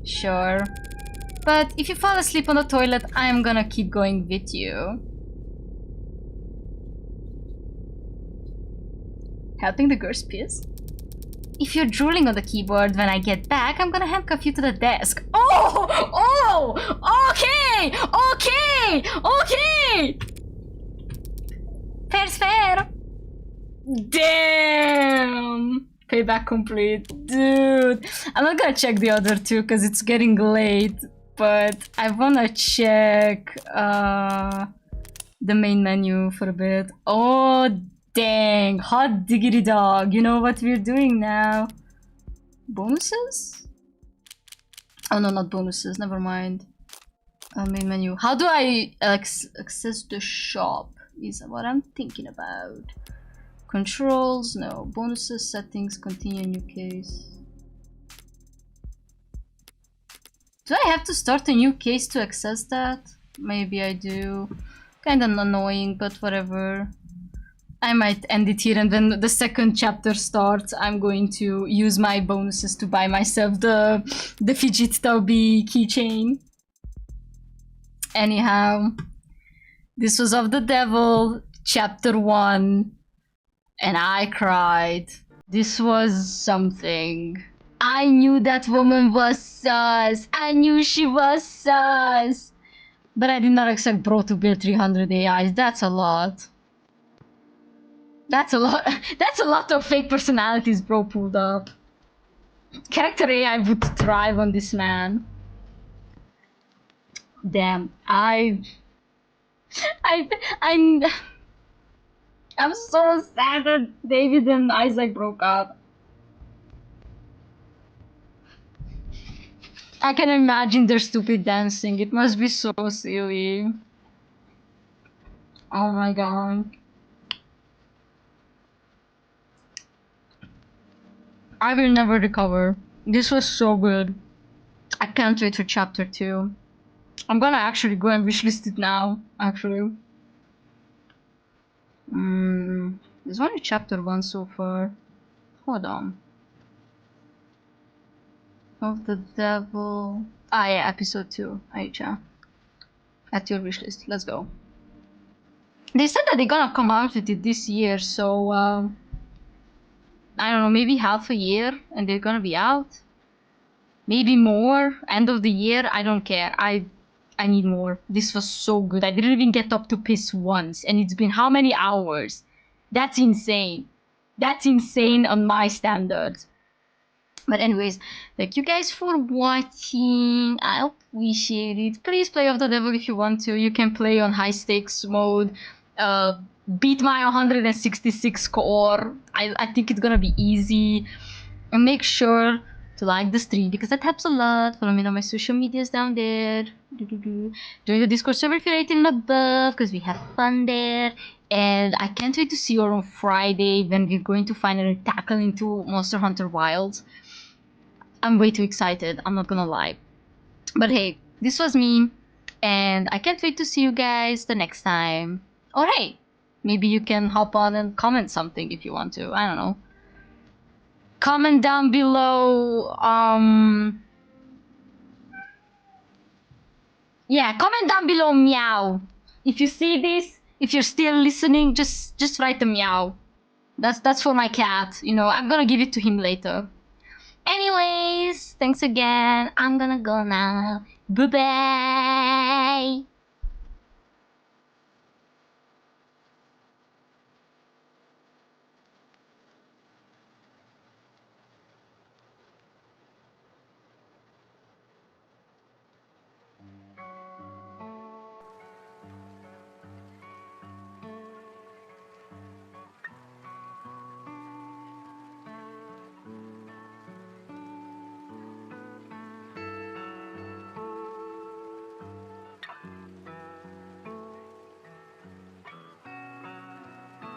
Sure. But if you fall asleep on the toilet, I'm gonna keep going with you. Helping the girls piss? If you're drooling on the keyboard when I get back, I'm gonna handcuff you to the desk. Oh! Oh! Okay! Okay! Okay! Fair's fair! Damn! Payback complete. Dude! I'm not gonna check the other two because it's getting late. But I wanna check the main menu for a bit. Oh, dang. Hot diggity dog. You know what we're doing now? Bonuses? Oh no, not bonuses. Never mind. Main menu. How do I access the shop? Is what I'm thinking about. Controls, no. Bonuses, settings, continue new case. Do I have to start a new case to access that? Maybe I do. Kinda annoying, but whatever. I might end it here, and when the second chapter starts, I'm going to use my bonuses to buy myself the fidget tubby keychain. Anyhow, this was of the devil, chapter 1, and I cried. This was something. I knew that woman was sus. I knew she was sus. But I did not expect bro to build 300 AIs. That's a lot. That's a lot. That's a lot of fake personalities bro pulled up. Character AI would thrive on this man. Damn, I'm so sad that David and Isaac broke up. I can imagine their stupid dancing. It must be so silly. Oh my god. I will never recover. This was so good. I can't wait for chapter 2. I'm gonna actually go and wishlist it now, actually. There's only chapter 1 so far. Hold on. Of the devil. Ah yeah, episode 2. Aicha. At your wishlist. Let's go. They said that they're gonna come out with it this year, so I don't know, maybe half a year and they're gonna be out. Maybe more. End of the year, I don't care. I need more. This was so good. I didn't even get up to piss once, and it's been how many hours? That's insane. That's insane on my standards. But anyways, thank you guys for watching. I appreciate it. Please play Of the Devil if you want to. You can play on high stakes mode. Beat my 166 score. I think it's gonna be easy. And make sure to like the stream because that helps a lot. Follow me on my social medias down there. Join the Discord server if you're rated above because we have fun there. And I can't wait to see you on Friday when we're going to finally tackle into Monster Hunter Wilds. I'm way too excited, I'm not gonna lie. But hey, this was me, and I can't wait to see you guys the next time. Or hey, maybe you can hop on and comment something if you want to, I don't know. Comment down below, yeah, comment down below meow. If you see this, if you're still listening, just write a meow. That's for my cat. You know, I'm gonna give it to him later. Anyways, thanks again. I'm gonna go now. Bye bye.